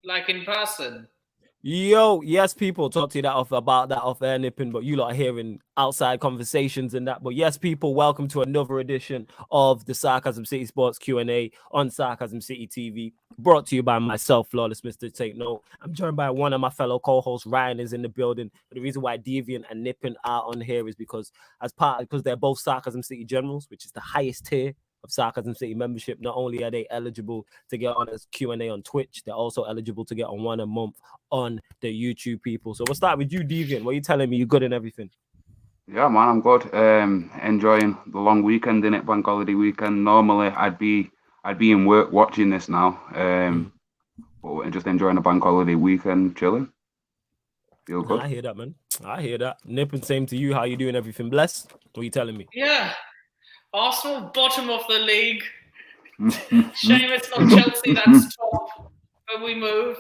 like in person. Yo, yes, people talk to you about that off air nipping, but you lot are hearing outside conversations and that. But yes, people, welcome to another edition of the Sarcasm City Sports Q&A on Sarcasm City TV, brought to you by myself, Flawless Mr. Take Note. I'm joined by one of my fellow co-hosts, Ryan, is in the building. But the reason why Deviant and Nippin are on here is because they're both Sarcasm City Generals, which is the highest tier of Sarcasm City membership. Not only are they eligible to get on as Q&A on Twitch, they're also eligible to get on one a month on the YouTube, people. So we'll start with you, Deviant. What are you telling me? You good and everything? Yeah, man, I'm good. Enjoying the long weekend, innit? Bank holiday weekend. Normally, I'd be in work watching this now. But just enjoying the bank holiday weekend, chilling. Feel good. I hear that, man. I hear that. Nippin, same to you. How you doing? Everything blessed? What are you telling me? Yeah. Arsenal, bottom of the league. Shame it's not Chelsea that's top when we move.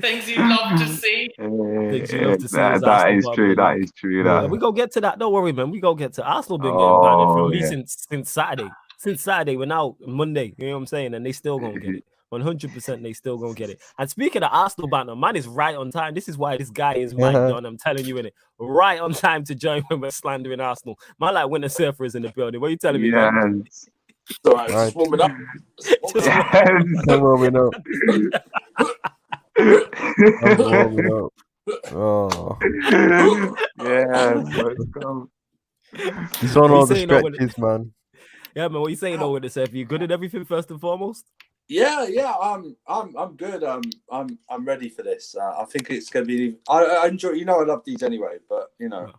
Things you'd love to see. Things you love to see. That is true. That is true. Yeah, we go get to that. Don't worry, man. We go get to Arsenal. Been getting banned from me since Saturday. Since Saturday, we're now Monday. You know what I'm saying? And they still gonna get it. 100%, they still gonna get it. And speaking of Arsenal banner, man is right on time. This is why this guy is Mike Dunn. I'm telling you, innit? Right on time to join when we're slandering Arsenal. Man, like Winter Surfer is in the building. What are you telling me, man? All right, just warming up. I'm warming up. I'm warming up. Oh. Yeah, let's go. He's on all the stretches, man. Yeah, man. What are you saying though with the Surfer? You good at everything first and foremost? Yeah. I'm good. I'm ready for this. I think it's gonna be. I enjoy. I love these anyway, but I'm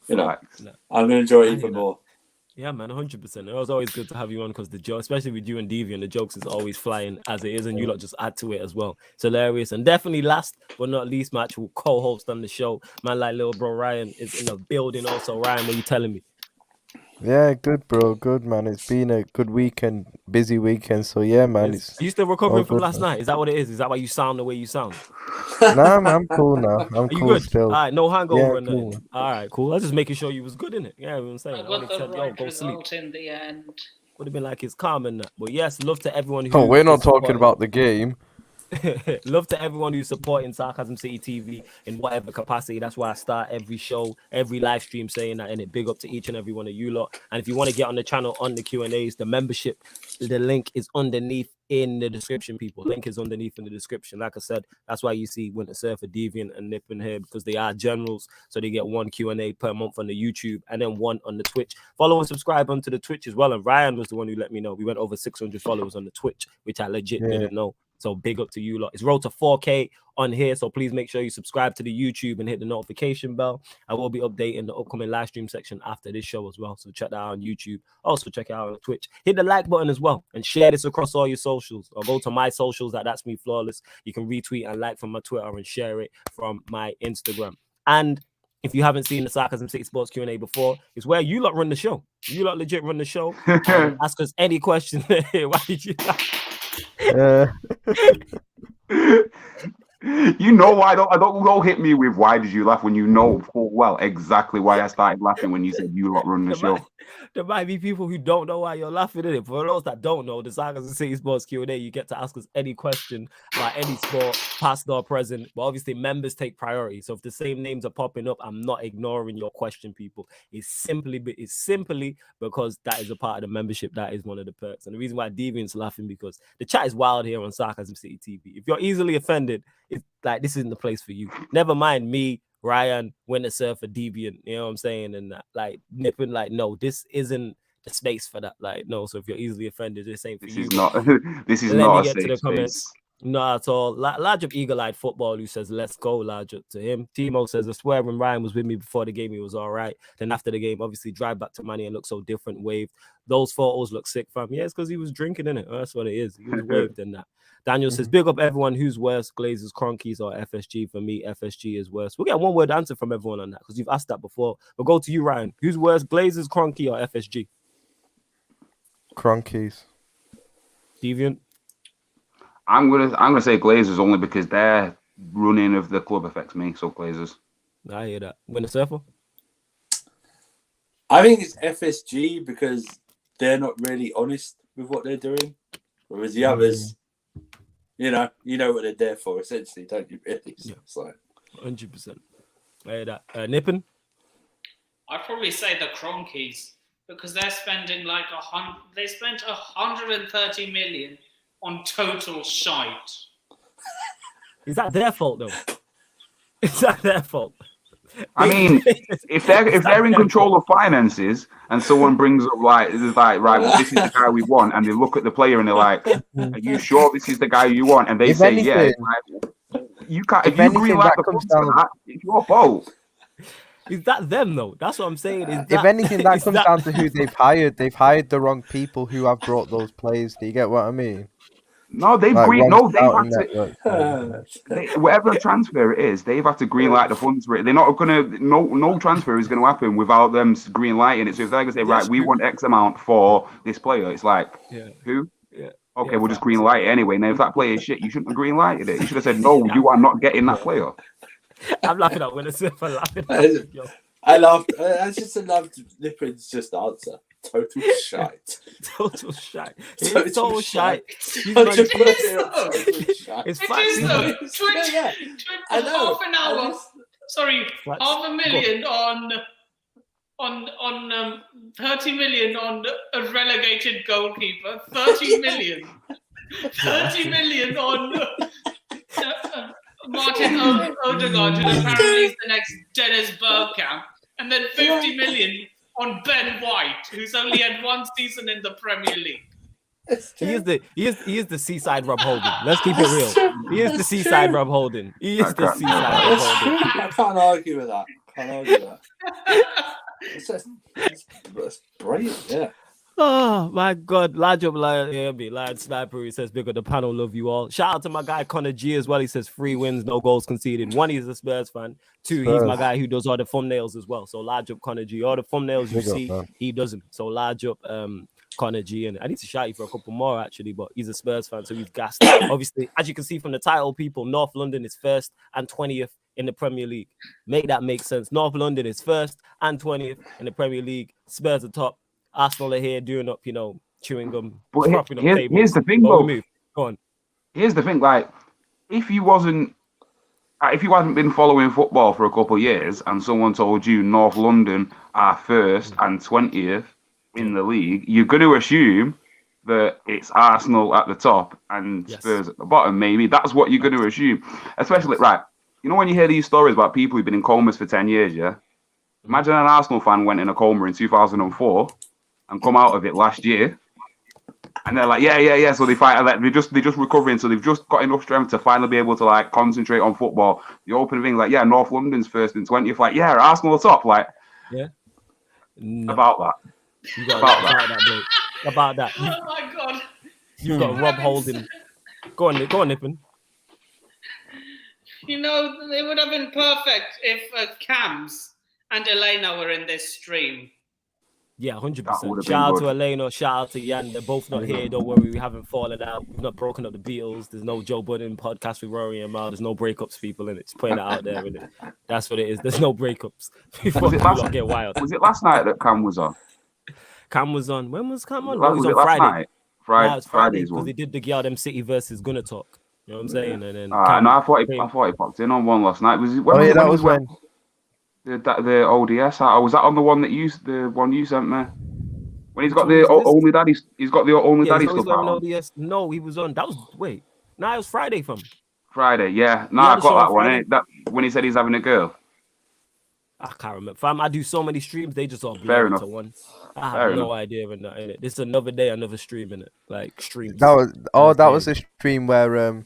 gonna enjoy it even more. Yeah, man, 100%. It was always good to have you on because the joke, especially with you and Deviant, the jokes is always flying as it is, and you lot just add to it as well. It's hilarious. And definitely last but not least, my actual co-host on the show, man, like little bro Ryan is in the building also. Ryan, what are you telling me? Yeah, good, bro. Good, man. It's been a good weekend, busy weekend. So, yeah, man. Are you still recovering from last night? Is that what it is? Is that why you sound the way you sound? Nah, I'm cool now. I'm cool good? still. All right, no hangover. Yeah, cool. All right, cool. I was just making sure you was good in it. Yeah, you know what I'm saying. I got the right result in the end. Would have been like it's calm and that. But yes, love to everyone who... Oh, we're not talking about the game. Love to everyone who's supporting Sarcasm City TV in whatever capacity. That's why I start every show, every live stream saying that, and it big up to each and every one of you lot. And if you want to get on the channel on the Q&As, the membership, the link is underneath in the description, people. Link is underneath in the description. Like I said, that's why you see Winter Surfer, Deviant, and Nippin here, because they are generals. So they get one Q&A per month on the YouTube and then one on the Twitch. Follow and subscribe onto the Twitch as well. And Ryan was the one who let me know. We went over 600 followers on the Twitch, which I legit didn't know. So big up to you lot. It's road to 4K on here. So please make sure you subscribe to the YouTube and hit the notification bell. I will be updating the upcoming live stream section after this show as well. So check that out on YouTube. Also check it out on Twitch. Hit the like button as well and share this across all your socials. Or go to my socials. That's me, Flawless. You can retweet and like from my Twitter and share it from my Instagram. And if you haven't seen the Sarcasm City Sports Q&A before, it's where you lot run the show. You lot legit run the show. Ask us any question. Why did you laugh? You know why don't hit me with why did you laugh when you know full well exactly why I started laughing when you said you lot run the show. There might be people who don't know why you're laughing at it. For those that don't know, the Sarcasm City Sports Q&A, you get to ask us any question about any sport, past or present. But obviously, members take priority. So if the same names are popping up, I'm not ignoring your question, people. It's simply because that is a part of the membership. That is one of the perks. And the reason why Deviant's laughing because the chat is wild here on Sarcasm City TV. If you're easily offended, it's like this isn't the place for you. Never mind me, Ryan, Winter Surfer, Deviant, you know what I'm saying? And like Nippin, like, no, this isn't the space for that. Like, no, so if you're easily offended, this ain't for you. This is not a safe to the space. Comments. Not at all. Large up Eagle-Eyed Football who says, let's go, large up to him. Timo says, I swear when Ryan was with me before the game, he was all right. Then after the game, obviously drive back to Manny and look so different, waved. Those photos look sick, fam. Yeah, it's because he was drinking in it. That's what it is. He was waved in that. Daniel says, big up everyone who's worse, Glazers, Cronkies, or FSG. For me, FSG is worse. We'll get one word answer from everyone on that because you've asked that before. But go to you, Ryan. Who's worse, Glazers, Cronky, or FSG? Cronkies. Deviant? I'm gonna say Glazers only because their running of the club affects me. So Glazers. I hear that. Winter Surfer? I think it's FSG because they're not really honest with what they're doing, whereas the others, you know what they're there for, essentially, don't you? Really? Yeah. It's like 100%. Hey, that Nippon. I'd probably say the Cronkies because they're spending like they spent 130 million on total shite. Is that their fault though? Is that their fault? I mean, if they're in control of finances and someone brings up right, well, this is the guy we want, and they look at the player and they're like, "Are you sure this is the guy you want?" And they If say, anything, "Yeah." You can't. If you green light the funds for that, it's your fault. Is that them though? That's what I'm saying. If anything, that comes down to who they've hired. They've hired the wrong people who have brought those players. Do you get what I mean? No, they've Like, green. No, they've scouting had to. network. Whatever transfer it is, they've had to green light the funds for it. They're not gonna. No transfer is gonna happen without them green lighting it. So if they're gonna say, right, we want X amount for this player, it's like, who? Yeah. Okay, we'll just green light it anyway. Now, if that player is shit, you shouldn't have green lighted it. You should have said, no, you are not getting that player. I'm laughing at when it's laughing. I laughed. I just loved Lipin's just answer. Total shite. Total shite. Total shite. It's though. I know. Half an hour. Sorry, $500,000 on 30 million on a relegated goalkeeper. 30 million. 30 million on Martin Odegaard, who apparently is the next Dennis Bergkamp, and then 50 million on Ben White, who's only had one season in the Premier League. He is the seaside Rob Holding. Let's keep it real. He is the seaside Rob Holding. He is the seaside Rob Holding. I can't argue with that. It's brilliant, yeah. Oh my God, large up Lion Sniper. He says, big up the panel, love you all. Shout out to my guy Connor G as well. He says 3 wins, no goals conceded. 1, he's a Spurs fan. 2, he's my guy who does all the thumbnails as well. So large up Connor G. All the thumbnails you see, he does them. So large up Connor G. And I need to shout you for a couple more actually, but he's a Spurs fan, so he's gassed. Obviously, as you can see from the title, people, North London is 1st and 20th in the Premier League. Make that make sense. North London is 1st and 20th in the Premier League. Spurs are top. Arsenal are here doing up, chewing gum. But here's the thing, though. Go on. Here's the thing, like, if you hadn't been following football for a couple of years and someone told you North London are 1st and 20th in the league, you're going to assume that it's Arsenal at the top and Spurs at the bottom, maybe. That's what you're going to assume. Especially, right, when you hear these stories about people who've been in comas for 10 years, yeah? Imagine an Arsenal fan went in a coma in 2004 and come out of it last year, and they're like, yeah. So they fight, like, they're just recovering, so they've just got enough strength to finally be able to like concentrate on football. The opening thing, like, North London's 1st and 20th, like, Arsenal are top, like, about that. You got about that. Oh my God! You got Rob Holding. Go on, Nippon. It would have been perfect if Cams and Elena were in this stream. Yeah, 100%. Shout out to Elena, shout out to Jan. They're both not here. Don't worry, we haven't fallen out. We've not broken up the Beatles. There's no Joe Budden podcast with Rory and Mal. There's no breakups, people, in it. Just putting it out there, innit? That's what it is. There's no breakups. Before people get wild. Was it last night that Cam was on? Cam was on. When was Cam on? Was it on Friday. Friday's because he did the Gardem City versus Gunner Talk. You know what I'm saying? And then Cam, I thought he popped in on one last night. Was it? That was when. The ODS. Or was that on the one that you sent me? When he's got the only daddy, he's got the only daddy stuff out. No, he was on. That was it was Friday from Friday. Yeah, no, I got that one. That when he said he's having a girl. I can't remember. Fam, I do so many streams, they just all blur into one. I have no idea in it. This is another day, another stream in it. Like streams. That was a stream where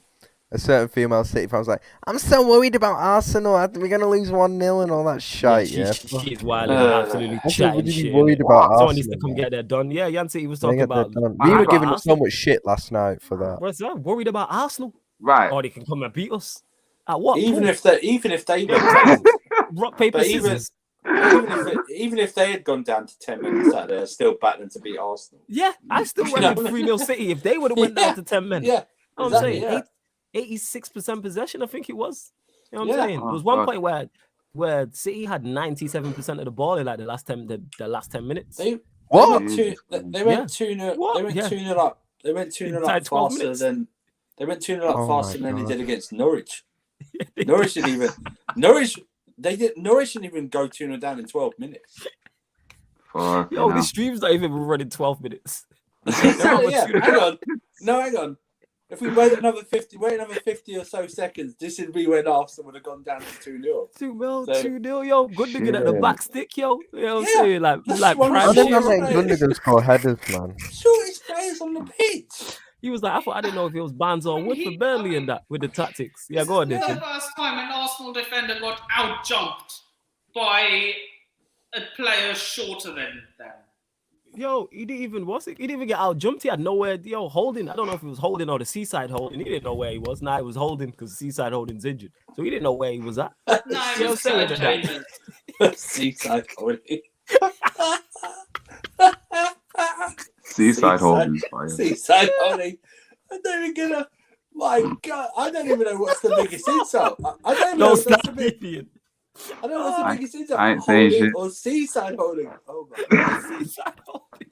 a certain female City fan was like, "I'm so worried about Arsenal. We're gonna lose 1-0 and all that shit." She's wild, absolutely chatting shit. Worried about Arsenal. Someone needs to come get that done. Yeah, Jan City was talking about. We were giving him so much shit last night for that. What's that? Worried about Arsenal? Right. Or they can come and beat us. At what? Even if they rock paper scissors. Even if they had gone down to 10 minutes out there, still battling to beat Arsenal. Yeah, I still went with 3-0 City if they would have went down to 10 minutes. Yeah, I'm saying 86% possession. I think it was. You know what I'm saying? There was one point where City had 97% of the ball in like the last 10 minutes. They went 2-0 up. They went 2-0 up faster than They went 2-0 up Oh faster my than they God. did against Norwich. Norwich didn't even go 2-0 down in 12 minutes. Yo, this stream's not even running 12 minutes. Hang on. If we wait another 50 or so seconds, this would be when Arsenal would have gone down to 2-0. 2-0, yo. Gundogan at the back stick, yo. You know what I'm saying? Like one I prime didn't know shot. that Gundogan score headers, man. Shortest players on the pitch. He was like, I didn't know if it was Barnes or Wood for Burnley and that with the tactics. Yeah, go on, This is Nathan. the first time an Arsenal defender got out-jumped by a player shorter than them. Yo, he didn't even get out jumped. He had nowhere, holding. I don't know if he was holding or the Seaside holding. He didn't know where he was. Nah, he was holding because Seaside holding's injured. So he didn't know where he was at. No, it was saying changes. Seaside holding. Seaside holding. Seaside holding. I don't even get a. My God, I don't even know what's the biggest insult. I don't know. I don't know what's the biggest insult. I ain't saying shit. Or seaside holding. Oh my God. Seaside holding.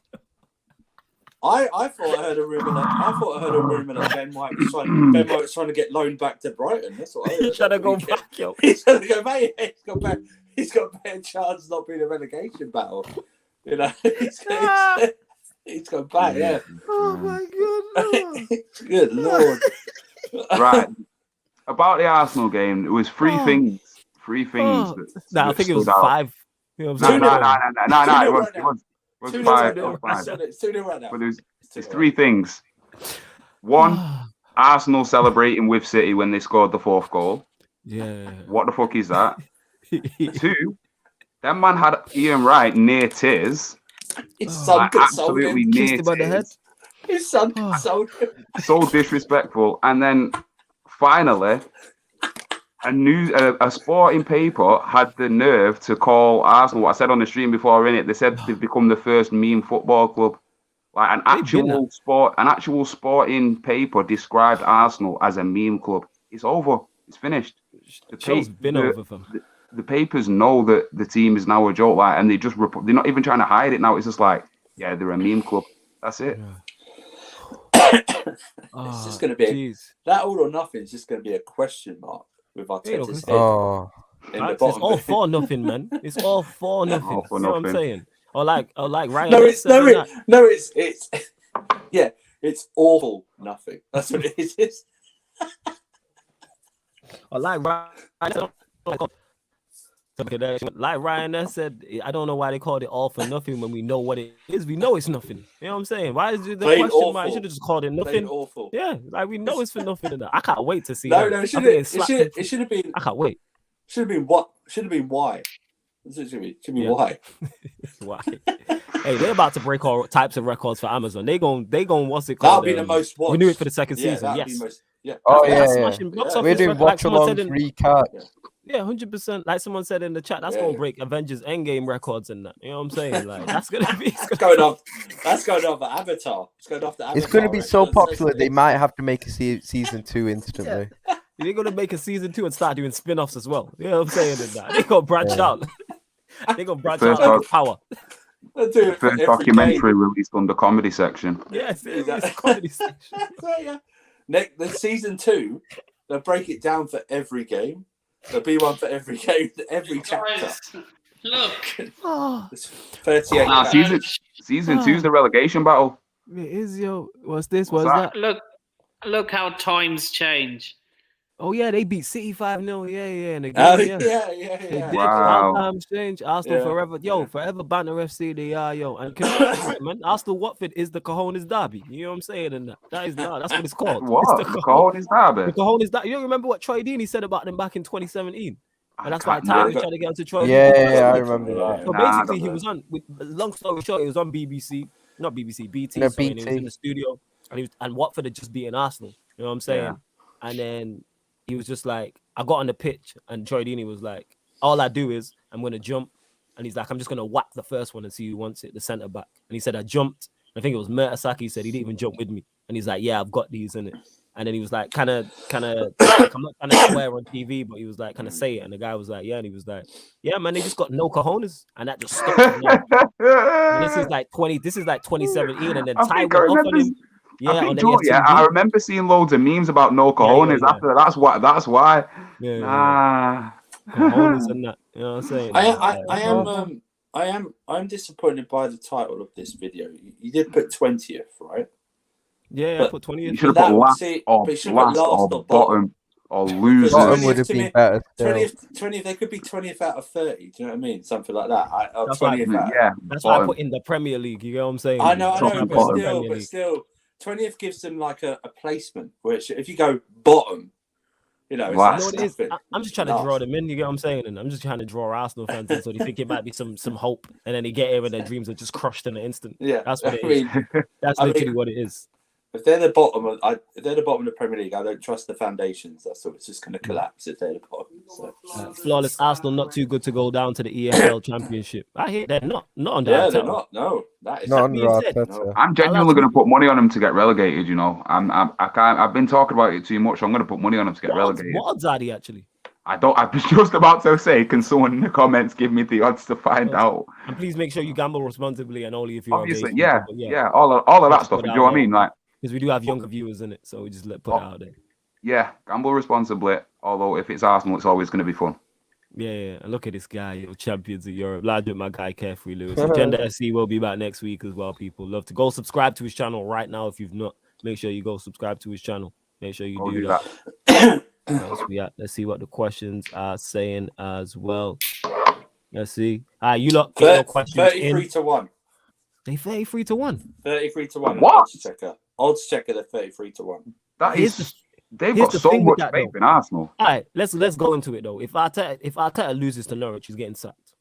I thought I heard a rumor that Ben White was trying to get loaned back to Brighton. That's what I heard. He's trying to go back, yo. He's trying to go back. He's got better chance of not being a relegation battle. You know, he's gone back. Yeah. Oh my God. Good Lord. Right. About the Arsenal game, there was three things. I think it was out. 5. You know what I'm saying? No. It was 5. It's 2-0 right now. But there's 3 things. 1, Arsenal celebrating with City when they scored the 4th goal. Yeah. What the fuck is that? 2, that man had Ian Wright near tears. His son absolutely near him on the head. His son consoled him. So disrespectful. And then finally, a sporting paper had the nerve to call Arsenal, what I said on the stream before, innit? They said they've become the first meme football club. Like an actual sporting paper described Arsenal as a meme club. It's over. It's finished. The papers know that the team is now a joke, like, and they're not even trying to hide it now. It's just like, yeah, they're a meme club. That's it. It's just going to be that all or nothing. It's just going to be a question mark with Arteta's head. It's all for nothing, man. It's all for nothing. You know what I'm saying? Or like Ryan. It's awful nothing. That's what it is. Or like Ryan. Like Ryan said, I don't know why they called it all for nothing when we know what it is. We know it's nothing. You know what I'm saying? Why is it the question mark? You should have just called it nothing. Awful. Yeah, like we know it's for nothing. I can't wait to see. It should have been. I can't wait. Should have been what? Should have been why. Should be why. Why? Hey, they're about to break all types of records for Amazon. They gon' what's it called? That'll be the most watched. We knew it for the second season. Yes. We're doing watch along recaps. Yeah, 100%. Like someone said in the chat, that's gonna break Avengers Endgame records and that. You know what I'm saying? Like that's gonna be. That's going off the Avatar. It's gonna be so popular they might have to make a season 2 instantly. Yeah. They're gonna make a season 2 and start doing spin-offs as well. You know what I'm saying? They're gonna branch out. They're gonna branch out like power. First documentary released on the comedy section. Yes, it's comedy section. The season 2, they'll break it down for every game. There'll be one for every game, every chapter. Look. It's 38. Season 2 is the relegation battle. It is, yo. What's this? What's that? Look how times change. Oh yeah, they beat City 5-0. Yeah. And Yeah. Wow. Times change. Arsenal forever. Yo, forever banner FC. They are, yo. And man, Arsenal Watford is the Cojones derby. You know what I'm saying? And that's what it's called. What? It's the Cojones derby? The Cojones derby. You don't remember what Troy Deeney said about them back in 2017? And that's why Tyler tried to get onto Troy. Yeah, I remember that. So basically, he was on. Long story short, he was on BBC, not BBC, BT. No, so BT. And he was in the studio, and Watford had just beaten Arsenal. You know what I'm saying? Yeah. And then he was just like, I got on the pitch, and Troy Deeney was like, all I do is I'm gonna jump, and he's like, I'm just gonna whack the first one and see who wants it, the centre back. And he said I jumped. I think it was Mertesacker. He said he didn't even jump with me, and he's like, yeah, I've got these in it. And then he was like, kind of, like, I'm not trying to swear on TV, but he was like, kind of say it. And the guy was like, yeah. And he was like, yeah, man, they just got no cojones. And that just stopped. And this is like 2017. And then Ty went off on him. Yeah, I think, on Joe, yeah, I remember seeing loads of memes about no cojones yeah. after. That's why. Yeah, Nah. cojones and that. You know what I'm saying? I'm disappointed by the title of this video. You did put 20th, right? Yeah, I put 20th. You should have put last or bottom or loser. Bottom would have been better. 20th, they could be 20th out of 30. Do you know what I mean? Something like that. That's 20th why, out. Yeah, that's why I put in the Premier League. You know what I'm saying? I know, bottom. but still, 20th gives them like a placement. Which if you go bottom, you know, it's I'm just trying to draw them in. You get what I'm saying? And I'm just trying to draw Arsenal fans in, so they think it might be some hope, and then they get here and their dreams are just crushed in an instant. Yeah, that's what it is. That's literally what it is. If they're the bottom of the Premier League, I don't trust the foundations. That's what it's just going to collapse if they're the bottom. So. Flawless Arsenal, not too good to go down to the EFL Championship. I hear they're not on that. Yeah, they're not. No, that is not on that. I'm genuinely going to put money on them to get relegated. You know, I can't. I've been talking about it too much. So I'm going to put money on them to get relegated. What odds are they actually? I was just about to say, can someone in the comments give me the odds to find out? And please make sure you gamble responsibly and only if you're obviously, all of that stuff. Do you know what I mean? Like, because we do have younger viewers in it, so we just put it out there. Yeah, gamble responsibly. Although if it's Arsenal, it's always going to be fun. Yeah. And look at this guy, champions of Europe. Large with my guy, Carefree Lewis. Agenda SC will be back next week as well. People love to go subscribe to his channel right now. If you've not, make sure you go subscribe to his channel. Make sure you do that. Let's see what the questions are saying as well. Let's see. You lot get your questions 33 to 1. They 33 to 1. 33 to 1. What? Odds checker. They're 33 to 1. That is. They've got so much faith in Arsenal. All right, let's go into it though. If Arteta loses to Norwich, he's getting sacked.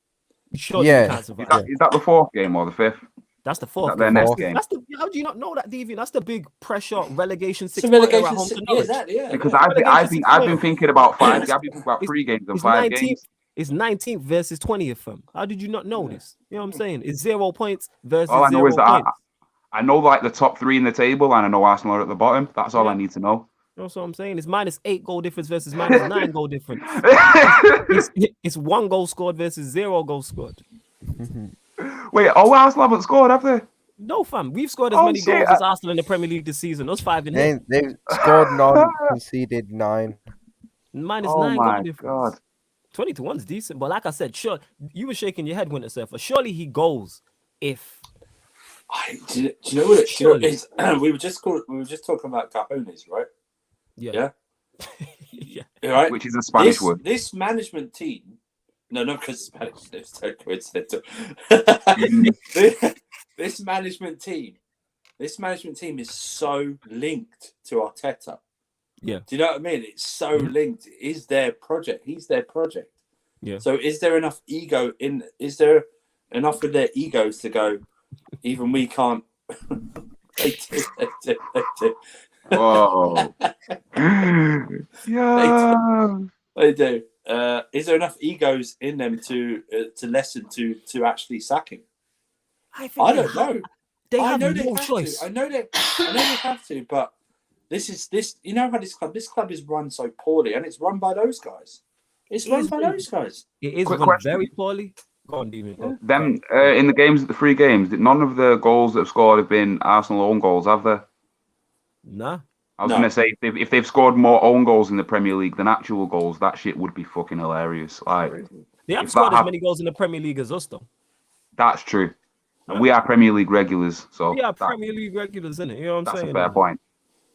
Sure, is that the fourth game or the fifth? That's the fourth. Their next game. How do you not know that, Deviant? That's the big pressure relegation 6 Because I've been thinking about 5. I've been thinking about 3 games and 5 games. It's 19th versus 20th, fam. How did you not know this? You know what I'm saying? It's 0 points versus all I know 0 is that points. I know like the top 3 in the table, and I know Arsenal are at the bottom. That's all I need to know. That's what I'm saying. It's -8 goal difference versus -9 goal difference. It's 1 goal scored versus 0 goals scored. Wait, Arsenal haven't scored, have they? No, fam. We've scored as many goals as Arsenal in the Premier League this season. Those 5 in there. They've scored 9, conceded 9. -9 goal difference. God. 20 to 1's decent, but like I said, sure, you were shaking your head, Winter Surfer. Surely he goes if. Do you know what it is? We were just talking about cajones, right? Yeah. Right. Which is a Spanish word. This management team. No, not because Spanish. It's so coincidental. This management team is so linked to Arteta. Yeah. Do you know what I mean? It's so linked. It is their project. He's their project. Yeah. So is there enough ego in? Is there enough of their egos to go? Even we can't. They do. Oh. Yeah. They do. Is there enough egos in them to lessen to actually sack him? I don't know. They have no choice. I know they have to, but this. You know how this club is run so poorly, and it's run by those guys. It is run very poorly. Go on, Demon. Them in the 3 games, none of the goals that have scored have been Arsenal own goals, have they? Nah. I was going to say, if they've scored more own goals in the Premier League than actual goals, that shit would be fucking hilarious. Like, they have scored as many goals in the Premier League as us, though. That's true. And we are Premier League regulars. So we are Premier League regulars, isn't it? You know what I'm saying? That's a fair point.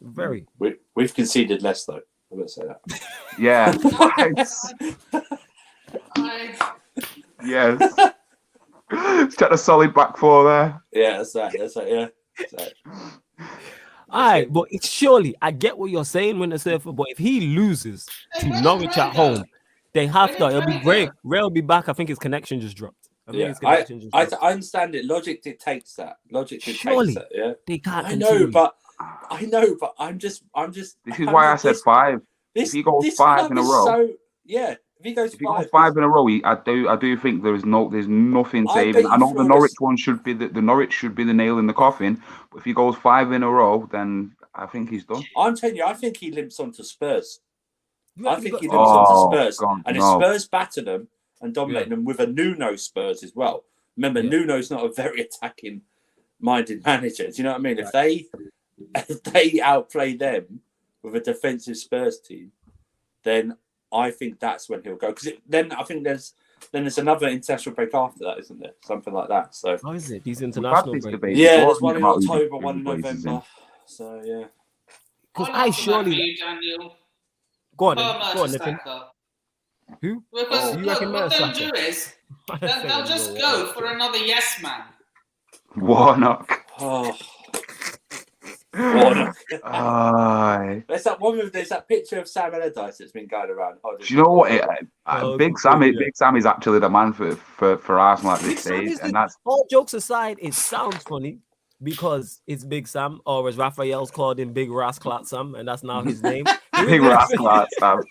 Very. We've conceded less, though. I'm going to say that. Yeah. Yes. It's got a solid back 4 there. Yeah, that's right. Yeah. All right, but it's surely, I get what you're saying, Winter Surfer, but if he loses to Norwich at home, they have to. It'll be great. Ray will be back. I think his connection just dropped. I understand it. Logic dictates that. Surely, yeah. They can't. I know, but I'm just. This is why I said 5. If he goes 5 in a row. If he goes 5 in a row, I do think there's nothing saving. I know the Norwich one should be the Norwich should be the nail in the coffin, but if he goes 5 in a row, then I think he's done. I'm telling you, I think he limps onto Spurs. And if Spurs batter them and dominate them with a Nuno Spurs as well. Remember, Nuno's not a very attacking-minded manager. Do you know what I mean? Right. If they if they outplay them with a defensive Spurs team, then I think that's when he'll go. Because then I think there's another international break after that, isn't there? Something like that. So how is it? These international breaks. Yeah, there's one in October, one in November. So yeah. Because I surely. You, Daniel. Go on, Nathan. Who? Because you look, reckon what they'll Mertesacker? do is they'll just go for another yes man. Warnock. Oh. Warnock. There's that picture of Sam Allardyce that's been going around. Do you know what? Big Sam is actually the man for Arsenal at this stage, and that's all jokes aside. It sounds funny because it's Big Sam, or as Raphael's called him, Big Rasclat Sam, and that's now his name. Big Rasclat Sam.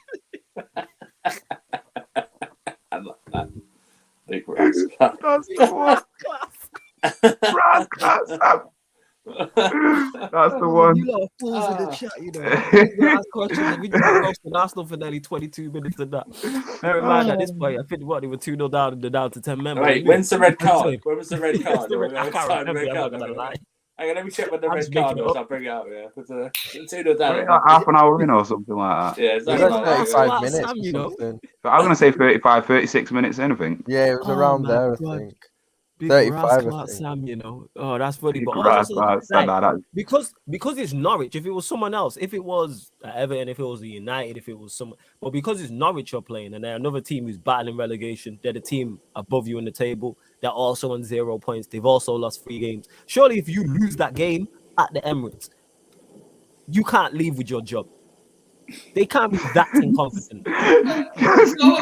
I like that. Big Rasclat. That's the one. Rasclat Sam. That's the one. You lot are fools in the chat, you know. We just roasted Arsenal for nearly 22 minutes of that. Bear in mind at this point, I think they were 2-0 down and they're down to 10 men. Wait, when's the red card? When was the red card? I can't remember. I'm not gonna lie. Hang on, let me check when the red card was. I'll bring it up. Yeah, it's 2-0 down. Like half an hour in or something like that. Yeah, exactly. 35 minutes, you know. But I'm gonna say 35, 36 minutes in, I think. Yeah, it was around there, I think. Big 35, Sam, you know. Oh, that's funny. But because it's Norwich, if it was someone else, if it was Everton, if it was the United, if it was someone, but because it's Norwich you're playing, and they're another team who's battling relegation, they're the team above you in the table. They're also on 0 points. They've also lost 3 games. Surely, if you lose that game at the Emirates, you can't leave with your job. They can't be that incompetent. You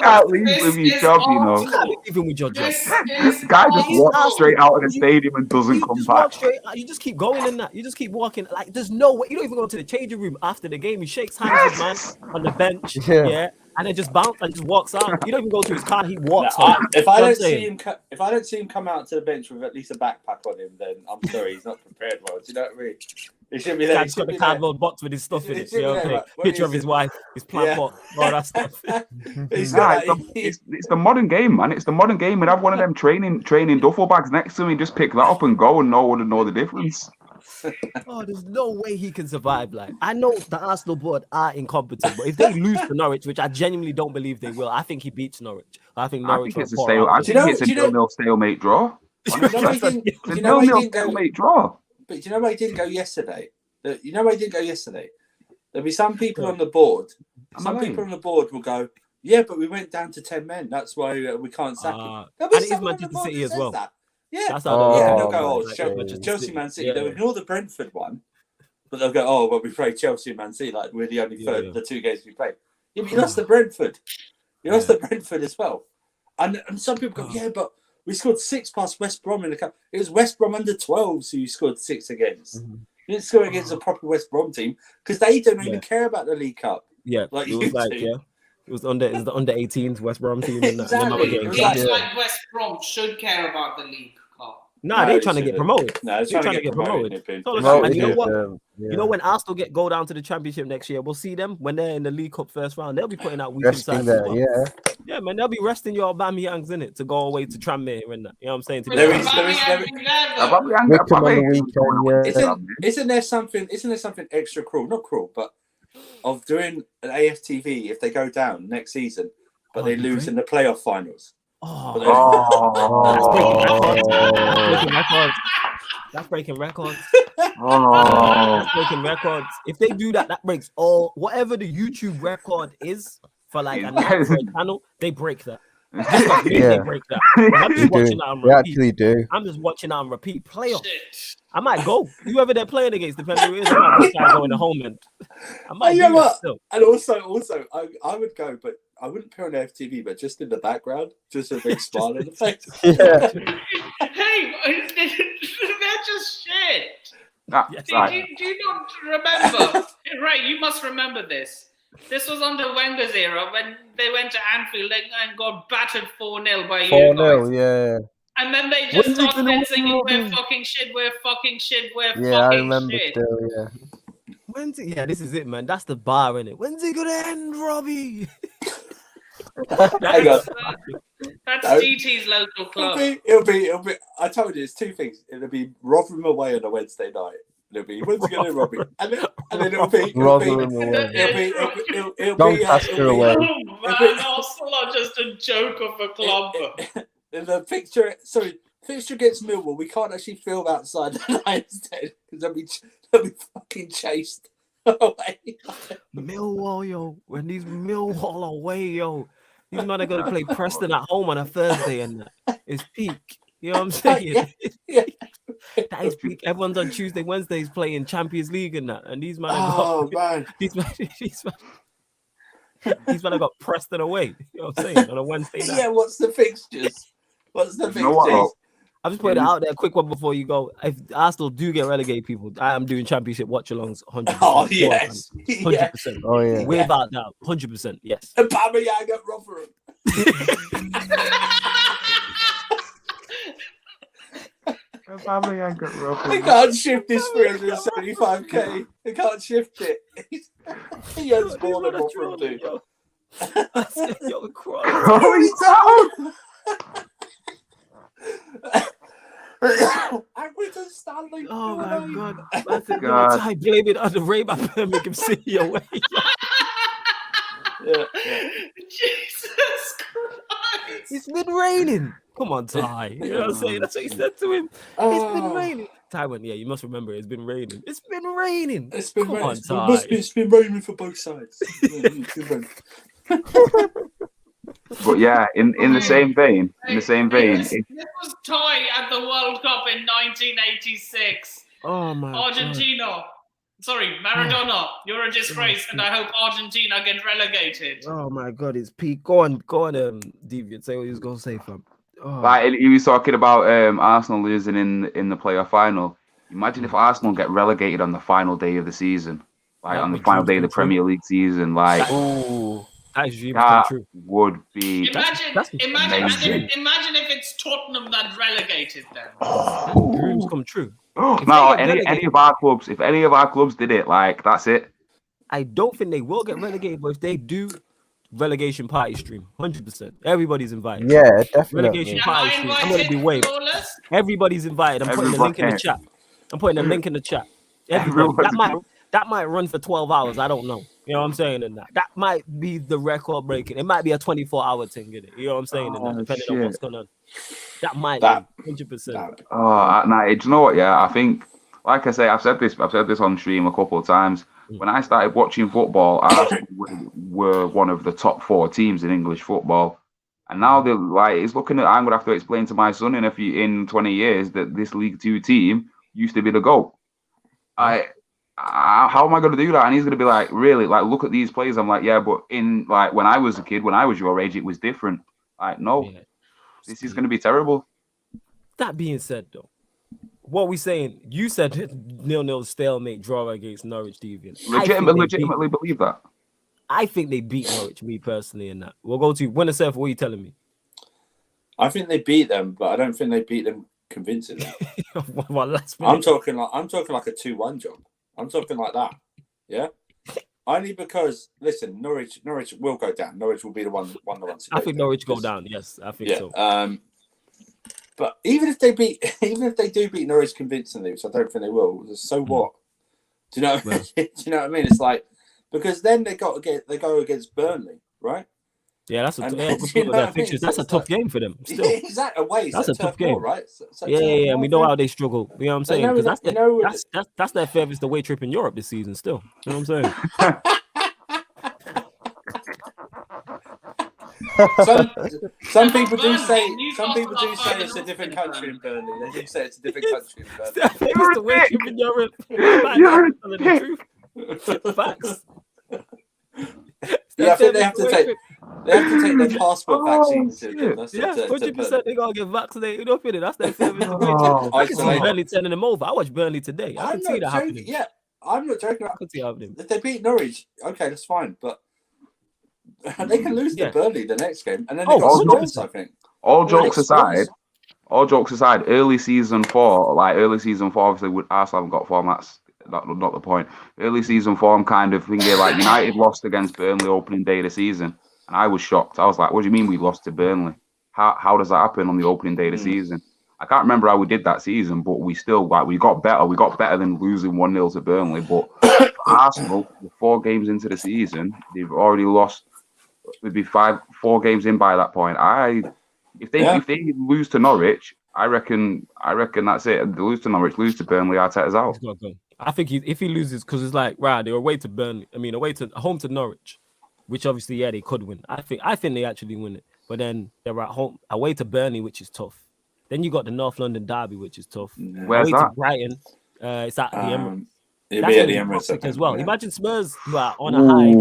can't leave with your job, you know. You can't be leaving with your job. This guy just walks straight out of the stadium and doesn't come back. You just keep going in that. You just keep walking. Like, there's no way. You don't even go to the changing room after the game. He shakes hands with man on the bench. Yeah. And then just bounce and just walks out. You don't even go to his car. He walks out. If I don't see him come out to the bench with at least a backpack on him, then I'm sorry, he's not prepared well. Do you know what I mean? He shouldn't be there. He's got the cardboard box with his stuff in it. Picture of his wife, his plant pot, all that stuff. It's the modern game, man. It's the modern game. And have one of them training duffel bags next to him. Just pick that up and go, and no one would know the difference. Oh, there's no way he can survive. Like, I know the Arsenal board are incompetent, but if they lose to Norwich, which I genuinely don't believe they will, I think he beats Norwich. I think Norwich it's a nil-nil stalemate draw. It's a nil-nil stalemate draw. But do you know why he didn't go yesterday? There'll be some people on the board. Some people on the board will go, yeah, but we went down to 10 men. That's why we can't sack him. And it is Manchester City as well. That. Yeah. That's how they'll go, Chelsea, Man City. They'll ignore the Brentford one, but they'll go, well, we played Chelsea and Man City. Like, we're the only the 2 games we played. Yeah, but you lost to Brentford. You lost to Brentford as well. And some people go, yeah, but we scored 6 past West Brom in the cup. It was West Brom under 12s who you scored 6 against. Mm-hmm. You didn't score against a proper West Brom team because they don't even care about the League Cup. Yeah, like it was it was the under 18s West Brom team. Exactly. It's like West Brom should care about the League Cup. They're trying to get promoted. They're trying to get promoted. You know when Arsenal go down to the Championship next year, we'll see them when they're in the League Cup first round. They'll be putting out weekend sides. Yeah, man, they'll be resting your Aubameyang's in it to go away to Tranmere and that. You know what I'm saying? Isn't there something extra cruel? Not cruel, but of doing an AFTV if they go down next season, but they lose in the playoff finals. That's breaking records. That's breaking records. If they do that, that breaks all whatever the YouTube record is for like a channel. They break that. They break that. I'm just watching that on repeat. They actually do. I'm just watching that on repeat. Playoff. I might go. Whoever they're playing against, depending who it is, I might just try going to home and I might do that still. And also, I would go, but I wouldn't put on FTV, but just in the background, just a big smile in the face. Hey, that's just shit. Do you not remember? Right, you must remember this. This was under Wenger's era when they went to Anfield and got battered 4-0 by you guys. 4-0, yeah. And then they just started singing, we're fucking shit, we're fucking shit, we're fucking shit. Yeah, I remember still, yeah. When's it? Yeah, this is it, man. That's the bar, innit? When's it gonna end, Robbie? That's GT's local club. It'll be. I told you, it's 2 things. It'll be Rotherham away on a Wednesday night, It'll be once again Robbie, and then it'll be Doncaster away. Oh man, Arsenal are just a joke of a club. In the fixture against Millwall, we can't actually film outside the Lions Den because they'll be fucking chased away. Millwall, yo, when these Millwall away, yo, these men are gonna play Preston at home on a Thursday, and it's peak. You know what I'm saying? Yeah. That is peak. Everyone's on Tuesday, Wednesdays playing Champions League and that, and these men man. These men have got Preston away. You know what I'm saying? On a Wednesday night. Yeah, what's the fixtures? You know what? I'm just putting it out there, quick one before you go. If Arsenal do get relegated, people, I am doing championship watch-alongs 100%. Oh, yes. 100%. Oh, yeah. Without doubt, 100%, yes. And Aubameyang at Rotherham. They can't shift this 375k. They can't shift it. He earns more than Rotherham do. Yo, Accrington Stanley. oh my god. I blame it on the rain by Birmingham City away. Yeah. Jesus Christ. It's been raining. Come on, Ty. You know what I'm saying? That's what he said to him. It's been raining. Ty went, yeah, you must remember it's been raining. It's been raining. It's been Come raining. on, Ty. It's been raining for both sides. But yeah, in the same vein, This was Toy at the World Cup in 1986. Oh my Argentina. Sorry, Maradona. You're a disgrace, and I hope Argentina get relegated. god. Oh my god, it's peak. Go on, Deviant. Say what you was gonna say, fam. Oh. like he was talking about Arsenal losing in the playoff final. Imagine if Arsenal get relegated on the final day of the season, like on the final day of the Premier League season, like that would be. Imagine if it's Tottenham that relegated them. Dreams come true. No, any of our clubs, if any of our clubs did it, like that's it. I don't think they will get relegated, but if they do, relegation party stream, 100%. Everybody's invited. Yeah, definitely. Relegation party stream. I'm gonna be waved. Everybody's invited. I'm putting the link in the chat. Everybody. That might run for 12 hours. I don't know. You know what I'm saying? And that might be the record breaking. It might be a 24-hour thing, in it. You know what I'm saying? Depending on what's going on. That might be 100%. Oh, do you know what? Yeah, I think, like I say, I've said this on stream a couple of times. When I started watching football, Arsenal were one of the top 4 teams in English football. And now they're like, it's looking at, I'm going to have to explain to my son in 20 years that this League 2 team used to be the GOAT. How am I going to do that? And he's going to be like, really? Like, look at these players. I'm like, yeah, but in like when I was a kid, when I was your age, it was different. Like, no, this is going to be terrible. That being said, though, what we saying? You said 0-0 stalemate draw against Norwich, Deviant. Legitimately believe that. I think they beat Norwich, me personally, in that. We'll go to Winner Surf. What are you telling me? I think they beat them, but I don't think they beat them convincingly. Last I'm talking like a 2-1 job. I'm talking like that, yeah. Only because listen, Norwich will go down. Norwich will be the one. I think Norwich go down. Yes, I think so. But even if they do beat Norwich convincingly, which I don't think they will, so what? Do you know? Do you know what I mean? It's like because then they go against Burnley, right? Yeah, that's a tough game for them. Still. Exactly. Away, that's a tough game, right? Yeah. We know how they struggle. You know what I'm saying? Because that's their furthest away trip in Europe this season. Still, you know what I'm saying? Some people do say it's a different country in Burnley. They do say it's a different country in Burnley. It's their furthest away trip in Europe. Facts. Yeah, I think they have to take their passport vaccines. 100%. They gotta get vaccinated. You know, that's their furthest away trip. I can see Burnley turning them over. I watched Burnley today. I can see that happening. Yeah, I'm not joking. I can see happening. If they beat Norwich, okay, that's fine. But they can lose to Burnley the next game, and then they got Spurs, I think. All jokes aside, early season 4, obviously with Arsenal haven't got form. That's not the point. Early season form kind of thing. Like United lost against Burnley opening day of the season, and I was shocked. I was like, "What do you mean we lost to Burnley? How does that happen on the opening day of the season?" I can't remember how we did that season, but we still we got better. We got better than losing 1-0 to Burnley. But Arsenal, 4 games into the season, they've already lost. They'd be 4 games in by that point. If they lose to Norwich, I reckon that's it. They lose to Norwich, lose to Burnley, Arteta's out. I think if he loses, because it's like, right, they're away to Burnley. I mean, home to Norwich, which obviously they could win. I think they actually win it. But then they're at home away to Burnley, which is tough. Then you got the North London derby, which is tough. Where's away that? To Brighton, it's at the Emirates. It'll be at the Emirates as well. Yeah. Imagine Spurs who are on a high.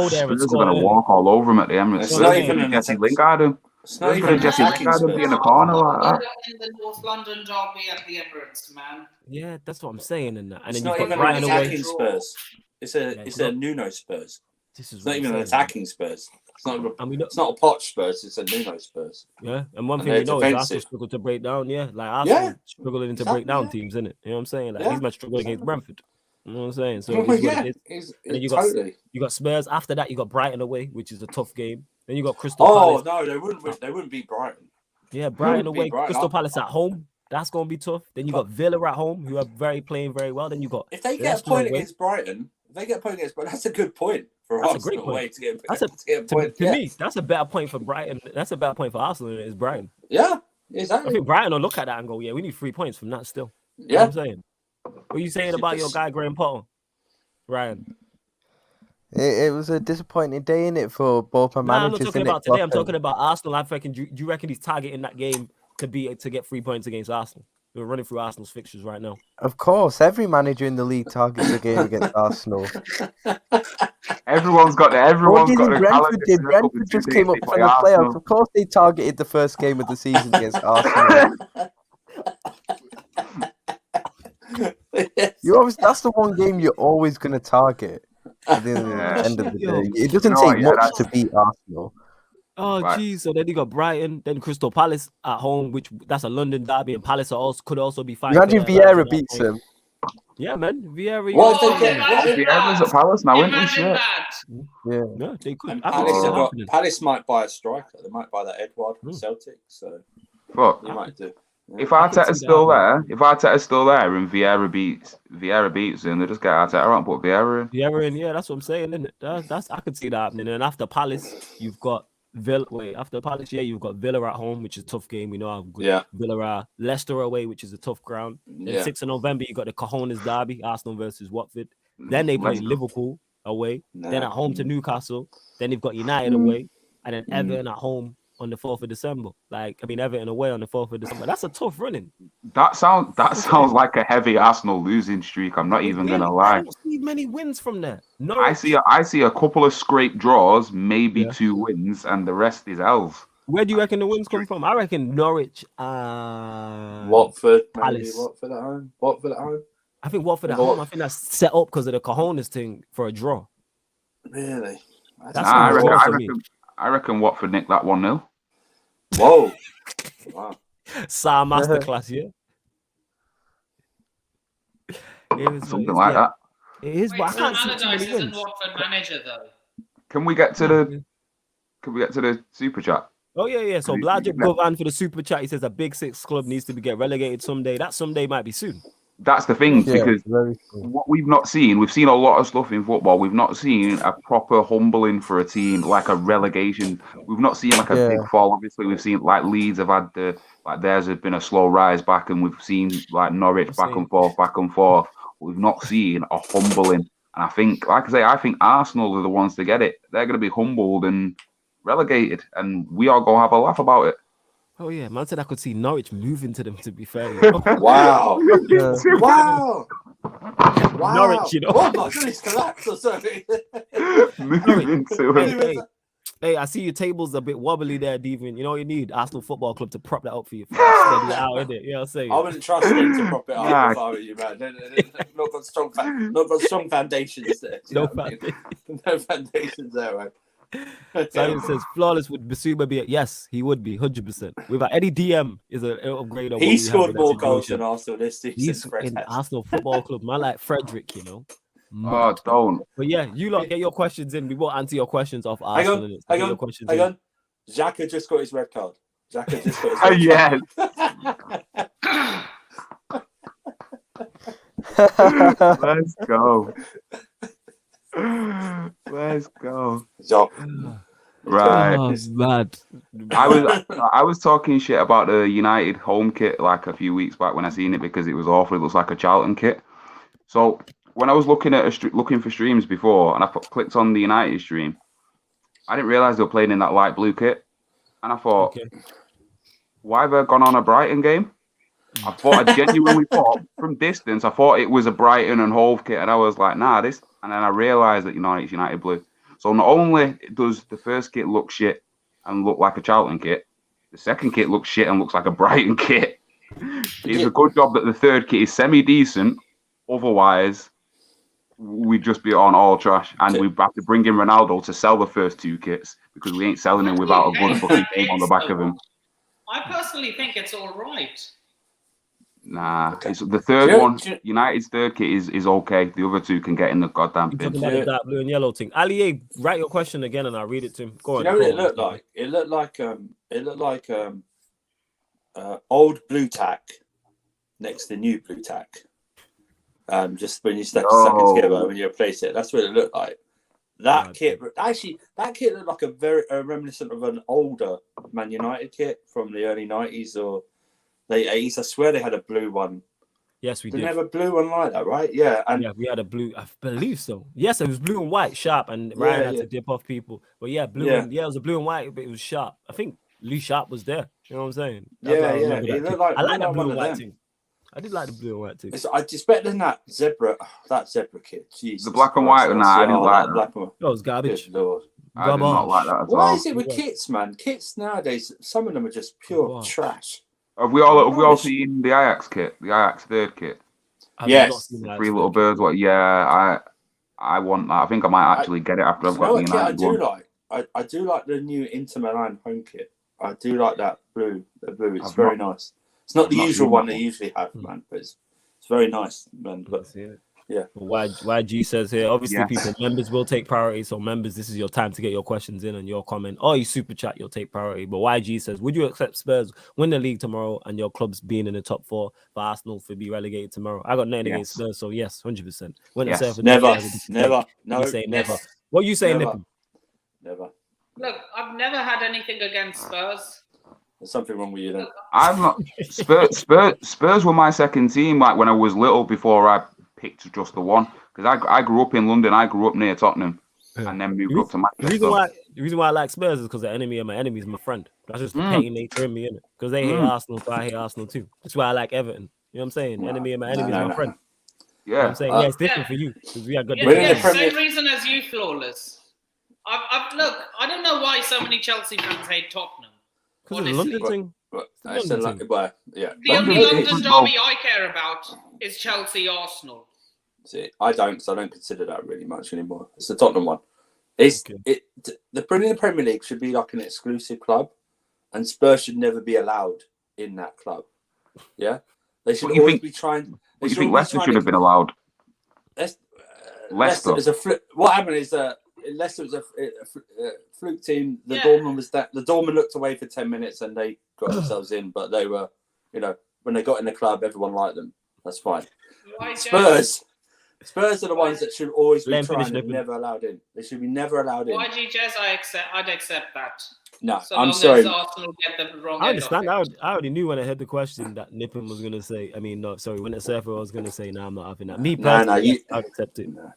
Spurs are going to walk all over them at the Emirates. It's not even Jesse Lingard. It's not even Jesse Lingard be in the corner like that. In the North London derby at the Emirates, man. Yeah, that's what I'm saying. And it's then not you've got even Brighton an away. attacking Spurs. It's a Nuno Spurs. It's not even an attacking Spurs. It's not a Poch Spurs. It's a Nuno Spurs. Yeah, and one thing we know is Arsenal struggle to break down. Yeah, like Arsenal struggling to break down teams, isn't it? You know what I'm saying? Like these might struggle against Brentford. You know what I'm saying? So and then you got Spurs. After that, you got Brighton away, which is a tough game. Then you got Crystal Palace. Oh no, they wouldn't beat Brighton. Yeah, Brighton away, Crystal Palace at home. That's gonna be tough. Then you got Villa at home, who are playing very well. Then you got if they get a point against Brighton, that's a good point for Arsenal. That's a great point. To get a point. To me, that's a better point for Brighton. That's a better point for Arsenal than it is Brighton. Yeah, exactly. I think Brighton will look at that and go, "Yeah, we need 3 points from that still." Yeah, you know what I'm saying. What are you saying about your guy Graham Potter, Ryan? It was a disappointing day in it for both my managers. I'm not talking about today. I'm talking about Arsenal. I reckon. Do you reckon he's targeting that game to get 3 points against Arsenal? We're running through Arsenal's fixtures right now. Of course, every manager in the league targets a game against Arsenal. Everyone's got the Brentford just came up from the playoffs. Of course, they targeted the first game of the season against Arsenal. That's the one game you're always going to target at the end of the day. It doesn't take much to beat Arsenal. Oh, jeez. So then you got Brighton, then Crystal Palace at home, that's a London derby, and Palace could also be fighting. Imagine Vieira beats them. Yeah, man. Vieira. Vieira's at Palace now, isn't he? Yeah. No, they could. Palace might buy a striker. They might buy that Edward from Celtic. So you might do. If Arteta's still there, and Vieira beats him, they just get Arteta out and put Vieira in. Vieira in, yeah, that's what I'm saying, isn't it? That's I could see that happening. And after Palace, you've got Villa. After Palace, you've got Villa at home, which is a tough game. We know how good Villa are. Leicester away, which is a tough ground. Then 6th of November, you got the Cojones derby, Arsenal versus Watford. Then they play Liverpool away. Then at home to Newcastle. Then you've got United away, and then Everton at home on the 4th of December. Everton away on the 4th of December. That's a tough running. That sounds like a heavy Arsenal losing streak. I'm not even gonna lie. I don't see many wins from there. Norwich. I see a couple of scrape draws, maybe 2 wins, and the rest is L's. Where do you reckon the wins come from? I reckon Norwich, Watford, Palace. Watford at home. I think Watford at home. I think that's set up because of the Cojones thing for a draw. Really? I reckon Watford nicked that 1-0. Whoa. Wow. Sar masterclass, yeah. Something like that. It is, but I can't see too many wins. Watford manager though. Can we get to the super chat? Oh yeah. So Blajik Govan for the super chat. He says a Big Six club needs to get relegated someday. That someday might be soon. That's the thing, because what we've not seen, we've seen a lot of stuff in football. We've not seen a proper humbling for a team, like a relegation. We've not seen like a big fall. Obviously, we've seen like Leeds have had theirs have been a slow rise back, and we've seen like Norwich back and forth. We've not seen a humbling. And I think, like I say, I think Arsenal are the ones to get it. They're going to be humbled and relegated, and we are going to have a laugh about it. Oh yeah, man said I could see Norwich moving to them, to be fair. Wow. Wow. Norwich, Oh my goodness, collapse. Sorry. Moving to it. Hey, I see your table's a bit wobbly there, Devin. You know what you need? Arsenal Football Club to prop that up for you. Steady out, innit? You know what I'm saying? I wouldn't trust them to prop it up if I were you, man. Not got strong foundations there. No foundations there, man. Simon says flawless would Basuma be? Yes, he would be 100%. Without Eddie DM is an upgrade. He scored more goals than Arsenal this season. He's in Arsenal Football Club, man, like Frederick, you know. Oh, don't. But yeah, you lot get your questions in. We won't answer your questions off Arsenal. Hang on. Xhaka just got his red card. Jack has just got his Yes. Let's go. Let's go. So, Right. Oh, mad. I was talking shit about the United home kit like a few weeks back when I seen it because it was awful. It looks like a Charlton kit. So when I was looking at looking for streams before, and I clicked on the United stream, I didn't realize they were playing in that light blue kit, and I thought, why have I gone on a Brighton game? I genuinely thought from distance, I thought it was a Brighton and Hove kit, and I was like, nah, this. And then I realised that it's United blue. So not only does the first kit look shit and look like a Charlton kit, the second kit looks shit and looks like a Brighton kit. It's a good job that the third kit is semi-decent. Otherwise, we'd just be on all trash, and we'd have to bring in Ronaldo to sell the first two kits because we ain't selling him without a good fucking name on the back of him. I personally think it's all right. Nah, it's the third one. United's third kit is okay. The other two can get in the goddamn bin. Talking about the dark blue and yellow thing. Ali, write your question again, and I'll read it to him. Go on. You know what it looked like? It looked like old blue tack next to new blue tack. Just when you stack it together when you replace it, that's what it looked like. That kit looked like a very reminiscent of an older Man United kit from the early 90s or late 80s. I swear they had a blue one. Yes, we did. Didn't have a blue one like that, right? Yeah, we had a blue. I believe so. Yes, it was blue and white, sharp, and Ryan had to dip off people. But yeah, blue. And, it was a blue and white, but it was sharp. I think Lee Sharp was there. You know what I'm saying? It looked like, I like that blue and white thing. I did like the blue and white too. It's better than that zebra kit. Jesus, the black and white, I didn't like that. That was garbage. I did not like that at all. Why is it with kits, man? Kits nowadays, some of them are just pure trash. Have we all seen the Ajax kit? The Ajax third kit? Yes. Three little birds. What? Yeah, I want that. I think I might actually get it after I've got the United one. I do like the new Inter Milan home kit. I do like that blue. The blue, it's very nice. It's not the usual one they usually have, man, but it's very nice, man. But yeah. YG says here, obviously, members will take priority. So members, this is your time to get your questions in and your comment. Or you super chat, you'll take priority. But YG says, would you accept Spurs win the league tomorrow and your clubs being in the top four for Arsenal to be relegated tomorrow? I got nothing against Spurs, so yes, 100%. Never. No. You say never. What you say, Nippon? Never. Look, I've never had anything against Spurs. There's something wrong with you then. I'm not. Spurs were my second team. Like when I was little, before I picked just the one, because I grew up in London. I grew up near Tottenham, and then moved up to Manchester. The reason why I like Spurs is because the enemy of my enemy is my friend. That's just the petty nature in me, innit? Because they hate Arsenal, so I hate Arsenal too. That's why I like Everton. You know what I'm saying? Enemy of my enemy is my friend. Yeah, you know I'm saying it's different for you because we are good. Same reason as you, Flawless. Look, I don't know why so many Chelsea fans hate Tottenham. Because of the London thing. The only London derby I care about is Chelsea-Arsenal. See, I don't consider that really much anymore. It's the Tottenham one. The Premier League should be like an exclusive club, and Spurs should never be allowed in that club. Yeah, they should always be trying. What do you think Leicester should have been allowed? Leicester is what happened is Leicester was a fluke team. The doorman was that. The doorman looked away for 10 minutes and they got themselves in. But they were, when they got in the club, everyone liked them. That's fine. Spurs are the ones that should always be trying and never allowed in. They should be never allowed in. YG Jazz, I'd accept that. No, so I'm sorry. As Arsenal get the wrong I understand. I already knew when I heard the question that Nippon was going to say. I mean, no, sorry. When the surfer was going to say, "No, I'm not having that." Me personally, I'd accept it. No.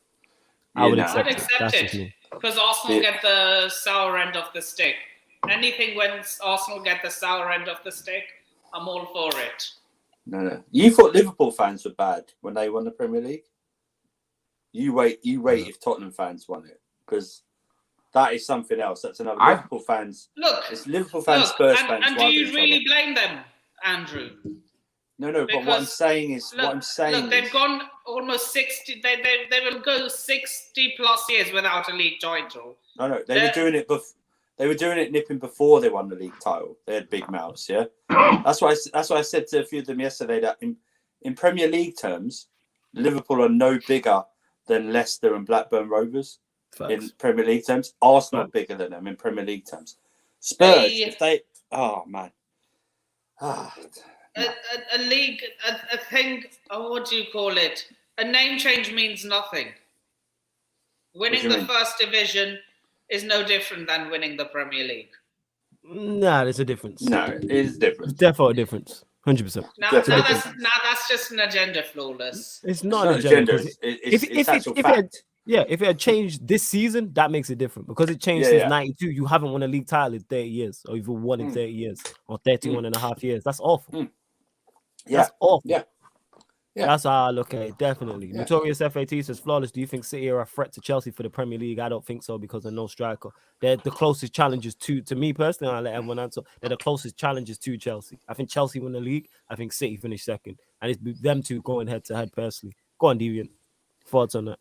I would accept it because Arsenal get the sour end of the stick. Anything when Arsenal get the sour end of the stick, I'm all for it. No. You thought Liverpool fans were bad when they won the Premier League? You wait if Tottenham fans won it, because that is something else. That's another Liverpool fans. Look, it's Liverpool fans, Spurs fans. And do you really blame them, Andrew? No. But what I'm saying is, they've gone almost 60. They will go 60 plus years without a league title. No. They were doing it. They were doing it nipping before they won the league title. They had big mouths. Yeah, that's why I said to a few of them yesterday that in Premier League terms, Liverpool are no bigger than Leicester and Blackburn Rovers. Facts. In Premier League terms. Arsenal are bigger than them in Premier League terms. Spurs, if they, oh man, A league, a thing. Oh, what do you call it? A name change means nothing. Winning the first division is no different than winning the Premier League. Nah, there's a difference. No, it is different. It's definitely a difference. 100%. Now that's just an agenda, Flawless. It's not an agenda. It's actual fact. If it had changed this season, that makes it different. Because it changed since 92. You haven't won a league title in 30 years, or even won in 30 years, or 31 and a half years. That's awful. That's awful. Yeah. That's how I look at it, definitely. Yeah. Notorious FAT says, Flawless, do you think City are a threat to Chelsea for the Premier League? I don't think so, because they're no striker. They're the closest challenges to me personally. I'll let everyone answer. They're the closest challenges to Chelsea. I think Chelsea win the league. I think City finish second. And it's them two going head to head personally. Go on, Deviant. Thoughts on that?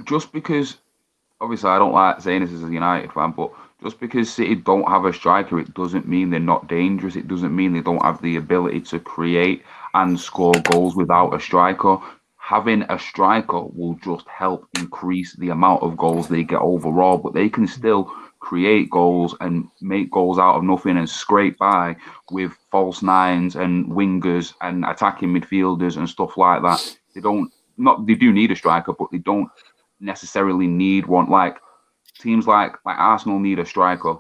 Just because, obviously, I don't like saying this as a United fan, but just because City don't have a striker, it doesn't mean they're not dangerous. It doesn't mean they don't have the ability to create and score goals without a striker. Having a striker will just help increase the amount of goals they get overall, but they can still create goals and make goals out of nothing and scrape by with false nines and wingers and attacking midfielders and stuff like that. They do need a striker, but they don't necessarily need one. Like teams like Arsenal need a striker.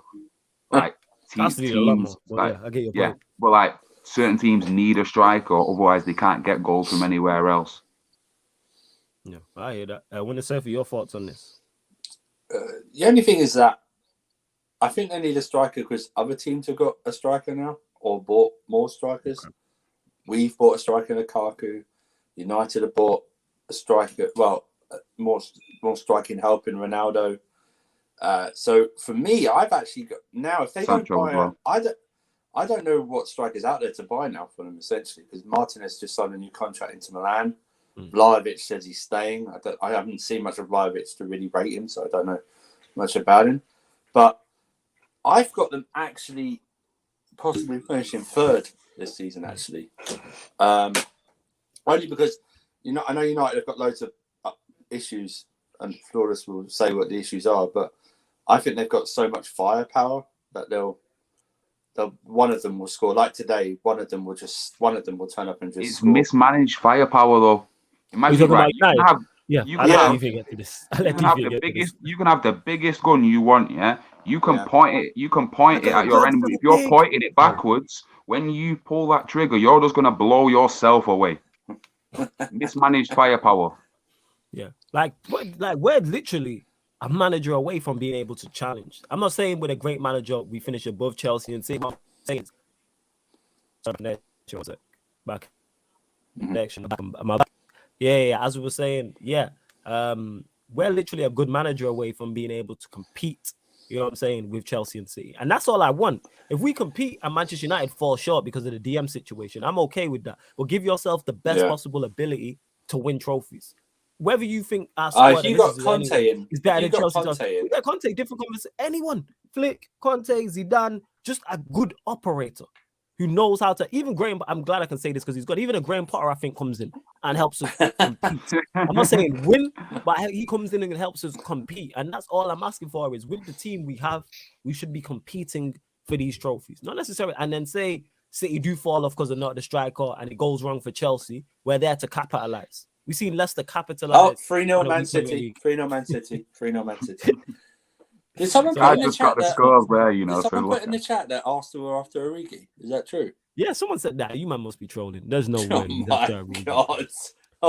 Like teams like, I get your point. But like certain teams need a striker, otherwise they can't get goals from anywhere else. Yeah, I hear that. I want to say for your thoughts on this. The only thing is that I think they need a striker because other teams have got a striker now or bought more strikers. Okay. We've bought a striker in Lukaku. United have bought a striker. Well, more striking help in Ronaldo. So for me, I've actually got now. If they don't buy, I don't know what strikers out there to buy now for them essentially because Martinez just signed a new contract into Milan. Vlahovic says he's staying. I haven't seen much of Vlahovic to really rate him, so I don't know much about him. But I've got them actually possibly finishing third this season. Actually, only because I know United have got loads of issues, and Flawless will say what the issues are. But I think they've got so much firepower that they'll one of them will score. Like today, one of them will turn up and just. It's score. Mismanaged firepower though. Imagine you can have the biggest gun you want, yeah. You can point it at your enemy. If you're pointing it backwards, when you pull that trigger, you're just gonna blow yourself away. Mismanaged firepower. Yeah, like we're literally a manager away from being able to challenge. I'm not saying with a great manager we finish above Chelsea and say back connection back my back. Yeah. As we were saying, we're literally a good manager away from being able to compete. You know what I'm saying, with Chelsea and City, and that's all I want. If we compete and Manchester United fall short because of the DM situation, I'm okay with that. But give yourself the best possible ability to win trophies. Whether you think our squad you got Conte in, is better than Chelsea. We got Conte, different conversation. Anyone, Flick, Conte, Zidane, just a good operator who knows how to. Even Graham, I'm glad I can say this because he's got even a Graham Potter. I think comes in and helps us compete. I'm not saying win, but he comes in and helps us compete, and that's all I'm asking for. Is with the team we have, we should be competing for these trophies, not necessarily. And then say City do fall off because they're not the striker, and it goes wrong for Chelsea. We're there to capitalize. We've seen Leicester capitalize. 3-0 Man City. 3-0 Man City. 3-0 Man City. Did someone put in the chat that? Scores there, did someone put in the chat that Arsenal were after Origi? Is that true? Yeah, someone said that. You man must be trolling. There's no way he's after Origi.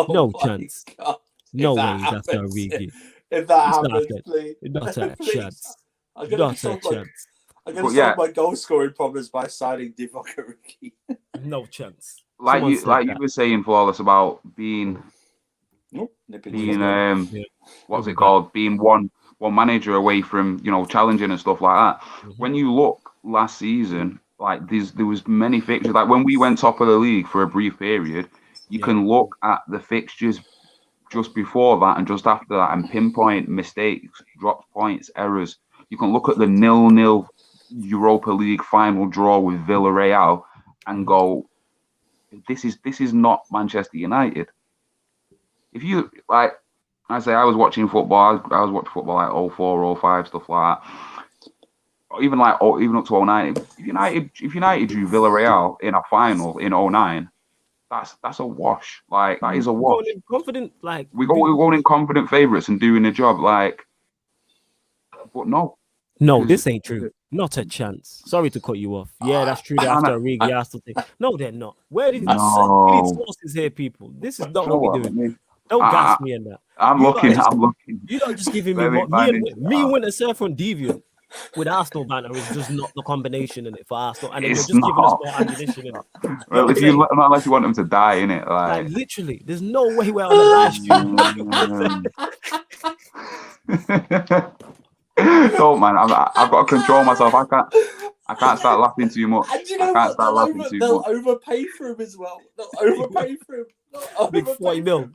No chance. God. No way he's after Origi. If that happens, please. Not a chance. I'm going to solve my goal scoring problems by signing Divock Origi. No chance. Like you were saying, Flawless, about being what's it called? Being one manager away from challenging and stuff like that. Mm-hmm. When you look last season, like there was many fixtures. Like when we went top of the league for a brief period, you can look at the fixtures just before that and just after that and pinpoint mistakes, dropped points, errors. You can look at the 0-0 Europa League final draw with Villarreal and go, this is not Manchester United. If you like, I say I was watching football. I was watching football like 04, 05, stuff like that. even up to 09. If United drew Villarreal in a final in 09, that's a wash. Like that is a wash. Confident, like we're going in confident favourites and doing the job. Like, but no. No, this ain't true. Not a chance. Sorry to cut you off. Yeah, that's true. They're after Origi, Arsenal thing. No, they're not. Where did we need sources here, people? This is not what we're doing. Don't gas me in that. I'm looking. You're not just giving me more. Me and Winter Surf on Deviant with Arsenal banner is just not the combination in it for Arsenal. And you're just giving us more ammunition in it. Well, unless you want them to die in it. Like literally, there's no way we're on the live stream. Don't, man. I've got to control myself. I can't start laughing too much. And you know what? They'll overpay for him as well. They'll overpay for him. Big 40 mil.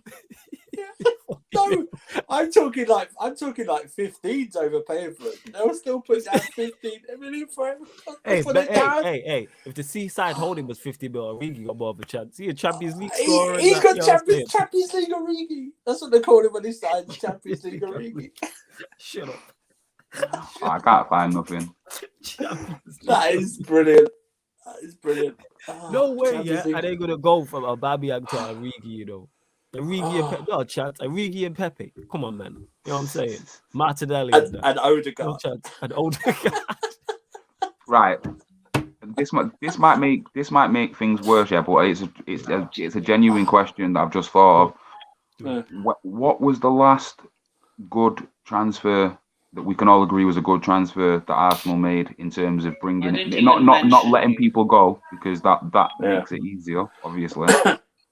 No, I'm talking like 15s overpaying for him. They'll still put down 15 million for him. Hey, if the Seaside holding was 50 mil, Origi got more of a chance. He a Champions League scorer. He's got Champions League Origi. That's what they call him when he signed Champions League Origi. Shut up. I can't find nothing. That is brilliant. No way, yeah. And they're gonna go from Aubameyang to Origi, you know. Origi and Pepe, no chance. Origi and Pepe. Come on, man. You know what I'm saying? Martinelli and Odegaard. No chance. And Odegaard. Right. This might make things worse, yeah. But it's a genuine question that I've just thought of. What was the last good transfer that we can all agree was a good transfer that Arsenal made in terms of bringing not letting people go, because that makes it easier, obviously.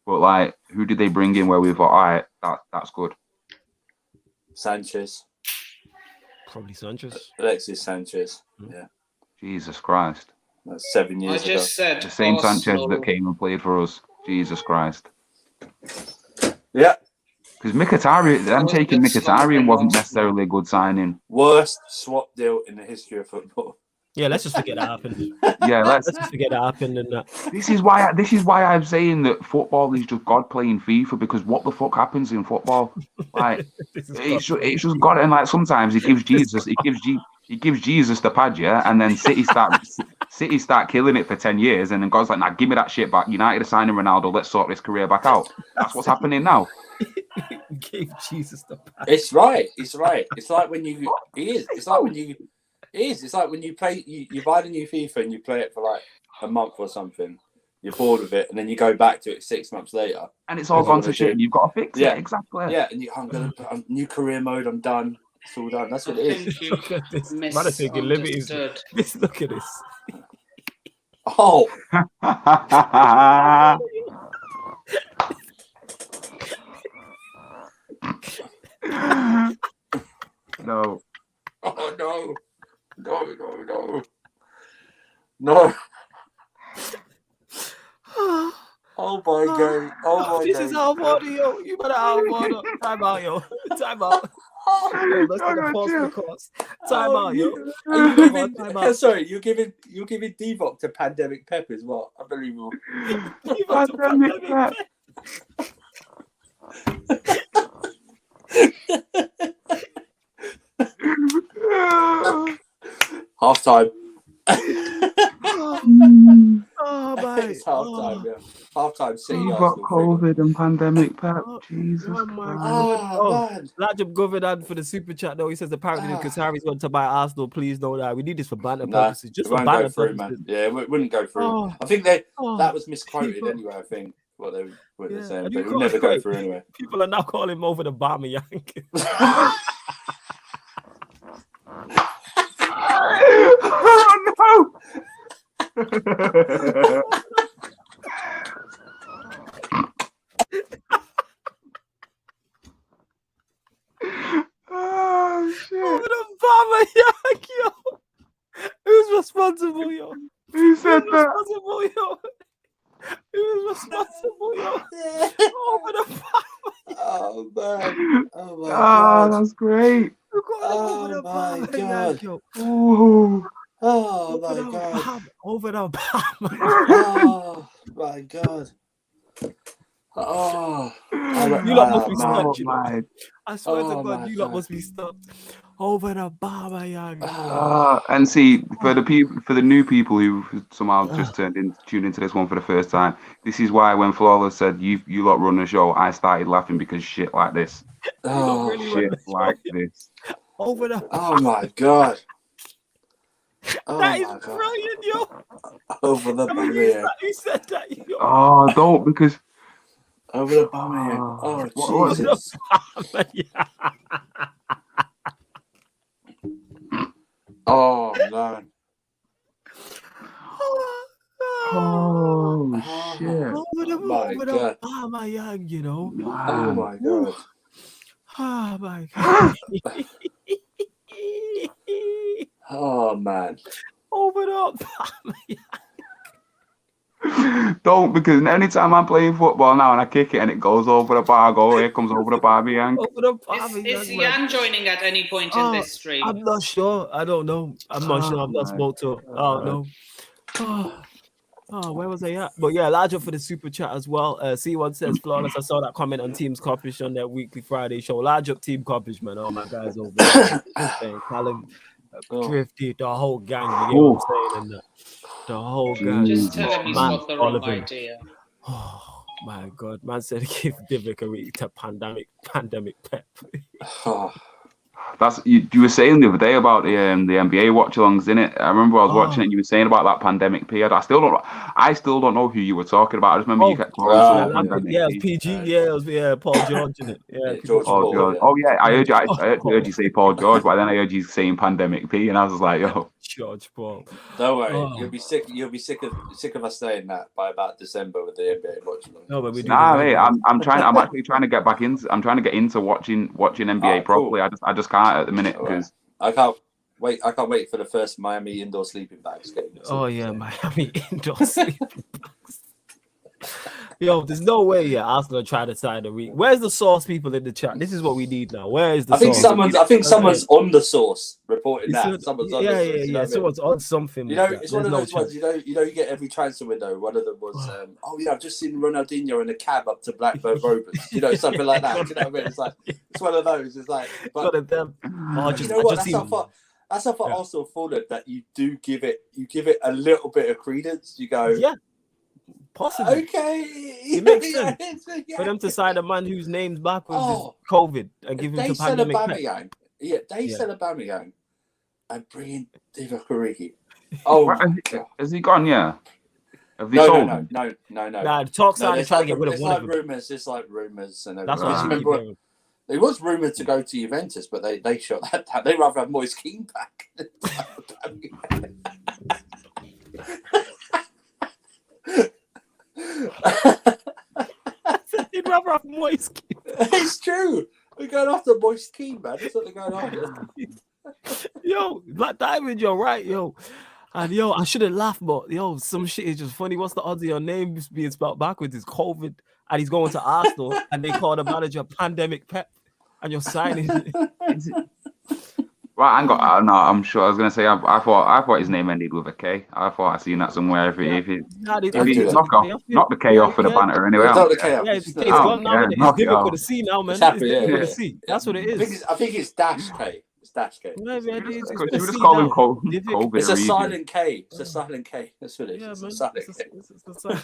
But like, who did they bring in where we thought, all right, that's good? Sanchez. Probably Sanchez. Alexis Sanchez. Yeah. Jesus Christ. That's 7 years ago. I just said the same Sanchez that came and played for us. Jesus Christ. Yeah. Because them taking Mkhitaryan wasn't necessarily a good signing. Worst swap deal in the history of football. Yeah, let's just forget that happened. Yeah, let's just forget that happened. And this is why I'm saying that football is just God playing FIFA, because what the fuck happens in football? Like it's just God, and like sometimes he gives Jesus the pad, yeah, and then City start killing it for 10 years, and then God's like, nah, give me that shit back. United are signing Ronaldo. Let's sort this career back out. That's what's happening now. Gave Jesus the pad. It's right. It's like when you play, you buy the new FIFA and you play it for like a month or something. You're bored of it, and then you go back to it 6 months later, and it's all gone to shit. And you've got to fix it. Exactly. Yeah, and I'm gonna put on new career mode. I'm done. It's all done. That's what it is. Look at this. Man, I think liberties. Look at this. Oh. No. Oh no. No. Oh my God. Oh my this is out of order, yo. You better out of order. Time out, yo. Time out. Yo, let's take a pause for the course. Time out, yo. Sorry, you're giving Divock to Pandemic Pep as well. Unbelievable. Pandemic Pep. Half time. Oh my! It's half time. Yeah. Half time. City. You've got COVID and Pandemic Pep. Jesus. Oh my God! Rajab Governor for the super chat though. He says apparently Qatari's want to buy Arsenal. Please know that we need this for banter purposes. Just for banter purposes. Man. Yeah, it wouldn't go through. I think that was misquoted anyway. I think what they were saying, but it would never go through anyway. People are now calling him over the Aubameyang. Oh no! Oh shit! Over the Aubameyang, yo. Who's responsible, yo? Who said that? Responsible, yo. Who's responsible, yo? Over the Aubameyang. Oh man! Oh my God! That's great. Oh my God! Oh my God! Over the Aubameyang. Oh my God! Oh, You lot must be stuck. Oh You know? my. I swear to Oh, God, my you lot God. must be stuck over the Baba Young. And see, for the new people who somehow just tuned into this one for the first time, this is why when Flawless said you lot run the show, I started laughing because shit like this. Oh, really Shit like this. Over the. oh my God. Oh That is my God. brilliant, yo. Over the I mean, Bamiyang. who said that, yo? Oh, don't because. Over the Bamiyang. Oh, What- Jesus. Yeah. Oh, man. Oh shit! My God. Baba Young, you know. Oh, Man. my God. Oh my God. Oh, man. Over the Baba Young. Don't, because anytime I'm playing football now and I kick it and it goes over the bar, here comes over the Barbie Yank. Over the Baba Is Young, man. Jan joining at any point in this stream? I'm not sure. I don't know. I'm not sure. I've not spoke to him. Oh no. Oh, where was I at? But yeah, large up for the super chat as well. C1 says Flawless. I saw that comment on Team's Coppish on their weekly Friday show. Large up Team Coppish, man. Oh my guys over there. Callum, Drifty, the whole gang. You get what I'm saying? And the whole gang. Just tell him he's Man, got the wrong Oliver. idea. Oh my God, man said give Divock a week to pandemic pep. Oh. That's you were saying the other day about the NBA watch-alongs, didn't it? I remember I was watching it and you were saying about that pandemic period. I still don't know who you were talking about. I just remember you kept calling someone pandemic. Yeah, it was PG. Yeah, it was Paul George, isn't it? Yeah, George Paul George. Yeah. Oh yeah, I heard you say Paul George, but then I heard you saying pandemic P, and I was like, yo, George Paul. Don't worry, you'll be sick. You'll be sick of us saying that by about December with the NBA watch-along. No, but we do. mate, I'm actually trying to get back into. I'm trying to get into watching NBA properly. Cool. I just can't at the minute because I can't wait. I can't wait for the first Miami indoor sleeping bags game. Miami indoor sleeping bags. Yo, there's no way Arsenal try to sign a week. Where's the source people in the chat? This is what we need now. Where is the I think source? someone's on the source reporting that. Someone's on the source. Yeah. Someone's on something. You know, it's one of those ones. You get every transfer window. One of them was, I've just seen Ronaldinho in a cab up to Blackburn Rovers. Something like that. You know what I mean? It's like it's one of those. It's like, but one of them. you know what? That's how far Arsenal fallen. That you do give it a little bit of credence. You go, yeah. Possibly. Okay. It makes sense for them to sign a man whose name's backwards is COVID and give him to pandemic. They sell Aubameyang and bring in Divock Origi. Oh, has he gone? Yeah. Have they no. Nah, the talks are trying to get rid of one of them. It's like rumors and everything. That's what I keep hearing. It was rumored to go to Juventus, but they shot that down. They rather have Moise Keane back. He'd rather have Moise Keane. It's true. We're going after Moise Keane, man. That's what they're going after. Yo, Black Diamond, you're right, yo. And yo, I shouldn't laugh, but yo, some shit is just funny. What's the odds of your name being spelled backwards? Is COVID, and he's going to Arsenal, and they call the manager Pandemic Pep, and you're signing. Well, I'm sure. I was gonna say I thought his name ended with a K. I thought I seen that somewhere. If he knock the K off for the banter anyway. Knock the K off. Yeah, it's gone now. It's different with the C now, man. It's different with the C. That's what it is. I think it's dash K. It's dash K. You just call him COVID. It's a silent K. It's a silent K. That's what it is. Yeah, it's man. a silent K.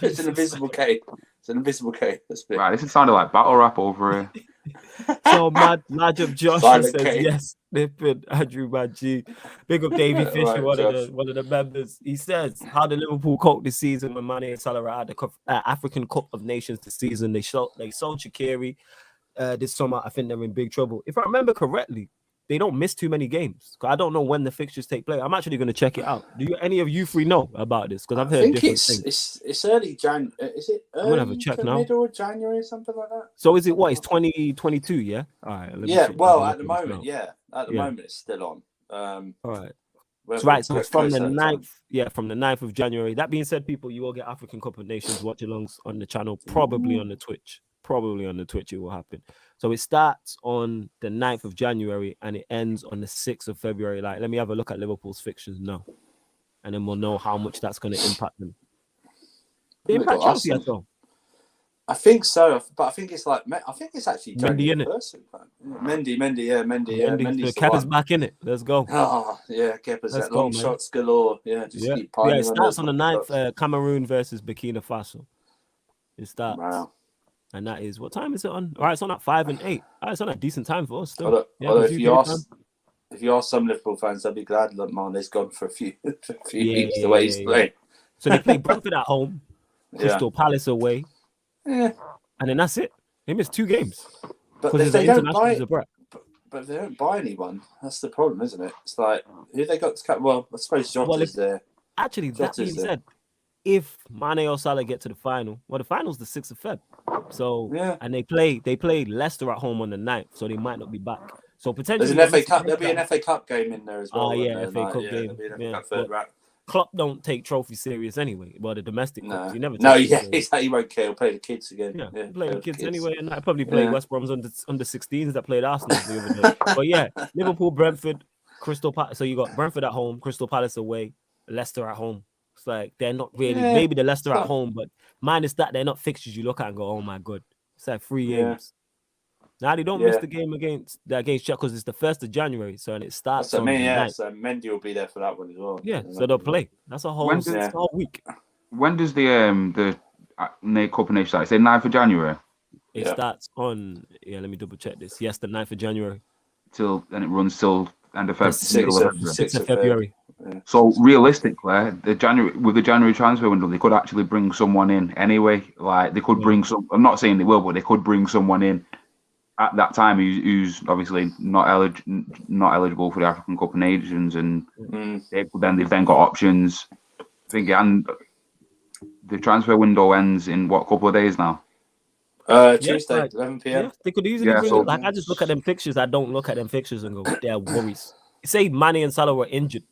It's an invisible K. It's an invisible K. That's it. Right, this is sounding like battle rap over here. So Major Josh says yes. Nippin, Andrew Manji, big up Davey Fisher, one of the members. He says how the Liverpool cope this season when Mane and Salah are at the African Cup of Nations this season. They sold Shaqiri this summer. I think they're in big trouble. If I remember correctly, they don't miss too many games. I don't know when the fixtures take place. I'm actually going to check it out. Do any of you three know about this? Because I've heard different things. It's early Jan. Is it early? I'm gonna have a check now. Middle of January, something like that. So is it what? It's 2022, yeah. All right. At the moment, At the moment, it's still on. All right. So it's from the 9th. Yeah, from the 9th of January. That being said, people, you will get African Cup of Nations watch-alongs on the channel, probably on the Twitch. Probably on the Twitch it will happen. So it starts on the 9th of January and it ends on the 6th of February. Like, let me have a look at Liverpool's fixtures now. And then we'll know how much that's going to impact them. They impact Chelsea at all. I think so, but I think it's like I think it's actually Mendy, January 1st. Mendy, Mendy's the Kepa's one. back in it. Let's go. Oh yeah, Kepa's Let's that long go, man. shots galore. Yeah, just keep piling. Yeah, it starts on the 9th. Cameroon versus Burkina Faso. It starts. Wow. And that is, what time is it on? All right, it's on at 5 and 8. All right, it's on a decent time for us still. Although if you ask some Liverpool fans, they'll be glad that Mane's gone for a few weeks the way he's playing. So they play Brentford at home, Crystal Palace away, and then that's it. They missed 2 games. But if they don't buy, but if they don't buy anyone, that's the problem, isn't it? It's like, who they got to cut? Well, I suppose Jota's there. Actually, that being said, if Mane or Salah get to the final, well, the final's the 6th of Feb. So and they play Leicester at home on the 9th, so they might not be back. So potentially there's an FA Cup. There'll be an FA Cup game in there as well. Oh yeah, FA Cup game. Klopp don't take trophies serious anyway. Well, the domestic cups, he never. No, he's like, he won't care. He'll play the kids again. Yeah, play the kids anyway, and I probably play West Brom's under 16s that played Arsenal the other day. But yeah, Liverpool, Brentford, Crystal Palace. So you got Brentford at home, Crystal Palace away, Leicester at home. It's like they're not really. Maybe the Leicester at home, but minus that, they're not fixtures you look at and go, oh my god, it's like 3 games. Now they don't miss the game against Czech because it's the 1st of January, so and it starts. So Mendy will be there for that one as well. Yeah, so they'll play. That's a whole week. When does the Cup of Nations start? Say 9th of January. It starts on. Yeah, let me double check this. Yes, the 9th of January. Then it runs till end of February. 6th of February. Yeah. So realistically, the January transfer window, they could actually bring someone in anyway. Like they could bring some. I'm not saying they will, but they could bring someone in at that time who's obviously not eligible for the African Cup of Nations, and they've then got options. I think, and the transfer window ends in what, couple of days now? Tuesday, 11 p.m. Yeah, they could easily bring it. Like I just look at them fixtures. I don't look at them fixtures and go, they're worries. Say Mane and Salah were injured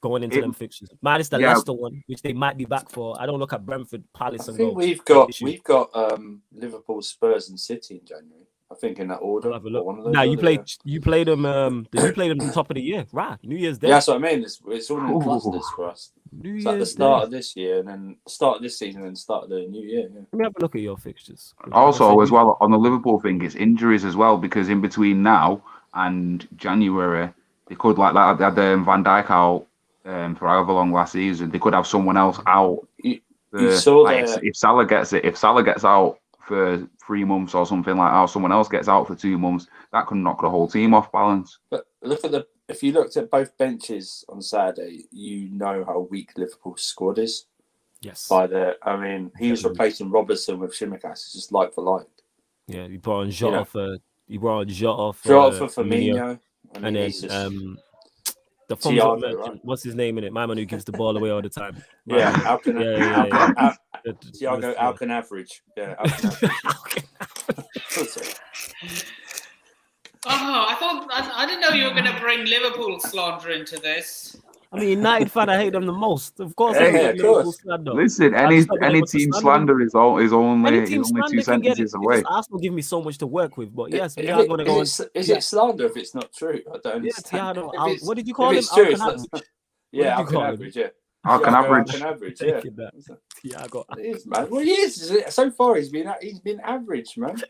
going into them fixtures. Minus the Leicester one, which they might be back for. I don't look at Brentford, Palace, and go. We've got Liverpool, Spurs, and City in January. I think in that order. Have a look. Now you played them. Did you play them the top of the year? Right, New Year's Day. Yeah, that's what I mean. It's all in clusters for us. It's like the start of this year, and then start of this season, and start of the new year. Yeah. Let me have a look at your fixtures. Also, as well on the Liverpool thing, it's injuries as well, because in between now and January, they could they had Van Dijk out for however long last season. They could have someone else out. If Salah gets out for 3 months or something like that, or someone else gets out for 2 months, that could knock the whole team off balance. But if you looked at both benches on Saturday, you know how weak Liverpool's squad is. Yes. He was replacing Robertson with Tsimikas. It's just like for like. Yeah, you brought on Jota for Firmino, and then the front merchant, what's his name in it? My man who gives the ball away all the time. Thiago Alcan average. Yeah, I didn't know you were going to bring Liverpool slander into this. I mean, United fan, I hate them the most. Of course, Liverpool slander. Listen, any team slander is only 2 sentences away. Arsenal give me so much to work with, but yes, we are going to go. Is it slander if it's not true? I don't understand. What did you call him? Alcan average. Yeah. Alcan average. Yeah. Thiago. It is, man. Well, he is. So far, he's been average, man.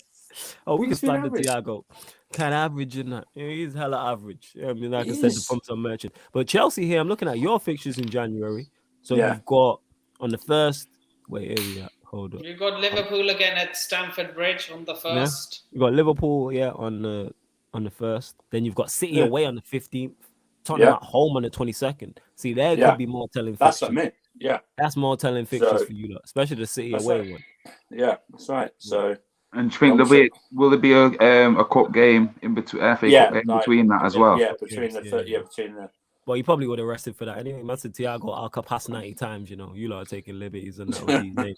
Oh, we can slander Thiago. Kind of average in that. He's hella average. I mean, like I said, the pumps are merchant. But Chelsea here, I'm looking at your fixtures in January. So you've got on the 1st. Wait, here we are. Hold on. You've got Liverpool again at Stamford Bridge on the 1st. You got Liverpool, on the 1st. Then you've got City away on the 15th. Tottenham at home on the 22nd. See, there could be more telling fixtures. That's what I mean. Yeah. That's more telling fixtures for you, especially the City away one. Yeah, that's right. So. And do you think will there be a cup game in between FA Cup in between that as well? Yeah, between the. Well, you probably would have rested for that anyway. Man said Thiago Alca passed 90 times. You lot are taking liberties and that with these names.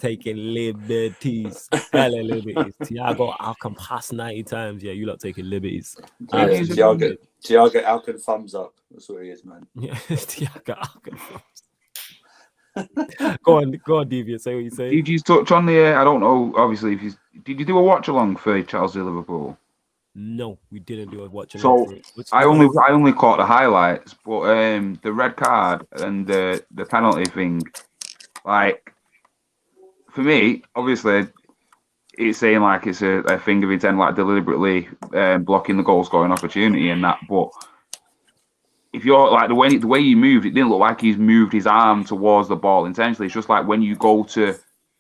Taking liberties. Thiago Alca passed 90 times. Yeah, you lot taking liberties. Thiago Alcan thumbs up. That's what he is, man. Yeah, Thiago Alcan thumbs. Go on, Deviant. Say what you say. Did you touch on the? I don't know. Obviously, did you do a watch along for Chelsea Liverpool? No, we didn't do a watch along. So I only caught the highlights, but the red card and the penalty thing, like for me, obviously, it's saying like it's a thing of intent, like deliberately blocking the goal scoring opportunity and that. But if you're like the way he moved, it didn't look like he's moved his arm towards the ball intentionally. It's just like when you go to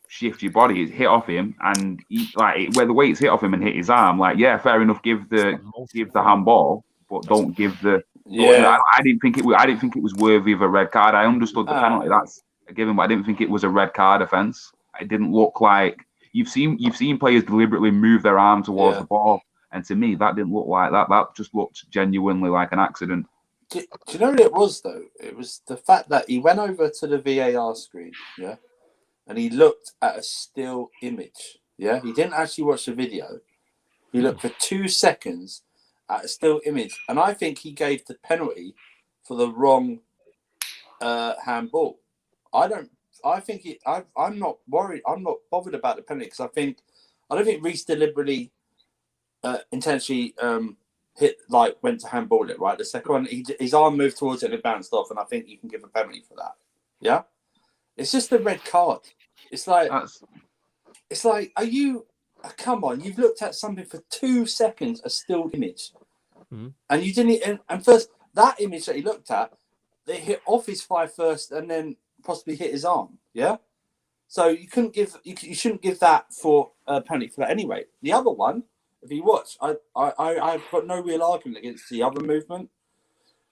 shift your body, it's hit off him, and where the way it's hit off him and hit his arm, like fair enough, give the handball, but don't give the. Yeah. I didn't think it was worthy of a red card. I understood the penalty, that's a given, but I didn't think it was a red card offence. It didn't look like you've seen players deliberately move their arm towards the ball, and to me that didn't look like that. That just looked genuinely like an accident. Do you know what it was though? It was the fact that he went over to the VAR screen, and he looked at a still image. Yeah, he didn't actually watch the video. He looked for 2 seconds at a still image, and I think he gave the penalty for the wrong handball. I'm not worried. I'm not bothered about the penalty because I don't think Reece deliberately, intentionally went to handball it. Right, the second one, his arm moved towards it and it bounced off, and I think you can give a penalty for that. Yeah, it's just a red card. It's like, are you? Come on, you've looked at something for 2 seconds, a still image, and you didn't. And first, that image that he looked at, they hit off his thigh first, and then possibly hit his arm. Yeah, so you shouldn't give that for a penalty for that anyway. The other one, if you watch, I've got no real argument against the other movement.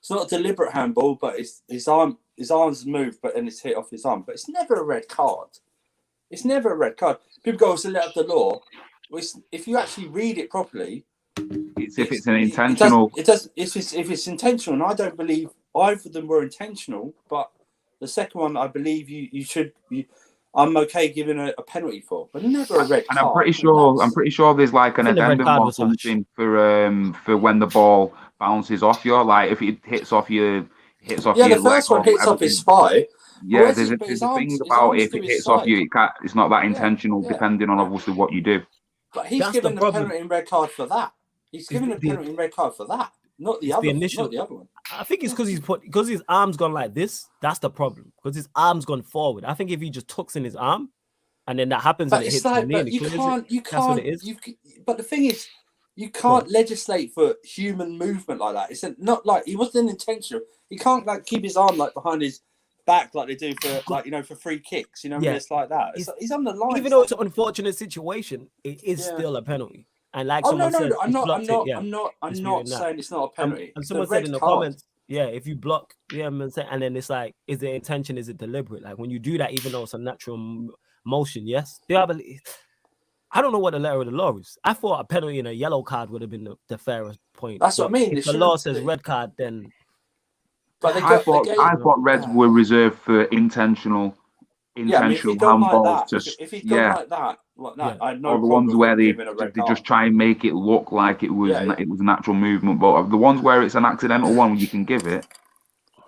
It's not a deliberate handball, but his arms moved, but then it's hit off his arm. But it's never a red card. It's never a red card. People go, it's a letter of the law. Well, if you actually read it properly, if it's an intentional. If it's intentional, and I don't believe either of them were intentional, but the second one, I believe you should. I'm okay giving a penalty for, but never a red card. And I'm pretty sure there's like an addendum or something for when the ball bounces off you. Like if it hits off your. The first one hits off his thigh. Yeah, there's a thing about if it hits off you, it's not that intentional, depending on obviously what you do. But he's given the penalty and red card for that. He's given a penalty and red card for that, not the other one. I think it's because his arm's gone like this. That's the problem. Because his arm's gone forward. I think if he just tucks in his arm, and then that happens, and it hits the knee, and you can't. That's what it is. But the thing is, you can't legislate for human movement like that. It's not like he wasn't intentional. He can't keep his arm behind his back like they do for for free kicks. It's like that. He's on the line. Even though it's an unfortunate situation, it is still a penalty. And someone said, I'm not saying it's not a penalty. And someone said in the comments, if you block, and then it's like, is the intention? Is it deliberate? Like when you do that, even though it's a natural motion, yes. I don't know what the letter of the law is. I thought a penalty and a yellow card would have been the fairest point. That's what I mean. If the law says red card, then. But I thought reds were reserved for intentional handballs. If he'd done like that, I had no or the ones where they just try and make it look like it was a natural movement. But the ones where it's an accidental one, you can give it.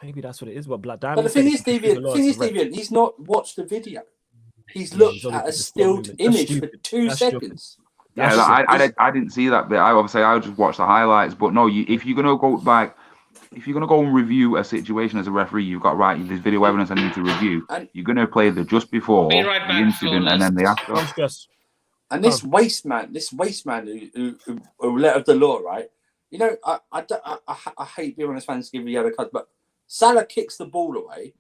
Maybe that's what it is. But Black Diamond. But the thing is, Deviant, he's not watched the video. He's looked at a stilled image for 2 seconds. I didn't see that bit. I just watched the highlights. But no, if you're gonna go and review a situation as a referee, you've got there's video evidence I need to review. You're gonna play the just before the incident and then the after. And this waste man who let the law, right? I hate being honest fans giving yellow cards, but Salah kicks the ball away,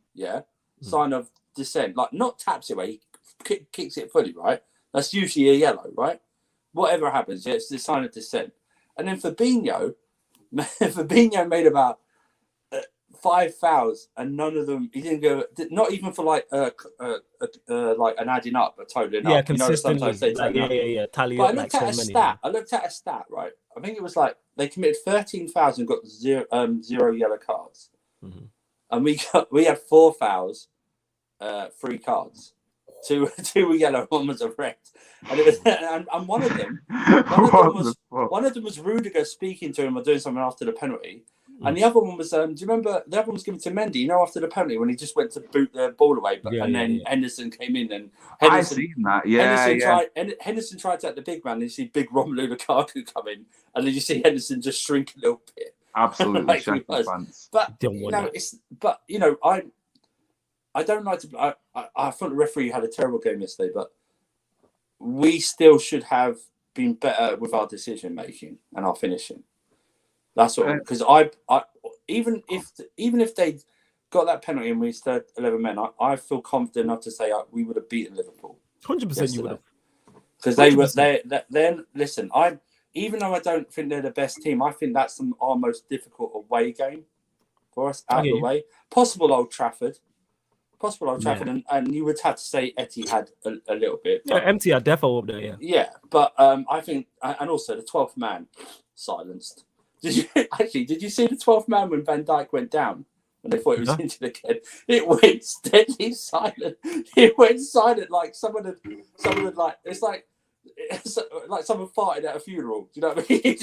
sign of dissent, not taps it away, he kicks it fully, right? That's usually a yellow, right? Whatever happens, it's the sign of dissent. And then Fabinho made about 5 fouls, and none of them he didn't go. Not even for an adding up, a totaling up. Yeah, consistently. Tally up. I looked at a stat, right? I think it was they committed 13 fouls and got zero yellow cards, and we had 4 fouls, 3 cards. Two were yellow, one was a red, and it was and one of them was Rudiger speaking to him or doing something after the penalty, and the other one was do you remember the other one was given to Mendy? After the penalty when he just went to boot the ball away, then Henderson came in and I've seen that. Henderson tried to act the big man, and you see big Romelu Lukaku come in, and then you see Henderson just shrink a little bit. Absolutely, I don't like to. I thought the referee had a terrible game yesterday, but we still should have been better with our decision making and our finishing. That's all. Because I even if they got that penalty and we stood 11 men, I feel confident enough to say we would have beaten Liverpool. 100% you would have. Because they were there. Then listen, even though I don't think they're the best team, I think that's our most difficult away game for us out of the way. Possible Old Trafford, and you would have to say Etihad a little bit. Yeah, empty are defo up there. Yeah. Yeah, but I think, and also the 12th man silenced. Did you see the 12th man when Van Dijk went down? When they thought he was injured again, it went deadly silent. It went silent like someone had like it's like someone farted at a funeral. Do you know what I mean?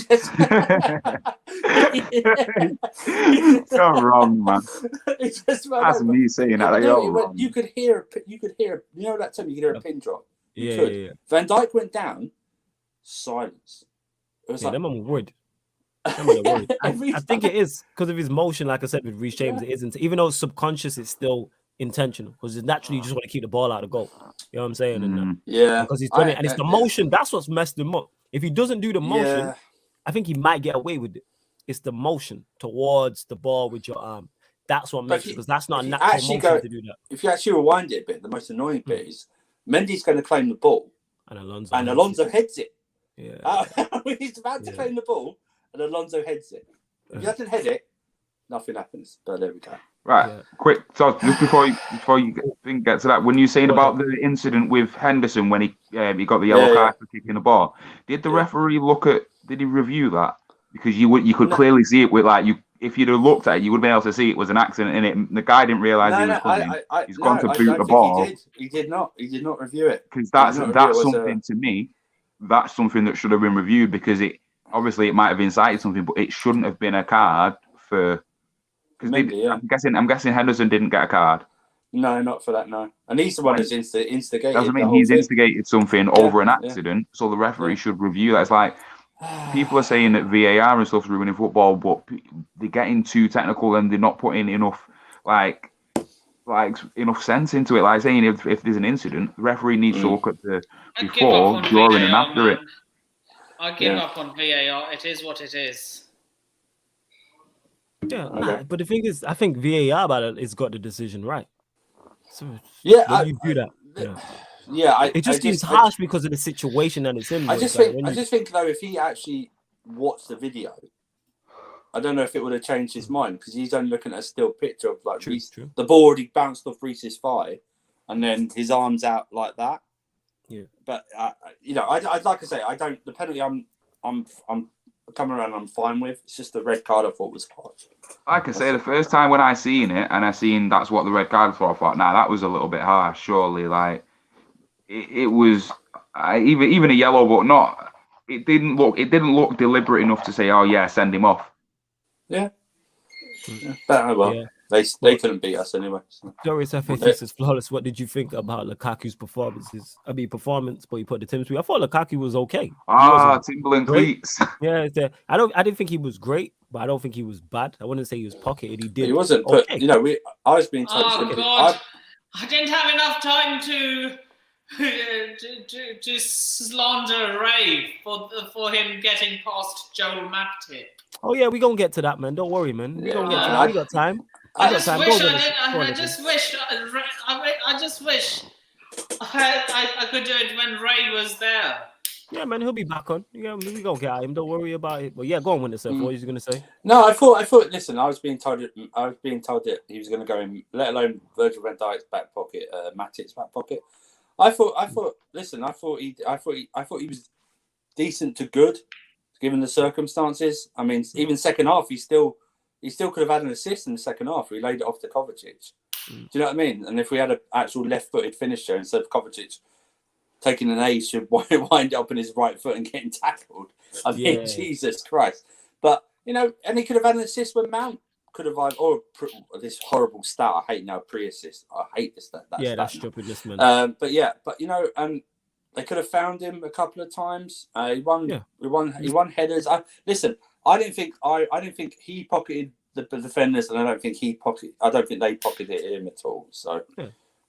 You're wrong, man. That's me saying that. You could hear. You know that time you could hear a pin drop. Yeah. Van Dijk went down. Silence. It was like them on wood. I think it is because of his motion. Like I said with Reece James, it isn't. Even though it's subconscious, it's still intentional because it's naturally you just want to keep the ball out of goal. You know what I'm saying? And because he's done it, and it's the motion that's what's messed him up. If he doesn't do the motion, I think he might get away with it. It's the motion towards the ball with your arm. That's what makes it, because that's not a natural motion to do that. If you actually rewind it a bit, the most annoying bit is Mendy's going to claim the ball, and Alonso heads it. Yeah, he's about to claim the ball. And Alonso heads it. If he doesn't head it, nothing happens. But there we go. Right, quick. So just before you get to that, when you're saying about the incident with Henderson when he got the yellow card for kicking the ball, did the referee did he review that? Because you could clearly see it with if you'd have looked at it, you would have been able to see it was an accident in it. The guy didn't realise he was coming. He's gone to boot the ball. He did not review it. Because that's something to me. That's something that should have been reviewed because obviously it might have incited something, but it shouldn't have been a card for. I'm guessing Henderson didn't get a card. No, not for that. No, and he's the one who's instigated. Doesn't mean he's instigated something over an accident, so the referee should review that. It's like people are saying that VAR and stuff's ruining football, but they're getting too technical and they're not putting enough enough sense into it. Like saying if there's an incident, the referee needs to look at the before, during, and after it. I give up on VAR. It is what it is. Yeah, but the thing is, I think VAR has got the decision right. So you do that. It just seems harsh because of the situation that it's in. I just think though, if he actually watched the video, I don't know if it would have changed his mind because he's only looking at a still picture of the ball already bounced off Reece's thigh, and then his arms out like that. Yeah, but I'd like to say I don't. The penalty I'm coming around. I'm fine with. It's just the red card I thought was harsh. Like I say, the first time when I seen it and I seen that's what the red card for, I thought, that was a little bit harsh. Surely, like it was even a yellow, but not. It didn't look deliberate enough to say, oh yeah, send him off. Yeah. They couldn't beat us anyway. So. Doris FA is flawless. What did you think about Lukaku's performances? But he put the Tim's. I thought Lukaku was okay. Timberland cleats. Yeah, I didn't think he was great, but I don't think he was bad. I wouldn't say he was pocketed. He wasn't. Okay. But I was being told. Oh God! I didn't have enough time to slander Ray for him getting past Joel Matip. Oh yeah, we gonna get to that, man. Don't worry, man. We gonna get to that. We got time. I just wish I could do it when Ray was there. Yeah, man, he'll be back on. Yeah, we gonna get him. Don't worry about it. But yeah, go on with it, sir. What are you gonna say? No, I thought. Listen, I was being told that he was gonna go in, let alone Virgil van Dijk's back pocket, Matip's back pocket. I thought. Listen, I thought he was decent to good, given the circumstances. I mean, even second half, he still could have had an assist in the second half. He laid it off to Kovacic. Do you know what I mean? And if we had an actual left-footed finisher instead of Kovacic taking an ace, should wind up in his right foot and getting tackled. I mean, Jesus Christ. But, and he could have had an assist when Mount could have had, this horrible stat. I hate now pre-assist. I hate this. That's stupid, just man. But they could have found him a couple of times. He won headers. I don't think he pocketed the defenders, and I don't think they pocketed him at all. So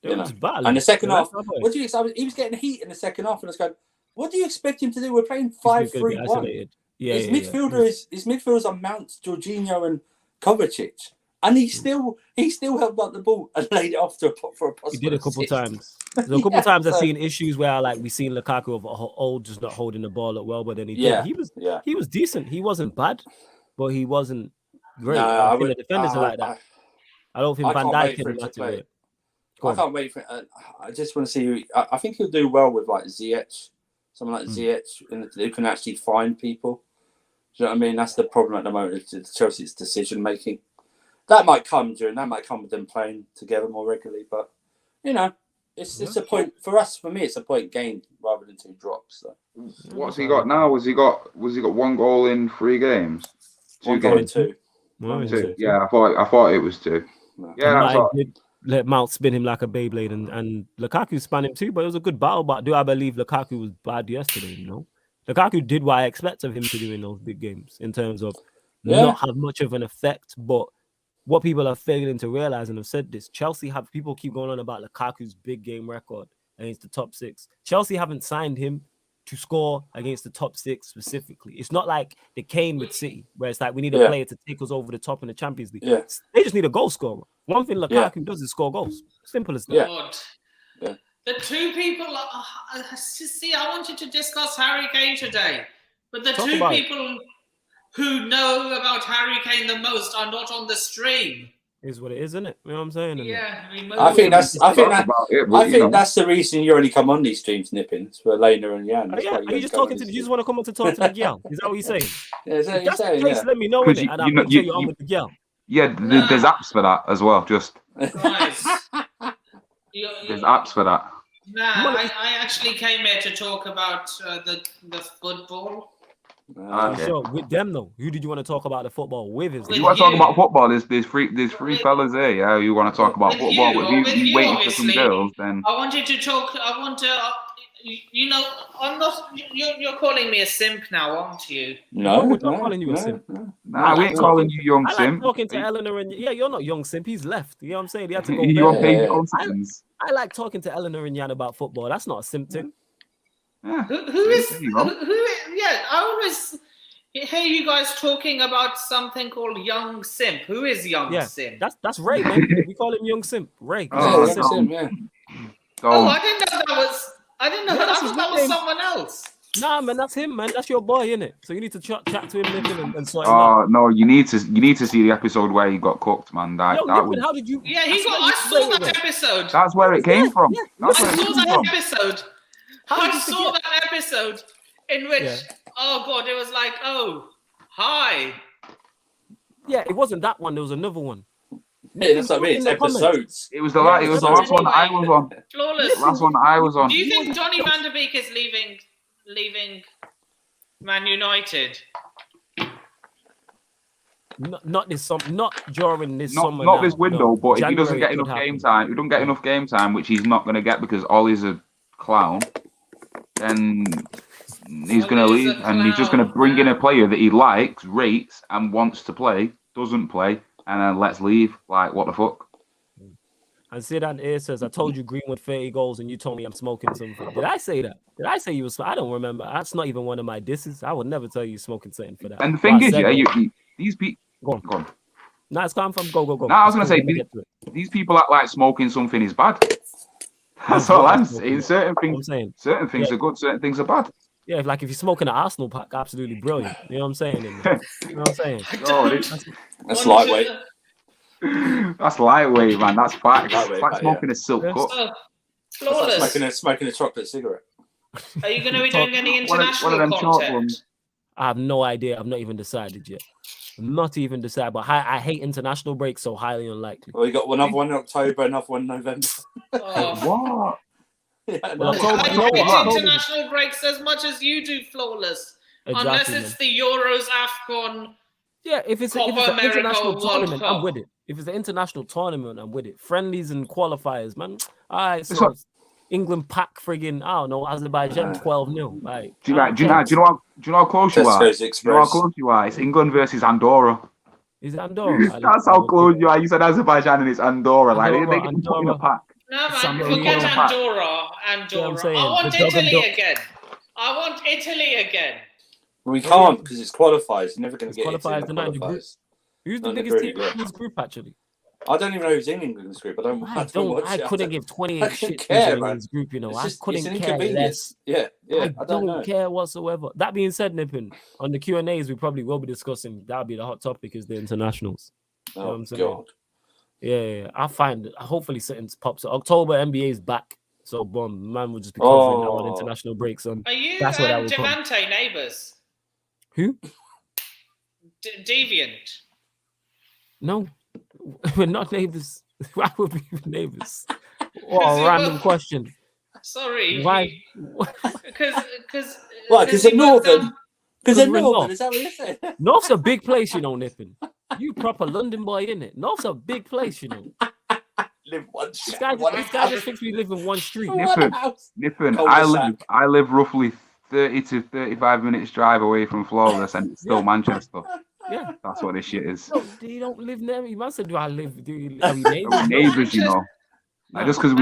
It was bad. And the second half, what do you expect? He was getting heat in the second half, and I was going, "What do you expect him to do? We're playing 5-3-1. His midfielders are Mount, Jorginho, and Kovacic, and he still held up the ball and laid it off for a possible. He did a couple times. There's a couple times I've seen issues where we seen Lukaku of just not holding the ball up well, but then he did. He was decent. He wasn't bad, but he wasn't great. I think the defenders are like that. I don't think Van Dijk can play it. I can't wait for it. I just want to see. I think he'll do well with like Ziyech, someone like Ziyech, who can actually find people. Do you know what I mean? That's the problem at the moment. It's Chelsea's decision making. That might come with them playing together more regularly. But it's a point for us. For me, it's a point gained rather than 2 drops. So. What's he got now? Was he got 1 goal in 3 games? 2 games. 2. Yeah, I thought it was 2. No. Yeah, let Mount spin him like a Beyblade, and Lukaku spun him too, but it was a good battle. But do I believe Lukaku was bad yesterday? No. Lukaku did what I expect of him to do in those big games in terms of not have much of an effect. But what people are failing to realize, and I've said this, people keep going on about Lukaku's big game record against the top 6. Chelsea haven't signed him to score against the top 6 specifically. It's not like the Kane with City, where it's like we need a player to take us over the top in the Champions League. Yeah. They just need a goal scorer. One thing Lukaku does is score goals. Simple as that. Yeah. The 2 people, see, I wanted to discuss Harry Kane today, but the 2 people who know about Harry Kane the most are not on the stream. Is what it is, isn't it? You know what I'm saying? Yeah. I think that's the reason you only come on these streams, Nipping. It's for Lena and Jan. Are you just talking to? You just want to come on to talk to the girl? Is that what you're saying? Yeah, is that what you're saying? Let me know, innit? And I'll tell you on with the girl. Yeah, there's apps for that as well. Just nice. There's apps for that. Nah, I actually came here to talk about the football. Okay. Sure, with them though. Who did you want to talk about the football with? You want to talk about football? There's 3 fellas there. Yeah, you want to talk about football? If you waiting for some girls, then I wanted to talk. I'm not. You're calling me a simp now, aren't you? No, we're not calling you a simp. Nah, we ain't calling you young simp. Talking to Eleanor and you're not young simp. He's left. You know what I'm saying? He had to go. You're paying your own sentence. I like talking to Eleanor and Jan about football. That's not a simp thing. Yeah. Who is? Yeah, I always hear you guys talking about something called young simp. Who is young simp? That's Ray, man. We call him young simp. Ray. I didn't know that was. I didn't know. I thought that was someone else. Nah, man, that's him, man. That's your boy, innit? So you need to chat to him and sort him out. No, you need to see the episode where he got cooked, man. How did you? Yeah, I saw that episode. That's where it came from. I saw that episode. I saw that episode in which, oh God, it was like, oh, hi. Yeah, it wasn't that one. There was another one. Yeah, that's what I mean. It's episodes. It was the last one I was on. Flawless. The last one I was on. Do you think Johnny Van der Beek is leaving Man United? Not this summer. Not during this summer. Not this window. But if he doesn't get enough game time, which he's not going to get because Ollie's a clown, then he's going to leave, and he's just going to bring in a player that he likes, rates, and wants to play. Doesn't play. And then let's leave. Like, what the fuck? And Zidane here says, I told you Greenwood 30 goals and you told me I'm smoking something. Did I say that? Did I say you was? I don't remember. That's not even one of my disses. I would never tell you smoking something for that. And the thing is, these people... Go on. No, it's come from go. No, I was going to say, these people act like smoking something is bad. That's all I'm saying. Certain things are good, certain things are bad. Yeah, if you're smoking an Arsenal pack, absolutely brilliant. You know what I'm saying? You know what I'm saying? That's lightweight. That's lightweight, man. That's facts. It's like smoking a silk cut. Flawless. Like smoking a chocolate cigarette. Are you going to be doing any international content? I have no idea. I've not even decided yet. Not even decided. But I hate international breaks, so highly unlikely. Well, you got another one in October, another one in November. What? Yeah, I hate international breaks as much as you do, Flawless. Exactly, unless it's the Euros, AFCON. Yeah, if it's an international tournament, I'm with it. If it's an international tournament, I'm with it. Friendlies and qualifiers, man. All right, so England pack friggin', I don't know, Azerbaijan 12-0. Right. Do you know how close you are? Do you know how close you are? It's England versus Andorra. Is it Andorra? That's how close you are. You said Azerbaijan and it's Andorra. Like they get put in a pack. No, San man, Marino. forget Andorra. Yeah, I'm saying, I want the dog and Italy duck. again. I want Italy again. We can't because it's qualifiers. You're never going It's to get it in qualifiers, the they're not in the group. qualifiers. Who's the Not in the biggest team group, in this group, actually? I don't even know who's in England's group. I don't watch I it. couldn't give 28 I shit couldn't who's care, in man. England's group, you know. It's I an couldn't care less. inconvenience. Yeah, I I don't know. care whatsoever. That being said, Nippin, on the Q&As, we probably will be discussing, that'll be the hot topic, is the internationals. You know what I'm saying? God. Yeah. I find, hopefully something pops up. October, NBA is back. So, boom, man will just be covering that on international breaks. And Are you that's what I will come. Devante neighbours? Who? Deviant. No, we're not neighbors. Why would we be neighbors? What a random question. Sorry. Why? Because What? Because they're northern. Because they're northern. North. Is that what you're saying? North's a big place, you know, Nippin. You proper London boy, innit? North's a big place, you know. Live one This guy just thinks we live in one street. Nippin, I live roughly 30 to 35 minutes drive away from Flawless, and it's still Manchester. Yeah, that's what this shit is. No, you don't live near me. Man said, "Do I live? Are we neighbors?" Neighbors, you know. Like, just because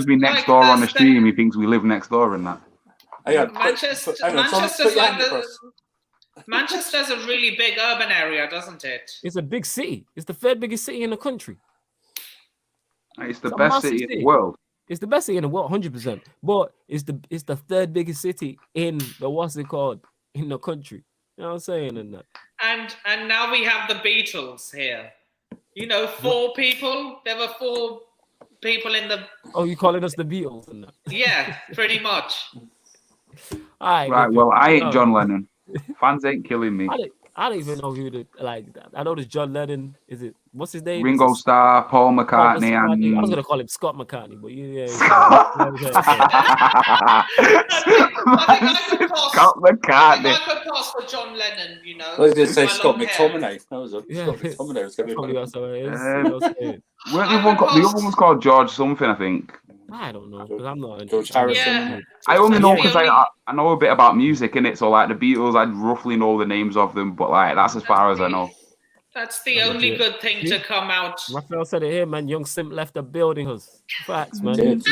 we next door on the stream, he thinks we live next door and that. Manchester's a really big urban area, doesn't it? It's a big city. It's the third biggest city in the country. It's the best city in the world. It's the best city in the world, 100%. But it's the third biggest city in the in the country. You know what I'm saying? And now we have the Beatles here. You know, 4 people. There were 4 people in the. Oh, you calling us the Beatles and that? Yeah, pretty much. Right. Well, I ain't John Lennon. Fans ain't killing me. I don't even know who I know there's John Lennon. Is it what's his name? Ringo Starr, Paul McCartney, and I was gonna call him Scott McCartney, but yeah. Scott McCartney. I could pass for John Lennon, you know. I was gonna say Scott McTominay. That was Scott McTominay was gonna be. The other one's called George something, I think. I don't know because I'm not George Harrison. Yeah. I only know because I know a bit about music in it. So like the Beatles, I roughly know the names of them, but like that's as far as I know. That's the only good thing to come out. Raphael said it here, man. Young Simp left the building. Facts, man.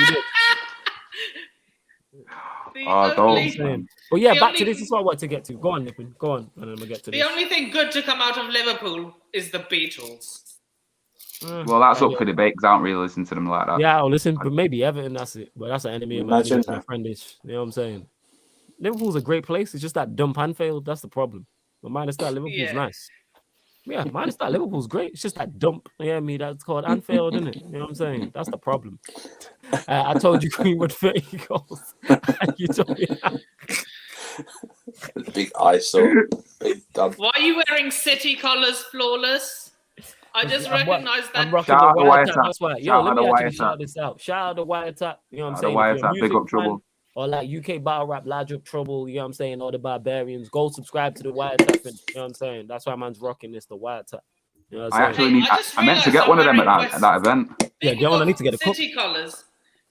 But yeah, back to this is what I want to get to. Go on, Nippin. Go on, and then we'll get to this. The only thing good to come out of Liverpool is the Beatles. Well, that's up for debate because I don't really listen to them like that. Yeah, I'll listen, but maybe Everton, that's it. But that's an enemy of mine. My friend is. You know what I'm saying? Liverpool's a great place. It's just that dump Anfield. That's the problem. But minus that, Liverpool's nice. Yeah, minus that, Liverpool's great. It's just that dump. Yeah, that's called Anfield, isn't it? You know what I'm saying? That's the problem. I told you Greenwood 30 goals. You told me that. Big eyesore. Big dump. Why are you wearing City colours, Flawless? I just recognised that. I'm rocking the white attack. That's why. Yo, let me actually shout this out. Shout out the white attack. You know what I'm saying? White attack, big up Trouble. Or like UK Battle Rap, Large Up Trouble, you know what I'm saying? Or the Barbarians. Go subscribe to the white attack. You know what I'm saying? That's why man's rocking this, the white attack. You know what I'm saying? I meant to get one of them at that event. Yeah, I need to get a cup. City colours.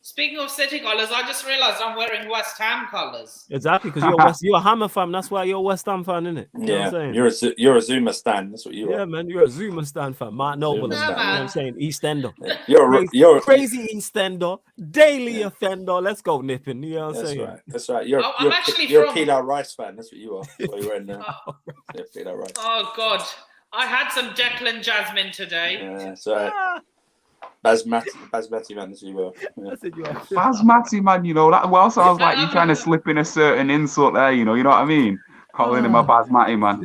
Speaking of City colours, I just realised I'm wearing West Ham colours. Exactly, because you're a Hammer fan. That's why you're a West Ham fan, innit? You know what I'm saying? You're a Zuma stan. That's what you are. Yeah, man, you're a Zuma stan fan. Mark Noble, you know what I'm saying? East Ender. You're a crazy East Ender, daily offender. Let's go, Nippin. You know what I'm saying? That's right. You're a Pilar Rice fan. That's what you are. That's what you're in now. Yeah, Pilar Rice. Oh God, I had some Declan Jasmine today. Yeah, that's right. Basmati man, that's what you were. Yeah. Basmati man, you know that well sounds like you're trying to slip in a certain insult there. You know what I mean? Calling him a basmati man.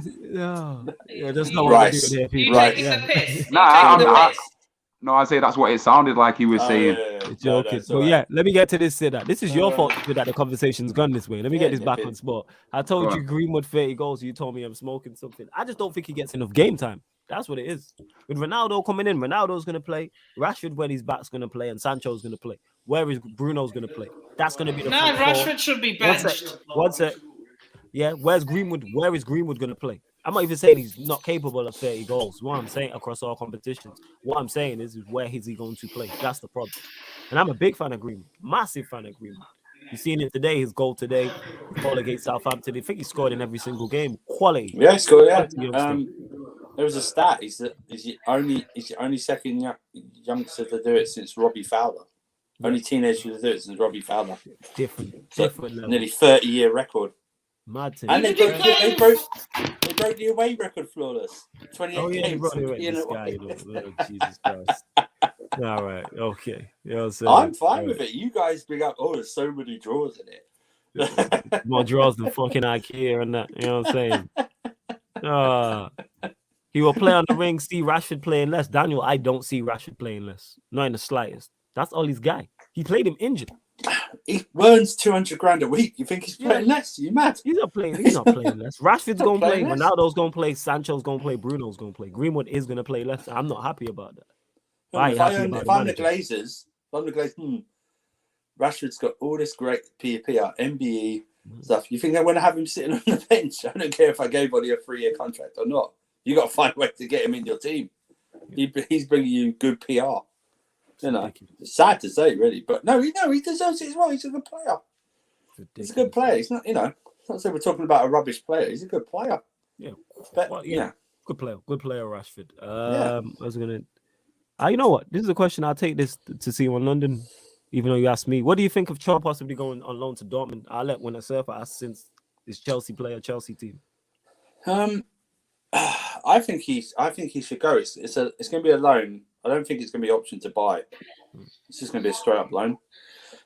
Yeah, there's no rice. You taking the piss? No, I say that's what it sounded like he was saying. Joking. So yeah, let me get to this. This is your fault that the conversation's gone this way. Let me get this back on spot. I told you Greenwood 30 goals. You told me I'm smoking something. I just don't think he gets enough game time. That's what it is. With Ronaldo coming in, Ronaldo's going to play. Rashford, when he's back's going to play. And Sancho's going to play. Where is Bruno's going to play? That's going to be the Rashford should be benched. One sec. Yeah, where's Greenwood? Where is Greenwood going to play? I'm not even saying he's not capable of 30 goals. What I'm saying across all competitions. What I'm saying is where is he going to play? That's the problem. And I'm a big fan of Greenwood. Massive fan of Greenwood. You've seen it today, his goal today, his goal against Southampton. I think he scored in every single game. Quality. Yeah, he scored, yeah. There was a stat. He's the only second youngster to do it since Robbie Fowler. Only teenagers who do it since Robbie Fowler. Different level. Nearly 30-year record. Mad to And me. they broke the away record flawless. 28 games. This guy, Jesus Christ. All right, okay. You know what I'm saying? I'm fine with it. You guys bring up, there's so many draws in it. More draws than fucking IKEA and that. You know what I'm saying? He will play on the ring, see Rashford playing less. Daniel, I don't see Rashford playing less. Not in the slightest. That's Ollie's guy. He played him injured. He earns 200 grand a week. You think he's playing less? You mad? He's not playing less. Rashford's going to play. Ronaldo's going to play. Sancho's going to play. Bruno's going to play. Greenwood is going to play less. I'm not happy about that. If I'm the Glazers, Rashford's got all this great PR, MBE stuff. You think they want to have him sitting on the bench? I don't care if I gave Ollie a 3-year contract or not. You got to find a way to get him in your team. He's bringing you good PR. You know, it's sad to say, really, but he deserves it as well. He's a good player. He's a good player. He's not, it's not say we're talking about a rubbish player. He's a good player. Yeah, but good player, Rashford. I was gonna. You know what? This is a question. I'll take this to see on London. Even though you asked me, what do you think of Cho possibly going on loan to Dortmund? I'll let Winner Surfer ask since it's Chelsea team. I think he should go. It's going to be a loan. I don't think it's going to be an option to buy. It's just going to be a straight up loan.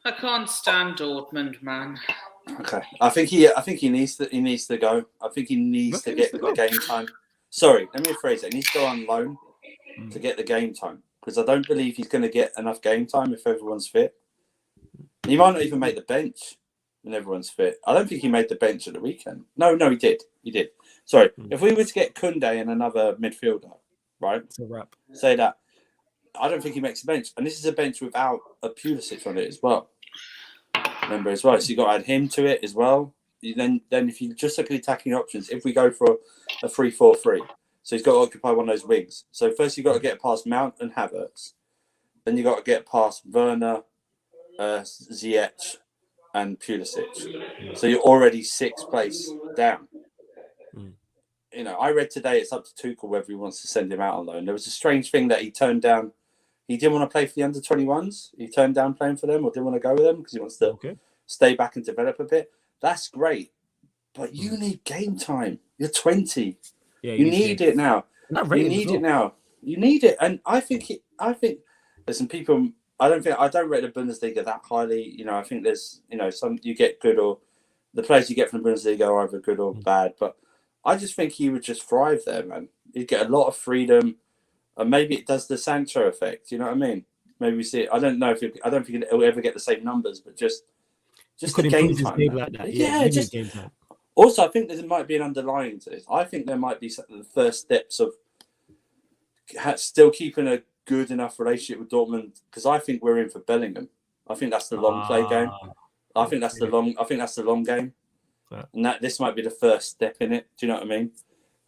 I can't stand Dortmund, man. Okay, I think he needs to go. I think he needs to get the game time. Sorry, let me rephrase it. He needs to go on loan to get the game time because I don't believe he's going to get enough game time if everyone's fit. He might not even make the bench when everyone's fit. I don't think he made the bench at the weekend. No, he did. He did. Sorry, if we were to get Koundé and another midfielder, right? It's a wrap. Say that. I don't think he makes a bench. And this is a bench without a Pulisic on it as well. Remember as well. So you got to add him to it as well. Then if you just look at the attacking options, if we go for a 3-4-3, so he's got to occupy one of those wings. So first you've got to get past Mount and Havertz. Then you've got to get past Werner, Ziyech, and Pulisic. So you're already 6th place down. I read today it's up to Tuchel whether he wants to send him out on loan. There was a strange thing that he turned down. He didn't want to play for the under-21s. He turned down playing for them or didn't want to go with them because he wants to stay back and develop a bit. That's great. But you need game time. You're 20. Yeah, you need it now. You need it now. You need it. And I think listen, people, I don't rate the Bundesliga that highly. I think there's, some you get good or the players you get from the Bundesliga are either good or bad. But I just think he would just thrive there, man. He'd get a lot of freedom. And maybe it does the Sancho effect. You know what I mean? Maybe we see it. I don't know I don't think he'll ever get the same numbers, but just the game time. Like that. Just game time. Also, I think there might be an underlying to this. I think there might be the first steps of still keeping a good enough relationship with Dortmund because I think we're in for Bellingham. I think that's the long play game. I think that's the long game, and this might be the first step in it. Do you know what I mean?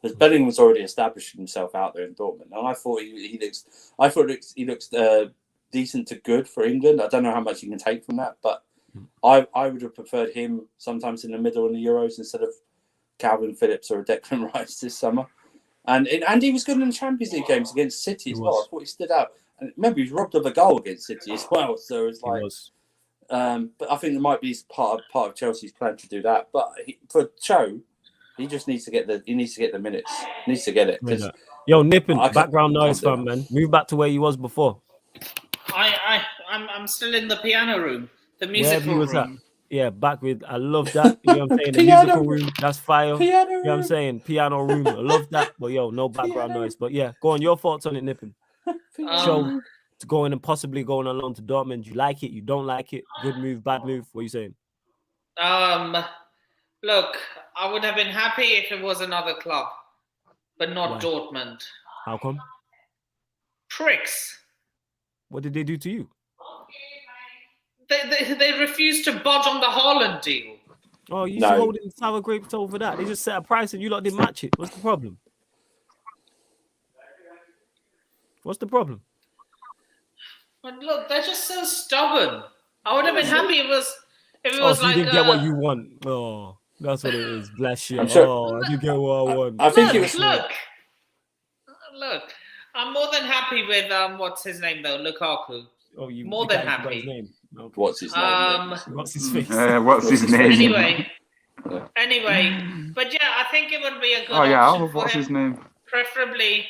Because Bellingham's already established himself out there in Dortmund, and I thought he looks decent to good for England. I don't know how much he can take from that, but I would have preferred him sometimes in the middle in the Euros instead of Calvin Phillips or Declan Rice this summer. And he was good in the Champions League games against City as well. I thought he stood out. And remember, he was robbed of a goal against City as well. So it's like, but I think there might be part of Chelsea's plan to do that. But for Cho, he just needs to get the minutes. He needs to get it. Yo, Nippin, background noise, fam, man. Move back to where you was before. I'm still in the piano room, the musical room. Yeah, back with. I love that. You know what I'm saying? The musical room, that's fire. You know what I'm saying? Piano room. I love that. But yo, no background noise. But yeah, go on. Your thoughts on it, Nippin. Show to going and possibly going on loan to Dortmund. You like it? You don't like it? Good move, bad move? What are you saying? Look, I would have been happy if it was another club, but not Dortmund. How come? Pricks. What did they do to you? They refused to budge on the Haaland deal. Oh, you holding sour grapes over that. They just set a price and you lot didn't match it. What's the problem? What's the problem? But look, they're just so stubborn. I would have been happy if it was so like you didn't get what you want. Oh, that's what it is. Bless you. Sure. You get what I want. I think it was. Look. I'm more than happy with what's his name though, Lukaku. Oh, you More you than guys forgot his happy. name. Okay. What's his name? What's his face? What's his name? Anyway, but yeah, I think it would be a good Oh yeah, option for what's him. his name? Preferably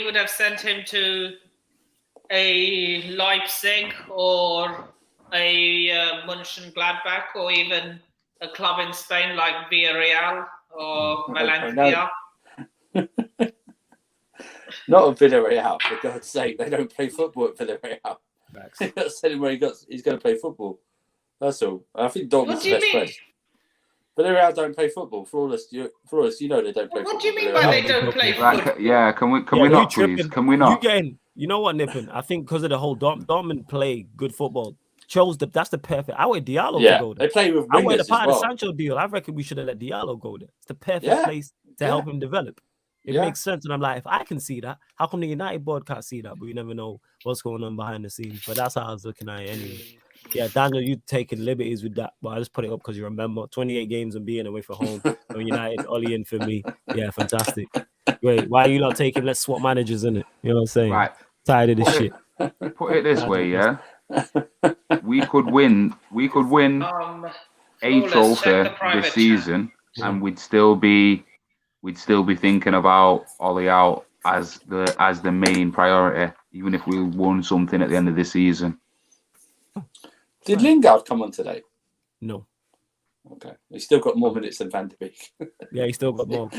would have sent him to a Leipzig or a Mönchengladbach or even a club in Spain like Villarreal or Valencia. Not at Villarreal, for God's sake. They don't play football at Villarreal. They're not sending where he's going to play football. That's all. I think Dortmund's the best place. Villarreal don't play football. Flawless, you know they don't play football. What do you mean by they don't play football? Yeah, can we not, please? Can we not? You know what, Nippon? I think because of the whole Dortmund play good football. That's the perfect. I want Diallo to go there. They play with wingers. I want the part of the Sancho deal. I reckon we should have let Diallo go there. It's the perfect place to help him develop. It makes sense. And I'm like, if I can see that, how come the United board can't see that? But you never know what's going on behind the scenes. But that's how I was looking at it anyway. Yeah, Daniel, you taking liberties with that. But I just put it up because you remember 28 games and being away from home. When United, Ollie in for me. Yeah, fantastic. Wait, why are you not taking let's swap managers in it? You know what I'm saying? Right. Tired of this shit. Put it this way, yeah. We could win a trophy this season, and we'd still be thinking about Ollie out as the main priority, even if we won something at the end of the season. Did Lingard come on today? No. Okay. He's still got more minutes than Van de Beek. Yeah, he still got more. He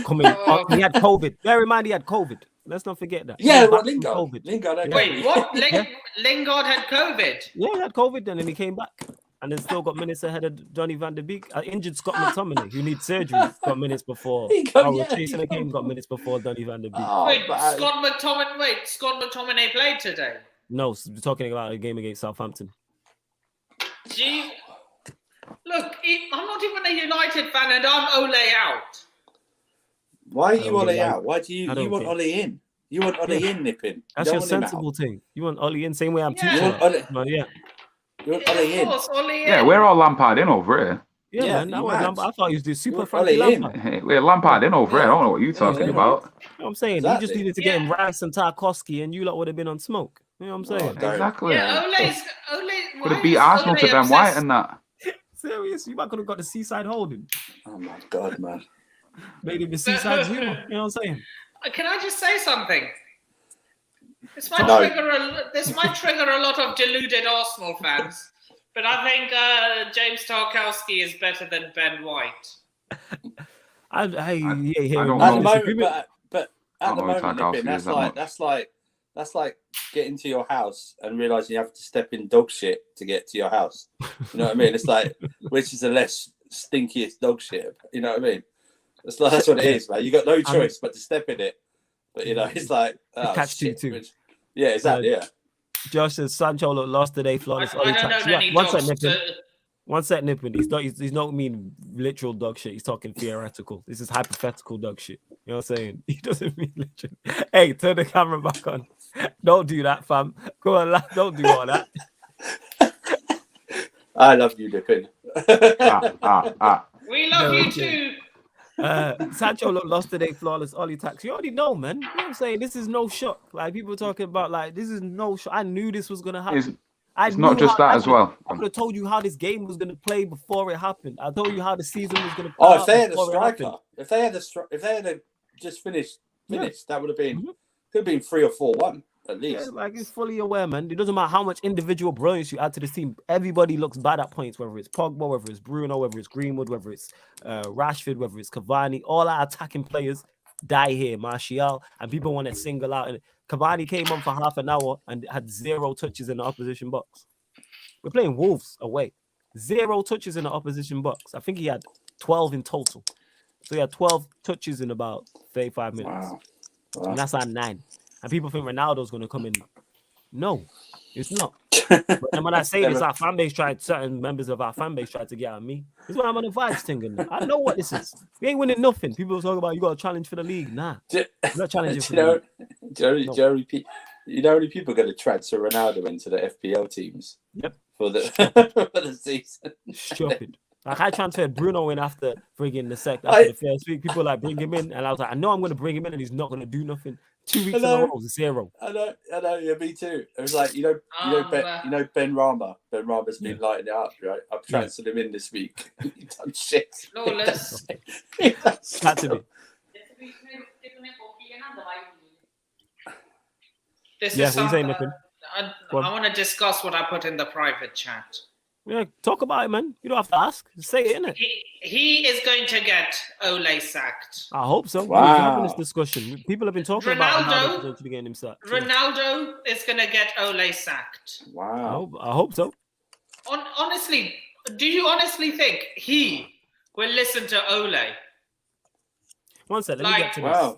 had COVID. Bear in mind he had COVID. Let's not forget that. Yeah, Lingard. Lingard had Wait, what? Lingard had COVID? Yeah, he had COVID and then he came back. And then still got minutes ahead of Johnny Van de Beek. Injured Scott McTominay, who needs surgery, got minutes before. Chasing the game got minutes before Johnny Van de Beek. Scott McTominay played today? No, we're talking about a game against Southampton. Gee, look, I'm not even a United fan and I'm Ole out. Why are you Ole out? Why do you want Ole in? You want Ole in, Nippin. That's your sensible thing. You want Ole in, same way I'm teaching. You want Ole in. Yeah, we're all Lampard in over here. Yeah, man. I thought he was the super Frankie Lampard. Hey, we're Lampard in over here. I don't know what you're talking about. You know what I'm saying? You just needed to get him Rice and Tarkowski and you lot would have been on smoke. You know what I'm saying? Exactly. Yeah, Ole could have beat Arsenal to Ben White and that. Serious? You might could have got the Seaside holding. Oh my God, man. Made him the Seaside Zero. You know what I'm saying? Can I just say something? This might trigger a lot of deluded Arsenal fans, but I think James Tarkowski is better than Ben White. At the moment, that's like getting to your house and realizing you have to step in dog shit to get to your house. You know what I mean? It's like, which is the less stinkiest dog shit? You know what I mean? That's what it is, man. You got no choice but to step in it. But you know, it's like catch shit, too. Yeah, exactly. Yeah. Josh says Sancho lost today, flawless. One sec, Nippin. He's not mean literal dog shit. He's talking theoretical. This is hypothetical dog shit. You know what I'm saying? He doesn't mean literal. Hey, turn the camera back on. Don't do that, fam. Go on, don't do all that. I love you, Nippin. We love you too. Sancho lost today, flawless. Ollie tax. You already know, man. You know what I'm saying? This is no shock. Like people talking about, like this is no shock. I knew this was gonna happen. It's not just that as well. I could have told you how this game was gonna play before it happened. I told you how the season was gonna play. Oh, if they had a striker, if they had just finished, that would have been could have been 3 or 4-1 at least. Yeah, like it's fully aware, man. It doesn't matter how much individual brilliance you add to this team. Everybody looks bad at points, whether it's Pogba, whether it's Bruno, whether it's Greenwood, whether it's Rashford, whether it's Cavani. All our attacking players die here. Martial, and people want to single out. And Cavani came on for half an hour and had 0 touches in the opposition box. We're playing Wolves away. 0 touches in the opposition box. I think he had 12 in total. So he had 12 touches in about 35 minutes. Wow. And that's at 9. And people think Ronaldo's going to come in. No, it's not. And when I say this, our fan base certain members of our fan base tried to get at me. This is why I'm on the vibes thing. I know what this is. We ain't winning nothing. People talk about you got a challenge for the league. Nah, you're not challenging for the league. You know how many people are going to transfer Ronaldo into the FPL teams? Yep. For the season. Stupid. Like I transferred Bruno in after the first week. People like bring him in, and I was like, I know I'm going to bring him in, and he's not going to do nothing. 2 weeks in a row was 0. I know, yeah, me too. It was like, Ben Rama. Ben Rama's been lighting it up, right? I've transferred him in this week. He done shit. Flawless. Had to be. This Yeah, is what you saying, something Nippin? I want to discuss what I put in the private chat. Yeah, talk about it, man. You don't have to ask. Just say it, innit? He is going to get Ole sacked. I hope so. Wow. We're having this discussion. People have been talking about how potentially getting him sacked. Ronaldo is going to get Ole sacked. Wow. I hope so. Honestly, do you honestly think he will listen to Ole? One sec, let me get to this.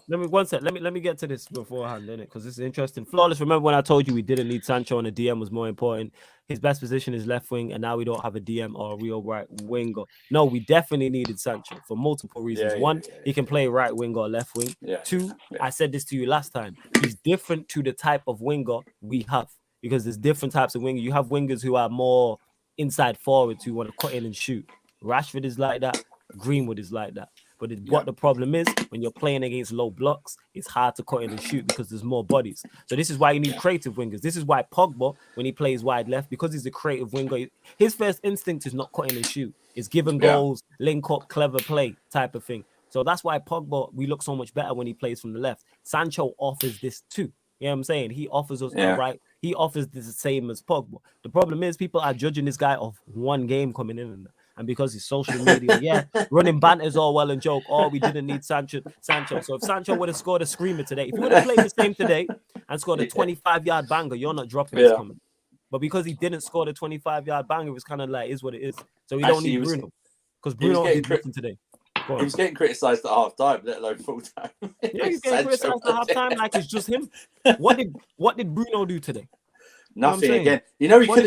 Let me get to this beforehand, innit? Because this is interesting. Flawless, remember when I told you we didn't need Sancho and a DM was more important? His best position is left wing, and now we don't have a DM or a real right winger. No, we definitely needed Sancho for multiple reasons. One, he can play right wing or left wing. Two, I said this to you last time. He's different to the type of winger we have because there's different types of wingers. You have wingers who are more inside forwards who want to cut in and shoot. Rashford is like that. Greenwood is like that. But what the problem is, when you're playing against low blocks, it's hard to cut in and shoot because there's more bodies. So this is why you need creative wingers. This is why Pogba, when he plays wide left, because he's a creative winger, his first instinct is not cutting and shoot. It's giving goals, link up, clever play type of thing. So that's why Pogba, we look so much better when he plays from the left. Sancho offers this too. You know what I'm saying? He offers us right. He offers this the same as Pogba. The problem is people are judging this guy off one game coming in and because he's social media, running banters all well and joke. Oh, we didn't need Sancho. So if Sancho would have scored a screamer today, if he would have played the same today and scored a 25-yard banger, you're not dropping his comment. But because he didn't score the 25-yard banger, it was kind of like, is what it is. So we don't need Bruno. Because Bruno did nothing today. He was getting criticised at half time, let alone full time. Yeah, he's getting criticised at half time like it's just him. What did Bruno do today? Nothing again. You know, for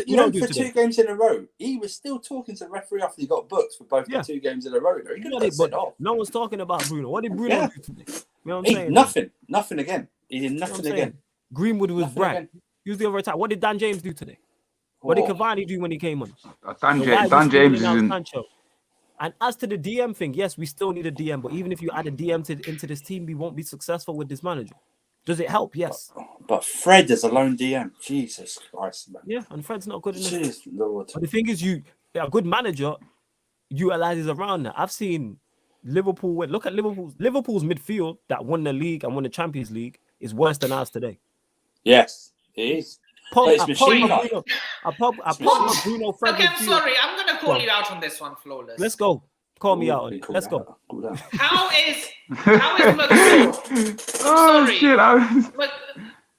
2 games in a row, he was still talking to the referee after he got booked for both the 2 games in a row. He could have sent off. No one's talking about Bruno. What did Bruno do today? You know what I'm saying? Nothing again. He did nothing again. Greenwood was bright. He was the other time. What did Dan James do today? What did Cavani do when he came on? Dan James isn't. And as to the DM thing, yes, we still need a DM. But even if you add a DM into this team, we won't be successful with this manager. Does it help? Yes. But Fred is a lone DM. Jesus Christ, man. Yeah, and Fred's not good enough. Jeez, Lord. But the thing is, a good manager utilizes around that. I've seen Liverpool win. Look at Liverpool's midfield that won the league and won the Champions League is worse than ours today. Yes, it is. Bruno, Fred. Okay, I'm sorry. I'm going to call you out on this one, Flawless. Let's go. Call me out on it. Let's go. How is McSauce?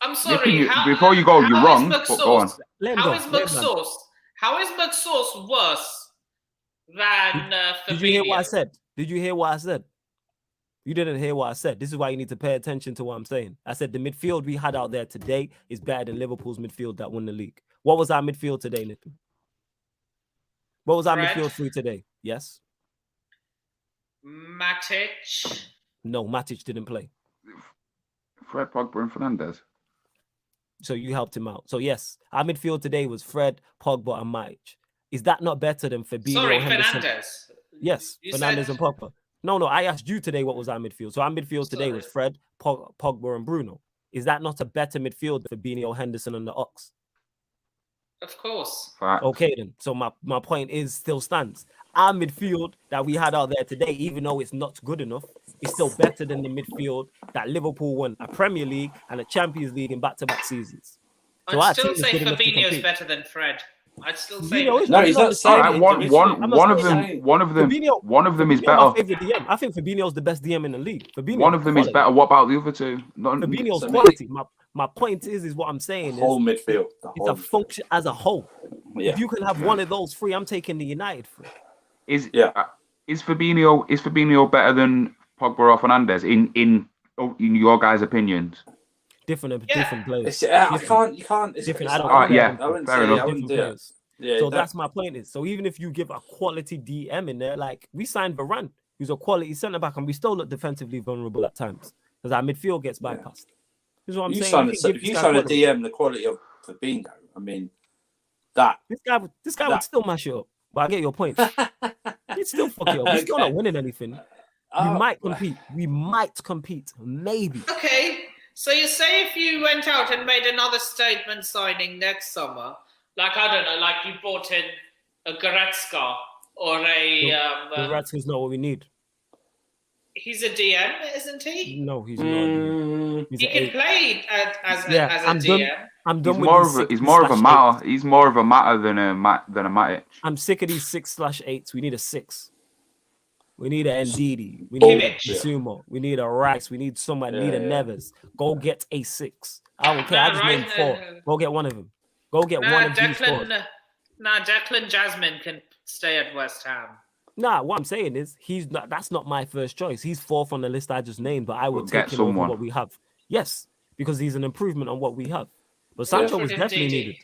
I'm sorry. Before you go, you're wrong. But go on. How is McSauce worse than Fabinho? Did you hear what I said? You didn't hear what I said. This is why you need to pay attention to what I'm saying. I said the midfield we had out there today is better than Liverpool's midfield that won the league. What was our midfield today, Nippon? What was our midfield three today? Yes. Matic. No, Matic didn't play. Fred, Pogba, and Fernandes. So you helped him out. So yes, our midfield today was Fred, Pogba, and Matic. Is that not better than Fabinho? Sorry, Henderson? Fernandes. Yes, Fernandes and Pogba. No, I asked you today what was our midfield. So our midfield today was Fred, Pogba, and Bruno. Is that not a better midfield than Fabinho, Henderson, and the Ox? Of course. Okay then. So my point is still stands. Our midfield that we had out there today, even though it's not good enough, is still better than the midfield that Liverpool won a Premier League and a Champions League in back-to-back seasons. So I'd still say Fabinho is better than Fred. I'd still say no, he's not saying one of them is better. I think Fabinho's the best DM in the league. One of them is better. What about the other two? Fabinho's quality. My point is what I'm saying is whole midfield. It's a function as a whole. Yeah. If you can have one of those three, I'm taking the United for it. Is Fabinho better than Pogba or Fernandes in your guys' opinions? Different players. You can't. It's different. Fair enough. Yeah, so that's my point is. So even if you give a quality DM in there, like we signed Varane, who's a quality centre back, and we still look defensively vulnerable at times because our midfield gets bypassed. This is what I'm saying. If you sign a DM the quality of Fabinho, I mean that this guy would still mash it up. But I get your point. He'd still fuck it up. We're still not winning anything. We might compete. Maybe. Okay. So you say if you went out and made another statement signing next summer, like, I don't know, like you brought in a Goretzka or a... Goretzka's not what we need. He's a DM, isn't he? No, he's not. He can play as a DM. I'm done He's more of a matter. He's more of a matter than a Matic. I'm sick of these 6/8s. We need a 6. We need an Ndidi. We need a Sumo. We need a Rice. We need someone. We need a Neves. Go get a 6. I don't care. I just named 4. Go get one of them. Go get one of these 4. Declan Jasmine can stay at West Ham. Nah, what I'm saying is that's not my first choice. He's 4th on the list I just named, but I would take him over what we have. Yes, because he's an improvement on what we have. But Sancho was definitely needed.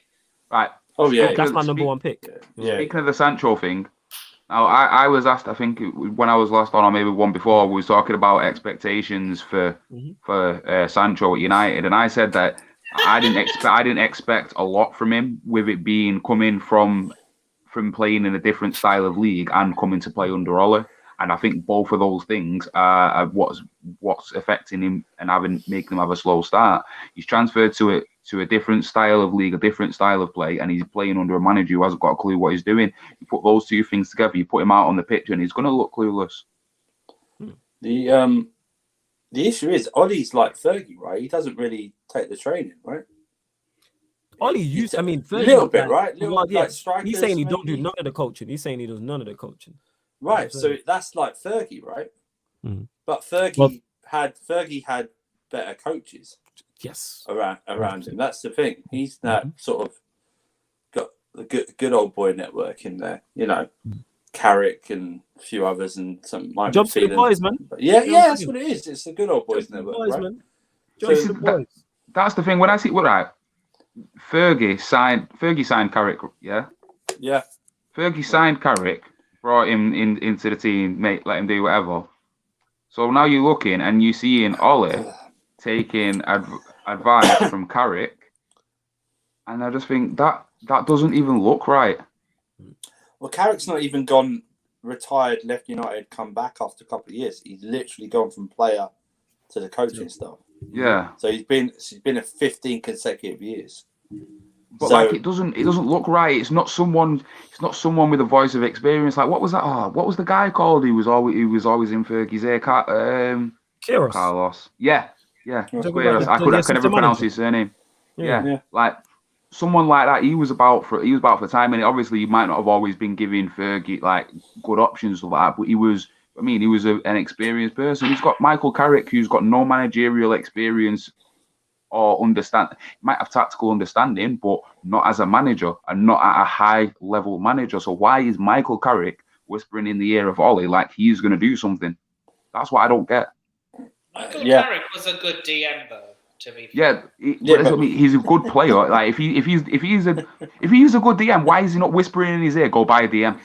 Right. Oh yeah, that's my number 1 pick. Yeah. Speaking of the Sancho thing, now I was asked, I think when I was last on, or maybe one before, we was talking about expectations for Sancho at United, and I said that I didn't expect a lot from him, with it being coming from playing in a different style of league and coming to play under Ole. And I think both of those things are what's affecting him and making him have a slow start. He's transferred to a different style of league, a different style of play, and he's playing under a manager who hasn't got a clue what he's doing. You put those two things together, you put him out on the pitch, and he's going to look clueless. The issue is Ollie's like Fergie, right? He doesn't really take the training, right? Ollie used, I mean, a little bit, right? He's saying he don't do none of the coaching. He's saying he does none of the coaching. Right, so that's like Fergie, right? Mm. But Fergie had better coaches. Yes, around him. That's the thing. He's that sort of got the good old boy network in there. You know, Carrick and a few others and some. Jobs for the boys, man. Yeah, that's what it is. It's the good old boys network, right? Man. Jobs for the boys. That's the thing. When I see Fergie signed Carrick. Yeah. Fergie signed Carrick, brought him into the team, mate. Let him do whatever. So now you're looking and you're seeing Ole taking advice from Carrick, and I just think that doesn't even look right. Well, Carrick's not even gone retired, left United, come back after a couple of years. He's literally gone from player to the coaching staff. Yeah. So he's been a 15 consecutive years. But like it doesn't look right. It's not someone with a voice of experience. Like what was that? What was the guy called? He was always in Fergie's ear. Carlos. Yeah. I could never pronounce his surname. Yeah. Like someone like that. He was about for time, and obviously he might not have always been giving Fergie like good options like that, but he was. I mean, he was an experienced person. He's got Michael Carrick, who's got no managerial experience or understand. He might have tactical understanding, but not as a manager and not at a high level manager. So why is Michael Carrick whispering in the ear of Ollie like he's going to do something? That's what I don't get. Michael Carrick was a good DM though. To be fair. He's a good player. Like if he's a good DM, why is he not whispering in his ear? Go buy a DM.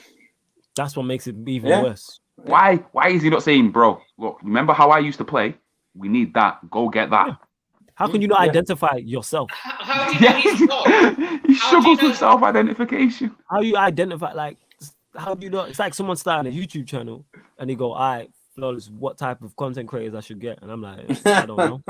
That's what makes it even worse. Why is he not saying, bro, look, remember how I used to play? We need that. Go get that. Yeah. How can you not identify yourself? How do you know he's not? He struggles with self-identification. How you identify, like, how do you know? It's like someone starting a YouTube channel and they go, all right, Flawless, what type of content creators I should get? And I'm like, I don't know.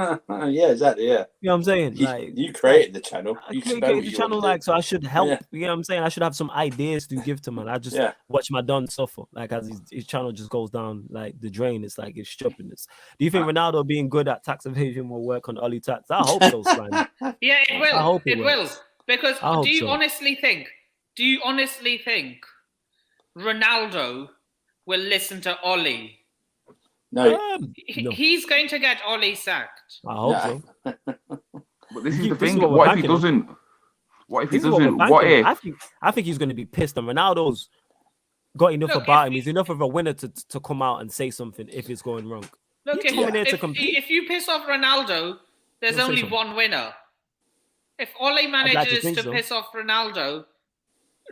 Yeah, exactly, yeah. You know what I'm saying? You created the channel. I created the channel, like, so I should help. Yeah. You know what I'm saying? I should have some ideas to give to man. I just watch my Don suffer. Like, as his channel just goes down, like, the drain. It's like, it's stupidness. Do you think Ronaldo being good at tax evasion will work on Ollie tax? I hope so, Slime. Yeah, it will. I hope it will. Because do you honestly think Ronaldo will listen to Ollie? No. He's going to get Ollie sacked. I hope so. But this is the thing. What if he doesn't? What if he doesn't? What if? I think he's going to be pissed. And Ronaldo's got enough about him. He's enough of a winner to come out and say something if it's going wrong. Look, if you piss off Ronaldo, there's only one winner. If Ollie manages to piss off Ronaldo,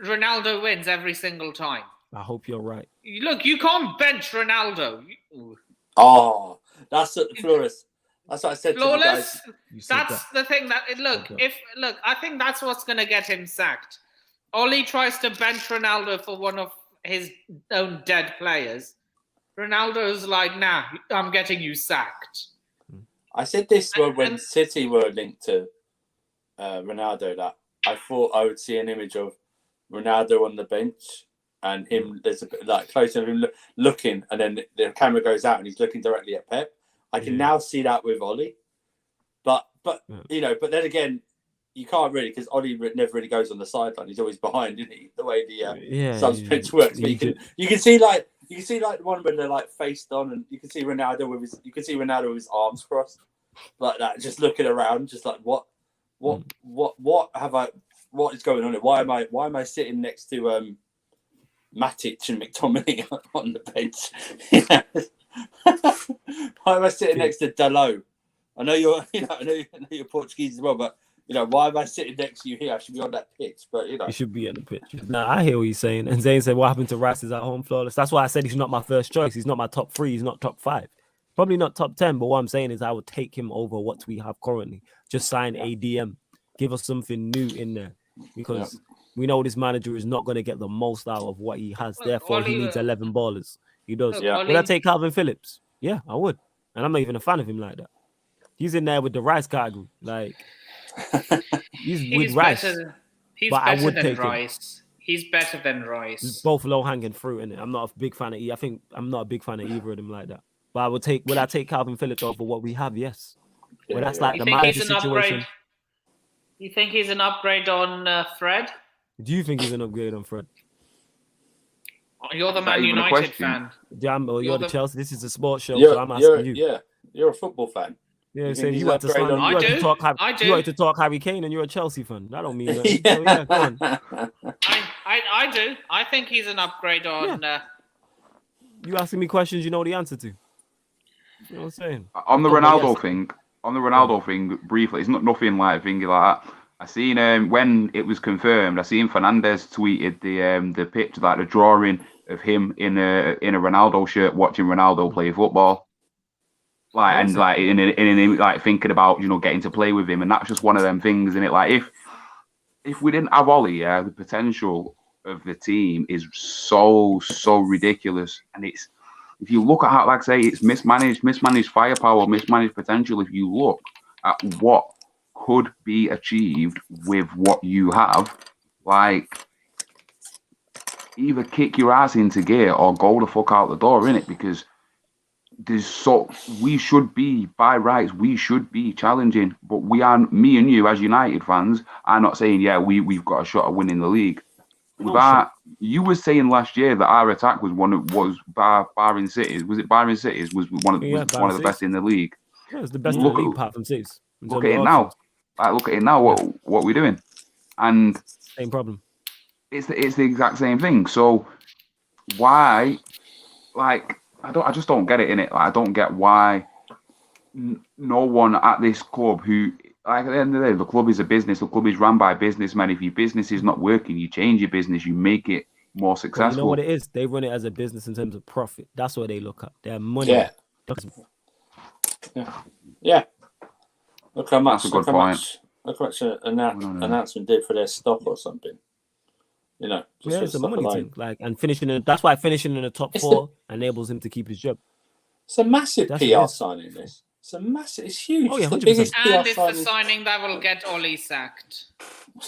Ronaldo wins every single time. I hope you're right. Look, you can't bench Ronaldo. Oh, that's Flawless. That's what I said Flawless, to you guys. That's the thing that I think that's what's gonna get him sacked. Ollie tries to bench Ronaldo for one of his own dead players. Ronaldo's like, nah, I'm getting you sacked. I said this when City were linked to Ronaldo, that I thought I would see an image of Ronaldo on the bench and him. There's a bit like close to him looking, and then the camera goes out and he's looking directly at Pep. I can now see that with Ollie, but you know, but then again, you can't really, because Ollie never really goes on the sideline. He's always behind, isn't he? The way the subs bench works. But you can see like the one when they're like faced on, and you can see Ronaldo with his arms crossed like that, just looking around, just like what is going on here? Why am I sitting next to Matic and McTominay on the bench? Why am I sitting next to Dalot? I know you're Portuguese as well, but you know, why am I sitting next to you here? I should be on that pitch, but you know, you should be on the pitch. Nah, I hear what he's saying. And Zane said, "What happened to Rice is at home flawless." That's why I said he's not my first choice. He's not my top 3. He's not top 5. Probably not top 10. But what I'm saying is, I would take him over what we have currently. Just sign ADM, give us something new in there, because we know this manager is not going to get the most out of what he has. Therefore, he needs 11 ballers. He does. Would I take Calvin Phillips? Yeah, I would. And I'm not even a fan of him like that. He's in there with the Rice category. Like, he's with Rice. He's better than Rice. He's better than Rice. It's both low hanging fruit, innit? I'm not a big fan of I think I'm not a big fan of either of them like that. But would I take Calvin Phillips over what we have? Yes. Well, that's like the manager situation. You think he's an upgrade on Fred? Do you think he's an upgrade on Fred? You're the Man United fan. Jambo, you're the Chelsea. This is a sports show, so I'm asking you. Yeah, you're a football fan. Yeah, so you had to talk Harry Kane, and you're a Chelsea fan. That don't mean that. So, yeah, go on. I do. I think he's an upgrade on. You asking me questions you know the answer to. You know what I'm saying? On the Ronaldo thing, briefly, it's nothing like thingy like that. I seen when it was confirmed. I seen Fernandez tweeted the picture, like the drawing of him in a Ronaldo shirt watching Ronaldo play football. Like and like in like thinking about getting to play with him, and that's just one of them things. And it like if we didn't have Ollie, the potential of the team is so ridiculous. And it's, if you look at how, like I say, it's mismanaged firepower, mismanaged potential. If you look at what could be achieved with what you have, like either kick your ass into gear or go the fuck out the door, innit? Because we should be, by rights, we should be challenging, but we are, me and you as United fans are not saying, we've got a shot at winning the league. You were saying last year that our attack was barring City's. Was it barring City's? Was one of the best in the league. Yeah, it's the best in the league apart from City's. Look at it now. Look at it now. What we're doing, and same problem. It's the exact same thing. So why, like, I just don't get it, innit? Like, I don't get why no one at this club who, like, at the end of the day, the club is a business. The club is run by businessmen. If your business is not working, you change your business. You make it more successful. But you know what it is? They run it as a business in terms of profit. That's what they look at. Their money. Yeah. Look how much an announcement did for their stock or something. It's a money thing. Like, and that's why finishing in the top 4 enables him to keep his job. It's a massive PR signing. This. It's huge. Oh yeah, 100%. And it's the signing that will get Ollie sacked.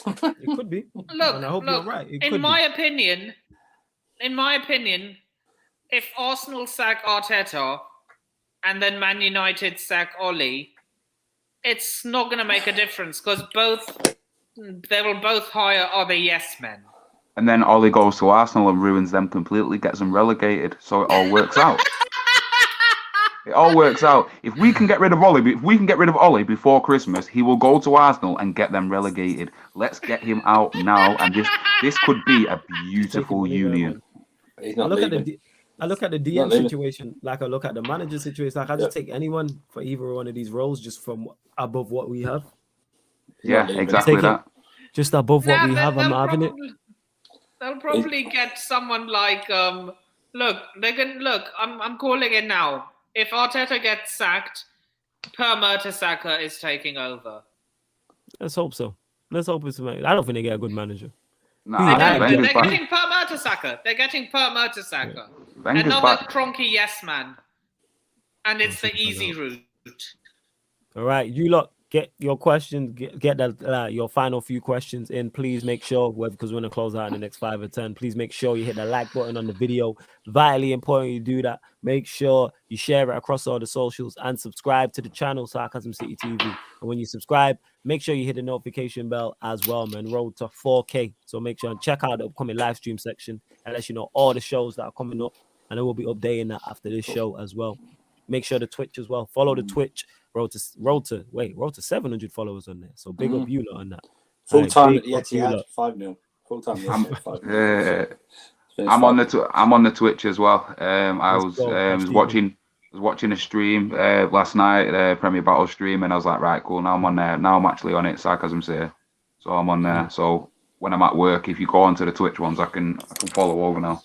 It could be. Look, and I hope you're right. In my opinion, if Arsenal sack Arteta and then Man United sack Ollie, it's not going to make a difference because they will both hire other yes men. And then Ollie goes to Arsenal and ruins them completely, gets them relegated. So it all works out. It all works out. If we can get rid of Ollie before Christmas, he will go to Arsenal and get them relegated. Let's get him out now, and this could be a beautiful union. He's not leaving. I look at the DM situation, like I look at the manager situation. Like I just take anyone for either one of these roles, just from above what we have. Yeah, exactly that. Just above what we have, I'm having it. They'll probably get someone like I'm calling it now. If Arteta gets sacked, Per Mertesacker is taking over. Let's hope so. Let's hope it's. I don't think they get a good manager. They're getting Per Mertesacker. Another cronky yes man, and it's the easy route. All right, you lot get your questions, get that your final few questions in. Please make sure, because we're gonna close out in the next 5 or 10. Please make sure you hit the like button on the video. Vitally important you do that. Make sure you share it across all the socials and subscribe to the channel Sarcasm City TV. And when you subscribe, make sure you hit the notification bell as well, man. Road to 4K. So make sure and check out the upcoming live stream section and let you know all the shows that are coming up. And I will be updating that after this show as well. Make sure the Twitch as well. Follow the Twitch. Road to 700 followers on there. So big up you lot on that. Full time at the Etihad, 5-0. Full time. I'm on the Twitch as well. I was watching a stream last night, Premier Battle stream, and I was like, right, cool. Now I'm on there. Now I'm actually on it. Sarcasm City. So I'm on there. So when I'm at work, if you go onto the Twitch ones, I can follow over now.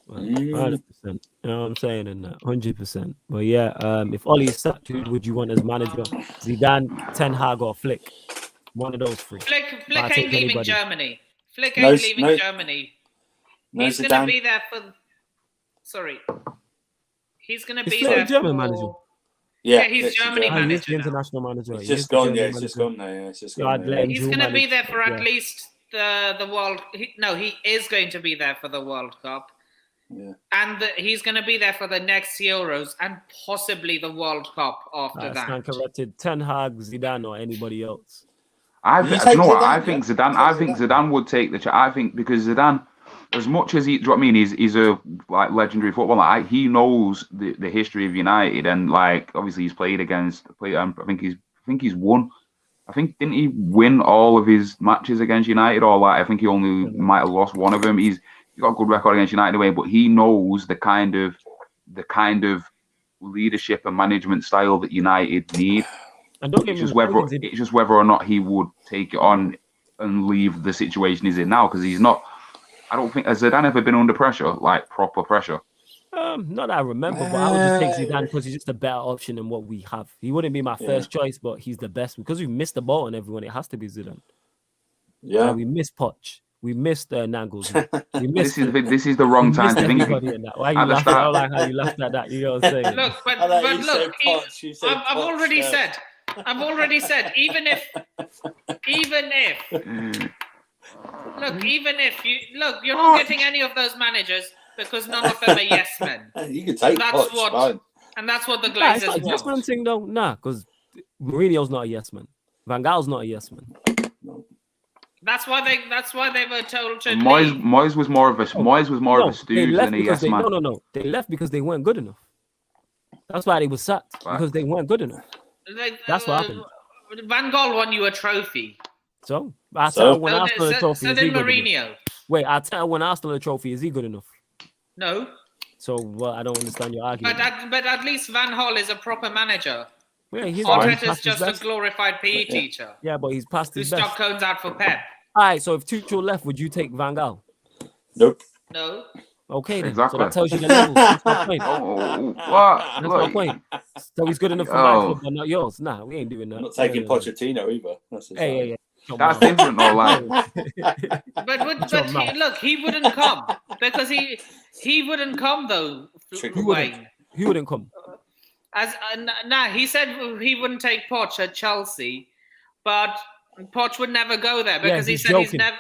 100%. You know what I'm saying? And 100%. But yeah, if Oli is sacked, who would you want as manager? Zidane, Ten Hag, or Flick? One of those three. Flick ain't leaving Germany. Flick ain't leaving Germany. He's going to be there for. Sorry. He's going to be there. German manager. Yeah, he's Germany manager. He's the international manager. He's just gone. Yeah, he's just gone now. Yeah, it's just gone. He's going to be there for at least the World. He is going to be there for the World Cup. Yeah. And he's going to be there for the next Euros and possibly the World Cup after that. Stand corrected. Ten Hag, Zidane, or anybody else. I think Zidane would take the. I think because Zidane, as much as he's a like legendary footballer. He knows the history of United, and like obviously he's played against. I think he's won. I think didn't he win all of his matches against United, or like I think he only might have lost one of them. He's got a good record against United anyway, but he knows the kind of leadership and management style that United need. And it's just whether or not he would take it on and leave the situation he's in now, because he's not. I don't think has Zidane ever been under pressure, like proper pressure. Not that I remember, but I would just take Zidane because he's just a better option than what we have. He wouldn't be my first choice, but he's the best because we missed the ball on everyone. It has to be Zidane. Yeah, we missed Poch. We missed Nagels. This is the wrong time to think. Why are you laughing? I don't like how you laughed at that. You know what I'm saying? Look, but look, I've already said, even if you're not getting any of those managers because none of them are yes men. You can take Poch, and that's what the Glazers want. Yes man thing though, nah, because Mourinho's not a yes man. Van Gaal's not a yes man. That's why they were told to leave. Moyes was more of a stooge than a yes man. No. They left because they weren't good enough. That's why they were sacked, because they weren't good enough. That's what happened. Van Gaal won you a trophy. So Arteta won Arsenal a trophy. So did Mourinho. Wait, Arteta won Arsenal a trophy. Is he good enough? No. So I don't understand your argument. But at least Van Gaal is a proper manager. Yeah, Arteta's just a glorified PE teacher. Yeah, but he's past his best. Who stuck cones out for Pep. All right, so if Tuchel left, would you take Van Gaal? Nope. No. Okay, then. Exactly. So that tells you the level. That's my point. That's my point. So he's good enough for my club, but not yours. Nah, we ain't doing that. I'm not taking Pochettino either. Hey. That's different, though. Like, but look, he wouldn't come because he wouldn't come though. He wouldn't come. He said he wouldn't take Poch at Chelsea, but Poch would never go there because he said he's never.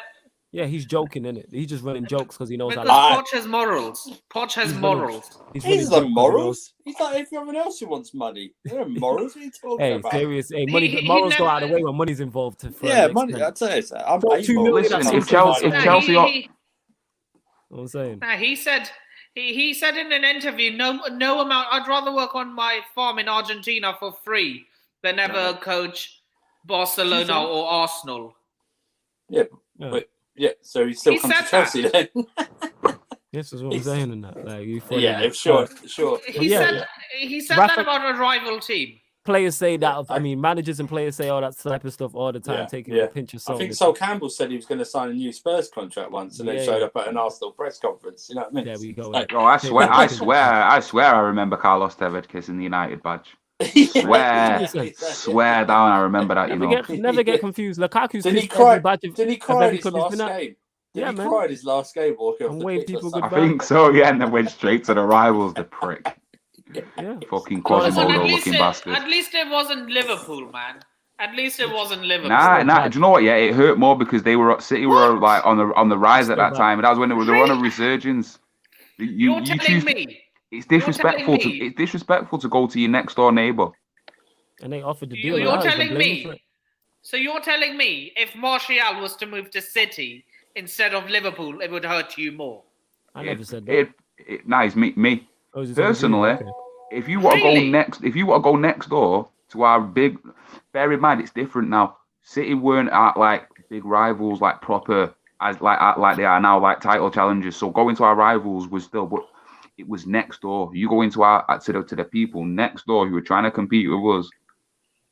Yeah, he's joking, innit? He's just running jokes because he knows how. Poch has morals. Poch has morals. He's got morals. He's like everyone else who wants money. There are morals. What are you talking about? Serious. Hey, morals go out of the way when money's involved. Money. I'd say it's. I'm 2 million. If Chelsea. I'm saying. Nah, he said in an interview, no amount. I'd rather work on my farm in Argentina for free than ever coach Barcelona or Arsenal. Yeah, but. Yeah, so he still comes to Chelsea then. This is what I'm saying in that. Like, sure. He said that about a rival team. Players say that. I mean, managers and players say all that type of stuff all the time, taking a pinch of salt. I think Sol Campbell said he was going to sign a new Spurs contract once, and then showed up at an Arsenal press conference. You know what I mean? There we go. I swear, I remember Carlos Tevez kissing the United badge. Swear down, I remember that. Never get confused. Lukaku's didn't he cry in his last game? Did he cry in his last game walking off the pitch? I think so. Yeah, and then went straight to the rivals. The prick. Yeah. Fucking Flawless. Quasimodo looking bastard. At least it wasn't Liverpool, man. At least it wasn't Liverpool. Nah. Do you know what? Yeah, it hurt more because City were like on the rise at that bad. time, and that was when they were on a resurgence. You're telling me it's disrespectful to go to your next door neighbour. And they offered to do it. You're telling me. So you're telling me if Martial was to move to City instead of Liverpool, it would hurt you more? I never said that. It's me. Personally, if you want to go next door to our big, bear in mind it's different now. City weren't at like big rivals, like proper as like they are now, like title challengers. So going to our rivals was still, but it was next door. You go into to the people next door who were trying to compete with us.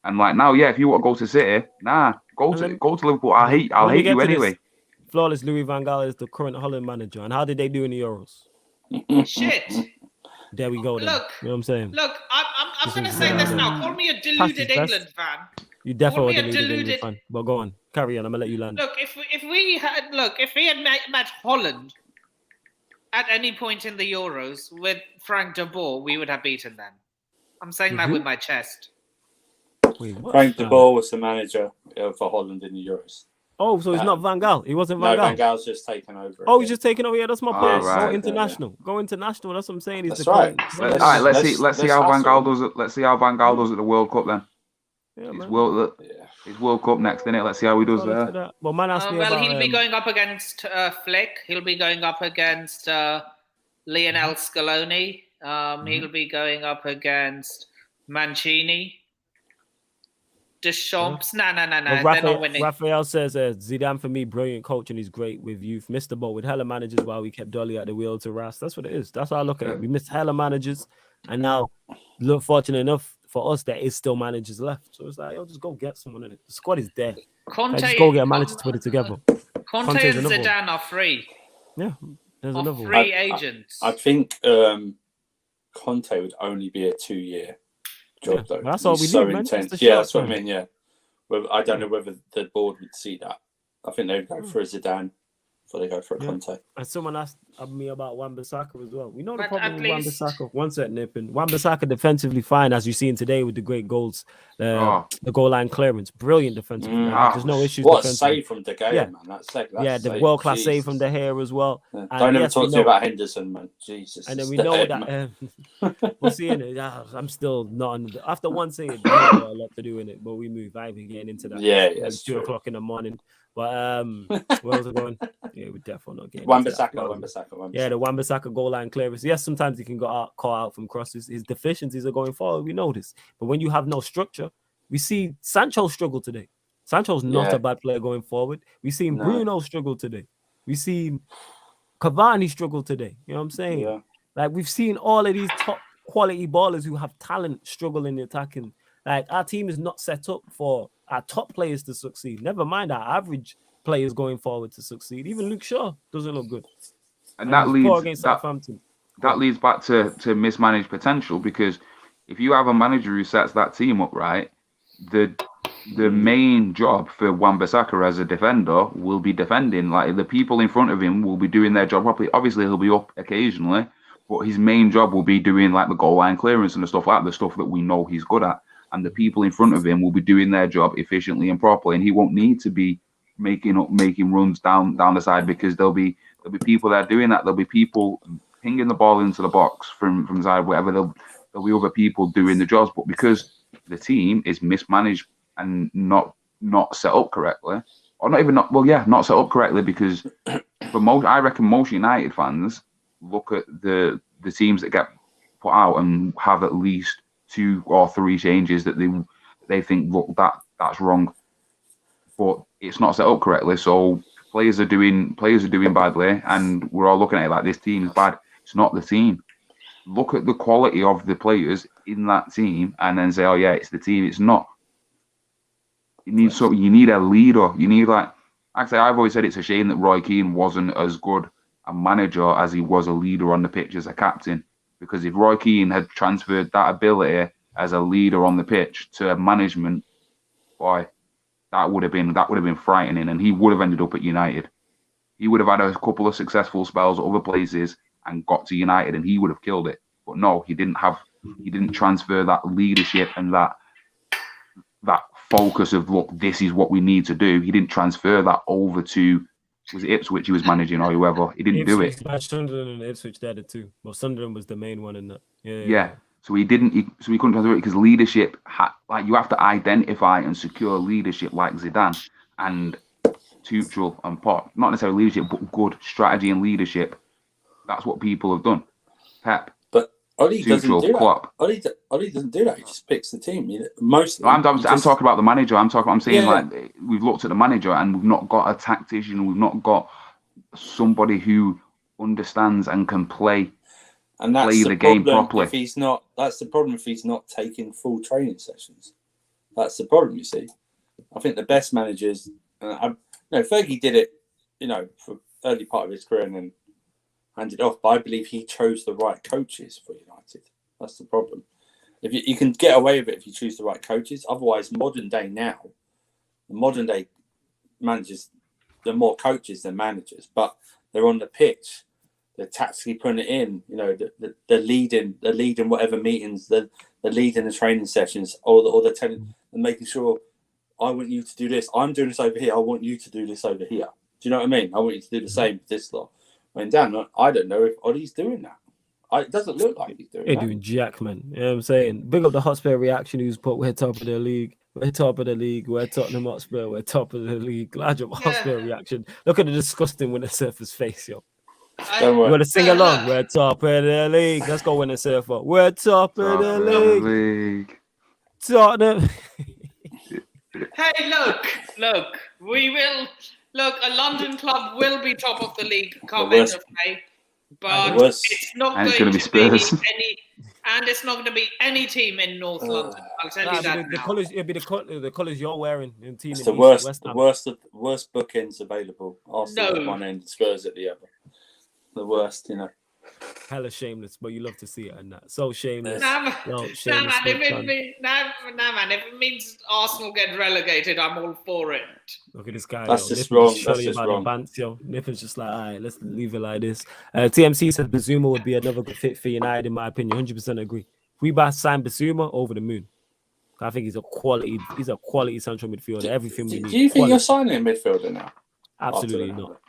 And like now, yeah, if you want to go to City, go to Liverpool. I'll hate you anyway. Flawless Louis van Gaal is the current Holland manager, and how did they do in the Euros? Shit. There we go. Then. Look, you know what I'm saying? Look, I'm going to say this now. Call me a deluded England fan. You definitely a deluded fan. But go on, carry on. I'm gonna let you land. Look, if we had met Holland at any point in the Euros with Frank de Boer, we would have beaten them. I'm saying that with my chest. Wait, Frank de Boer was the manager for Holland in the Euros. Oh, so it's not Van Gaal. He wasn't Van Gaal. No, Van Gaal's just taken over. Oh, he's just taken over. Yeah, that's my point. Right. Go international. Yeah. Go international. That's what I'm saying. That's right. All right, let's see how Van Gaal does it. Let's see how Van Gaal does at the World Cup then. Yeah, it's World Cup next, isn't it? Let's see how he does there. Well, man asked me about, he'll be going up against Flick. He'll be going up against Lionel Scaloni. He'll be going up against Mancini. Deschamps. No. They're not winning. Raphael says Zidane for me, brilliant coach, and he's great with youth. Missed the boat with hella managers while we kept Dolly at the wheel to Ras. That's what it is. That's how I look at it. We missed hella managers, and now, fortunate enough for us, there is still managers left. So it's like, just go get someone in it. The squad is there. Just go get a manager to put it together. Conte and Zidane are free. Yeah, there's another one. Free agents. I think Conte would only be a 2-year job though. That's all we need, man. Intense. That's what I mean. Yeah, well, I don't know whether the board would see that. I think they would go for a Zidane before they go for a Conte. And someone asked me about Wan-Bissaka as well. We know the problem with Wan-Bissaka. One set nipping. Wan-Bissaka defensively fine, as you've seen today with the great goals, the goal line clearance, brilliant defensively. There's no issues. What a save from De Gea, man! That's the world class save from De Gea as well. Yeah. Don't ever talk to me about Henderson, man. Jesus. And then we know that we'll see in it. I'm still not after one save. There's a lot to do in it, but we move. I ain't getting into that. Yeah, it's 2 o'clock in the morning. But where was it going? Yeah, we're definitely not getting Wan-Bissaka. Yeah, the Wan-Bissaka goal line clearance. Yes, sometimes he can go caught out from crosses. His deficiencies are going forward. We know this. But when you have no structure, we see Sancho struggle today. Sancho's not a bad player going forward. We seen Bruno struggle today. We see Cavani struggle today. You know what I'm saying? Yeah. Like we've seen all of these top quality ballers who have talent struggle in the attacking. Like our team is not set up for our top players to succeed. Never mind our average players going forward to succeed. Even Luke Shaw doesn't look good. And that leads back to mismanaged potential, because if you have a manager who sets that team up right, the main job for Wan-Bissaka as a defender will be defending. Like the people in front of him will be doing their job properly. Obviously, he'll be up occasionally, but his main job will be doing like the goal line clearance and the stuff that we know he's good at. And the people in front of him will be doing their job efficiently and properly, and he won't need to be making runs down the side, because there'll be people that are doing that. There'll be people pinging the ball into the box from the side, whatever. There'll be other people doing the jobs, but because the team is mismanaged and not set up correctly, or not set up correctly, because I reckon most United fans look at the teams that get put out and have at least 2 or 3 changes that they think, look, that's wrong, but it's not set up correctly. So players are doing badly, and we're all looking at it like this team is bad. It's not the team. Look at the quality of the players in that team, and then say, oh yeah, it's the team. It's not. You need a leader. You need actually, I've always said it's a shame that Roy Keane wasn't as good a manager as he was a leader on the pitch as a captain. Because if Roy Keane had transferred that ability as a leader on the pitch to management, boy, that would have been frightening, and he would have ended up at United. He would have had a couple of successful spells at other places and got to United, and he would have killed it. But no, he didn't have He didn't transfer that leadership and that focus of, look, this is what we need to do. He didn't transfer that over to, was it Ipswich he was managing or whoever? He didn't do it. Sunderland and Ipswich did it too. Well, Sunderland was the main one in that. Yeah. So he couldn't transfer it because leadership, you have to identify and secure leadership like Zidane and Tuchel and Poch. Not necessarily leadership, but good strategy and leadership. That's what people have done. Pep. But Oli doesn't do Klopp. that. Oli doesn't do that. He just picks the team. I'm talking about the manager. I'm saying we've looked at the manager and we've not got a tactician. We've not got somebody who understands and can play the game properly. That's the problem if he's not taking full training sessions. That's the problem, you see. I think the best managers, Fergie did it, for early part of his career and then handed off. But I believe he chose the right coaches for United. That's the problem. If you can get away with it if you choose the right coaches. Otherwise, modern day managers, they're more coaches than managers, but they're on the pitch. They're tactically putting it in. They're leading whatever meetings. They're leading the training sessions, or they're telling and making sure. I want you to do this. I'm doing this over here. I want you to do this over here. Do you know what I mean? I want you to do the same with this lot. I don't know if Ollie's doing that. It doesn't look like he's doing that. Doing jack, man. You know what I'm saying? Big up the Hotspur reaction who's put, we're top of the league. We're top of the league. We're Tottenham Hotspur. We're top of the league. Glad your Hotspur reaction. Look at the disgusting Winter Surfer's face, yo. You want to sing along? We're top of the league. Let's go Winter Surfer. We're top of the league. Tottenham. Hey, look. We will a London club will be top of the league come end of May, but it's not going to be any, and it's not going to be any team in North London. I'll tell you that. It'll be the colours you're wearing in team. It's the worst bookends available. Arsenal at one end, Spurs at the other. The worst, Hella shameless, but you love to see it and that. So shameless. Man. If it means Arsenal get relegated, I'm all for it. Look at this guy. That's just wrong. Nipper's just like, all right, let's leave it like this. TMC said Bazuma would be another good fit for United, in my opinion. 100% agree. If we sign Bazuma, over the moon. I think he's a quality central midfielder. Everything we need. Do you think you're signing a midfielder now? Absolutely not.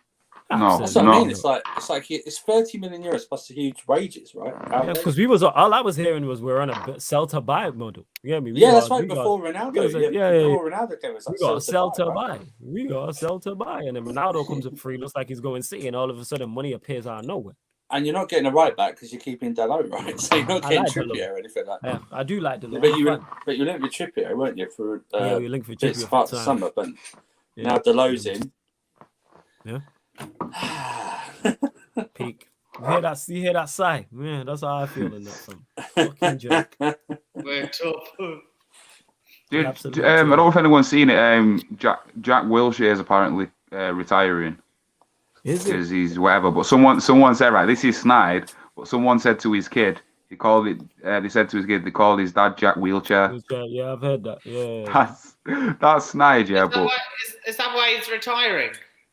No, that's what I mean. It's like it's 30 million euros plus the huge wages, right? Yeah, because all I was hearing was we're on a sell to buy model. You get me? That's right. Before Ronaldo, before Ronaldo came, we got a sell to buy. We got a sell to buy, and then Ronaldo comes up free. Looks like he's going City, and all of a sudden money appears out of nowhere. And you're not getting a right back because you're keeping Dalot, right? So you're not getting Trippier or anything like that. Yeah, I do like Dalot. But you linked with Trippier, weren't you? For you linked with Trippier for the summer, but now Dalot's in. Yeah. Peak. You hear that sigh? Man, that's how I feel in that film. Fucking joke. We're top. Dude, I don't know if anyone's seen it. Jack Wilshere is apparently retiring. Is it? Because he's whatever. But someone said, right, this is snide. But someone said to his kid, they called his dad Jack Wheelchair. Yeah, I've heard that. Yeah. That's snide, yeah. Is that why he's retiring?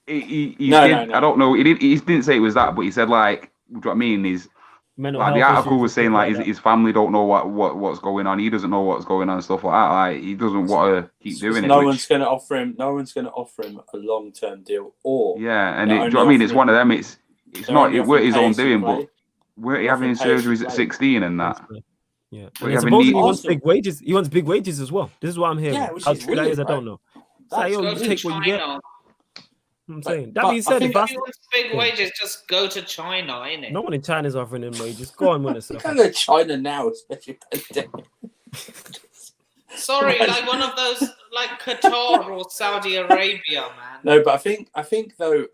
No. I don't know. He didn't say it was that, but he said like, what I mean is, like the article was saying like his family don't know what's going on. He doesn't know what's going on and stuff like that. Like he doesn't want to keep doing it. No one's going to offer him a long-term deal or and do you know what I mean? It's one of them. It's not his own doing, but we're having surgeries at 16 and that. Yeah, and supposedly he wants big wages. He wants big wages as well. This is what I'm hearing. Yeah, which how is true that is, I don't know. You take what you get. I'm saying. That being said, if he wants big wages, just go to China, innit? No one in China's offering him wages. Go on, Winner. Go to China now, especially pandemic. Sorry, like one of those, like Qatar or Saudi Arabia, man. No, but I think though,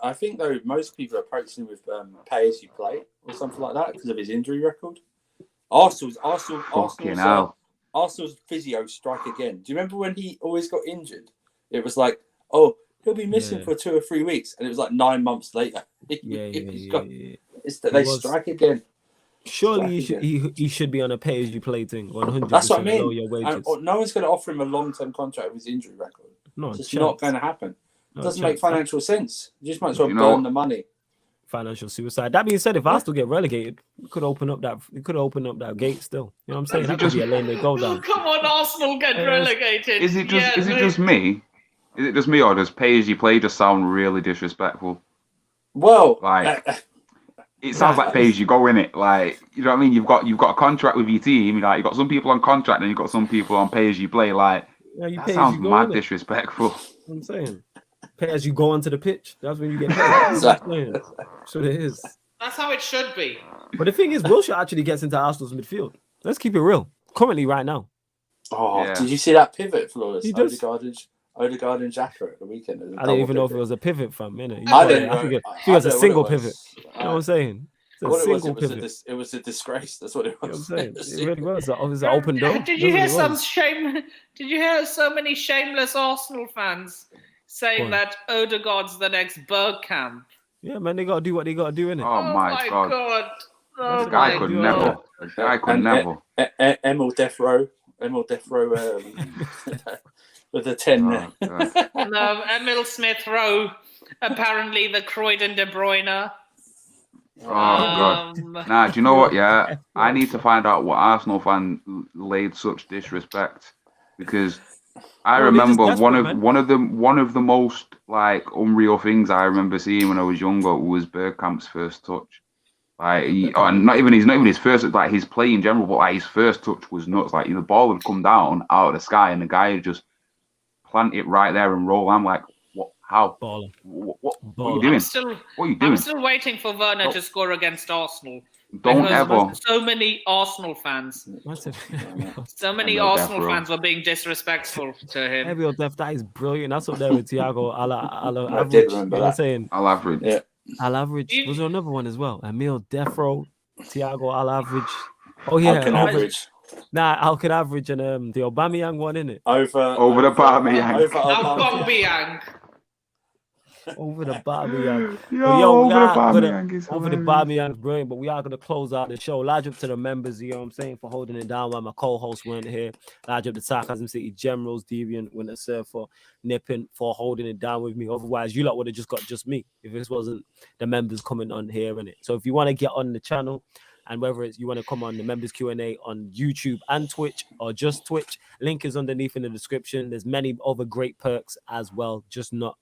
most people are approaching him with pay as you play or something like that because of his injury record. Arsenal's physio strike again. Do you remember when he always got injured? It was like, he'll be missing for 2 or 3 weeks, and it was like 9 months later. They strike again. Surely he should be on a pay-as-you-play thing, 100%. That's what I mean. Your wages. No one's going to offer him a long-term contract with his injury record. No, it's just not going to happen. It doesn't make financial sense. You just might as well burn the money. financial suicide. That being said, if Arsenal get relegated, we could open up that gate still. You know what I'm saying? That could be a lane they go down. Come on, Arsenal get relegated. Is it just me? Is it just me, or does pay as you play just sound really disrespectful? Well, it sounds like pay as you go in it. Like, you know what I mean? You've got a contract with your team. Like, you've got some people on contract, and you've got some people on pay as you play. Like, that sounds mad disrespectful. I'm saying. Pay as you go onto the pitch. That's when you get paid. That's what it is. That's how it should be. But the thing is, Wilshere actually gets into Arsenal's midfield. Let's keep it real. Currently, right now. Oh, yeah. Did you see that pivot, Flawless? He does. Odegaard and Xhaka at the weekend. I didn't even know if it was a pivot from, innit? I think it was a single pivot. You know what I'm saying? It was a disgrace. That's what it was. You know what I'm saying? It really was. It was an open door. Did you hear Did you hear so many shameless Arsenal fans saying that Odegaard's the next Bergkamp? Yeah, man, they gotta do what they gotta do, innit? Oh my god. Oh, the guy could never. The guy could never. Emil Death Row with a 10 there. No, Emil Smith Rowe, apparently the Croydon De Bruyne. Oh god. Nah, do you know what? Yeah, I need to find out what Arsenal fan laid such disrespect, because I remember one of the most like unreal things I remember seeing when I was younger was Bergkamp's first touch. Like, not even his first, like his play in general, but like his first touch was nuts. Like, the ball would come down out of the sky and the guy would just plant it right there and roll. I'm like, what? How? What are you doing? What are you doing? I'm still waiting for Werner to score against Arsenal. Don't ever. So many Arsenal fans. So many Arsenal fans were being disrespectful to him. Emil Death, that is brilliant. That's up there with Thiago. I did remember that. Saying I'll average. Yeah. I'll average. Was there another one as well? Emil Death Row, Thiago. I'll average. Oh yeah, I can average. Nah, I can average and the Aubameyang one, innit? Over the Aubameyang. Over the Aubameyang. Over the Aubameyang is brilliant, but we are going to close out the show. Large up to the members, you know what I'm saying, for holding it down while my co-hosts weren't here. Large up to Sarcasm City Generals, Deviant, Winter Surfer, Nippin for holding it down with me. Otherwise, you lot would have just got just me if this wasn't the members coming on here, innit? So if you want to get on the channel, and whether it's you want to come on the members Q&A on YouTube and Twitch or just Twitch, link is underneath in the description. There's many other great perks as well, just not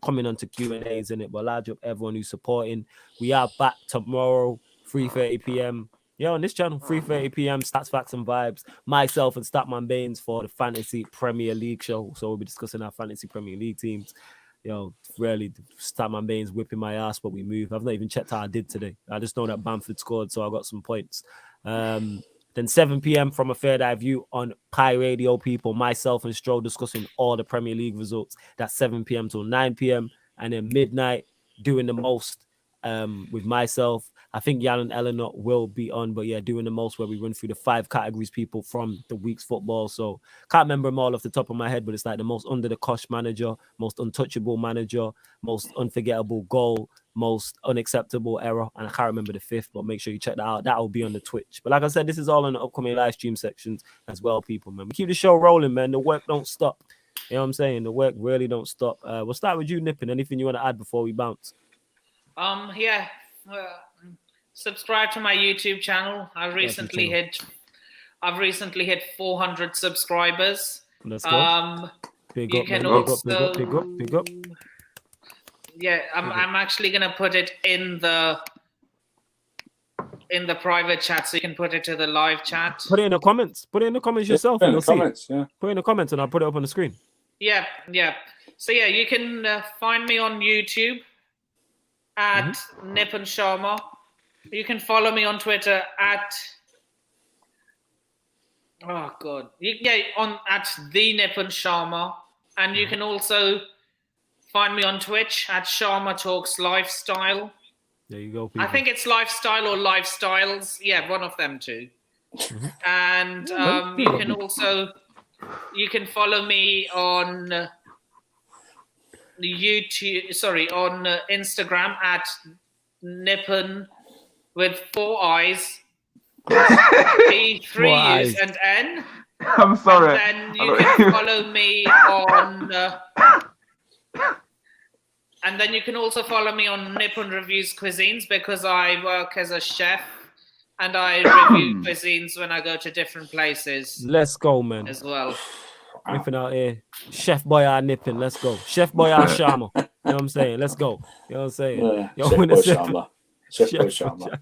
coming onto Q&As in it. But large up everyone who's supporting. We are back tomorrow, 3:30 p.m. Yeah, on this channel, 3:30 p.m. Stats, Facts, and Vibes. Myself and Statman Baines for the Fantasy Premier League show. So we'll be discussing our Fantasy Premier League teams. Really, Statman Baines whipping my ass, but we move. I've not even checked how I did today. I just know that Bamford scored, so I got some points. Then 7 p.m. from a Third Eye View on Pi Radio, people. Myself and Stroll discussing all the Premier League results. That's 7 p.m. till 9 p.m. And then midnight, doing the most with myself. I think Jan and Eleanor will be on, but yeah, doing the most where we run through the 5 categories, people, from the week's football. So can't remember them all off the top of my head, but it's like the most under the cosh manager, most untouchable manager, most unforgettable goal, most unacceptable error, and I can't remember the 5th, but make sure you check that out. That will be on the Twitch. But like I said, this is all in the upcoming live stream sections as well, people, man. We keep the show rolling, man. The work don't stop. You know what I'm saying? The work really don't stop. We'll start with you, Nippin. Anything you want to add before we bounce? Yeah. Subscribe to my YouTube channel. I've recently hit 400 subscribers. Let's go. Big up. Yeah, I'm actually gonna put it in the private chat, so you can put it to the live chat. Put it in the comments. Put it in the comments yourself. Put it in the comments, yeah. Put it in the comments, and I'll put it up on the screen. Yeah. So yeah, you can find me on YouTube at Nippon Sharma. You can follow me on Twitter at at the Nippon Sharma, and you can also find me on Twitch at Sharma Talks Lifestyle. There you go, people. I think it's Lifestyle or Lifestyles. Yeah, one of them two. And you can follow me on on Instagram at Nippon with 4 eyes, B, 3 U's and N. I'm sorry. And then you can follow me on And then you can also follow me on Nippon Reviews Cuisines because I work as a chef and I review cuisines when I go to different places. Let's go, man. As well. Nipping out here. Chef Boyard Nipping. Let's go. Chef Boyard Sharma. You know what I'm saying? Let's go. You know what I'm saying? Chef Boy Sharma. Chef Boy Sharma.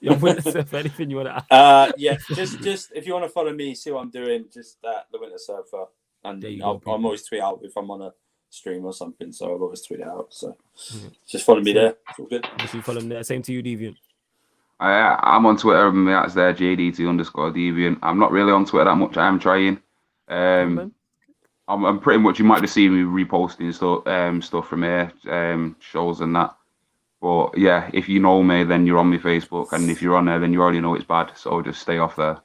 You're winning stuff. Anything you want to add? Yeah, just if you want to follow me, see what I'm doing, just the Winter Surfer. And I'm always tweet out if I'm on a stream or something, so I'll always tweet it out. So just follow me there. It's all good. You follow me there. Same to you, Deviant. I'm on Twitter. That's there, JDT_Deviant. I'm not really on Twitter that much. I am trying. I'm pretty much. You might have seen me reposting stuff from here, shows and that. But yeah, if you know me, then you're on my Facebook, and if you're on there, then you already know it's bad. So just stay off there.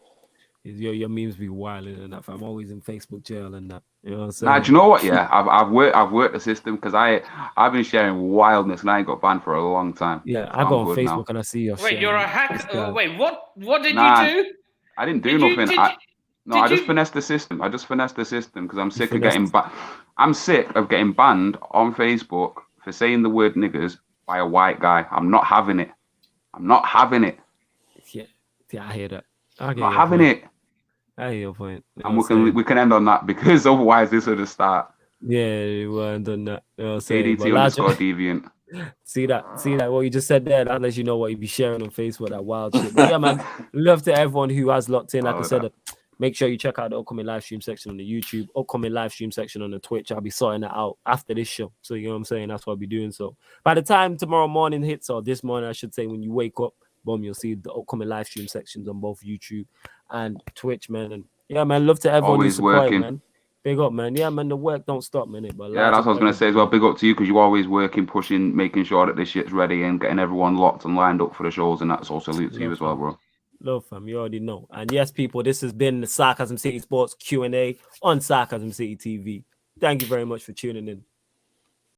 Your memes be wilding and that. I'm always in Facebook jail and that. You know what I'm saying? Nah, do you know what? Yeah, I've worked the system because I've been sharing wildness and I ain't got banned for a long time. Yeah, I go on Facebook and I see your. Wait, you're a hacker. Wait, what did you do? I didn't do nothing. I just finessed the system. I just finessed the system because I'm sick of getting banned. I'm sick of getting banned on Facebook for saying the word niggers by a white guy. I'm not having it. I'm not having it. Yeah, I hear that. I'm not having it. I hear your point. And we can end on that because otherwise this will just start. Yeah, we weren't done that. You know what I'm saying? ADT_Deviant. See that? What you just said there, that lets you know what you be sharing on Facebook, that wild shit. But yeah, man, love to everyone who has locked in. Like I said, make sure you check out the upcoming live stream section on the YouTube, upcoming live stream section on the Twitch. I'll be sorting that out after this show. So you know what I'm saying? That's what I'll be doing. So by the time tomorrow morning hits, or this morning, I should say, when you wake up, boom, you'll see the upcoming live stream sections on both YouTube and Twitch, man. And yeah, man, love to everyone who's supporting, man. Big up, man. Yeah, man, the work don't stop, man. But yeah, that's what I was going to say as well. Big up to you because you're always working, pushing, making sure that this shit's ready and getting everyone locked and lined up for the shows. And that's also salute to you as well, bro. Love, fam. You already know. And yes, people, this has been the Sarcasm City Sports Q&A on Sarcasm City TV. Thank you very much for tuning in.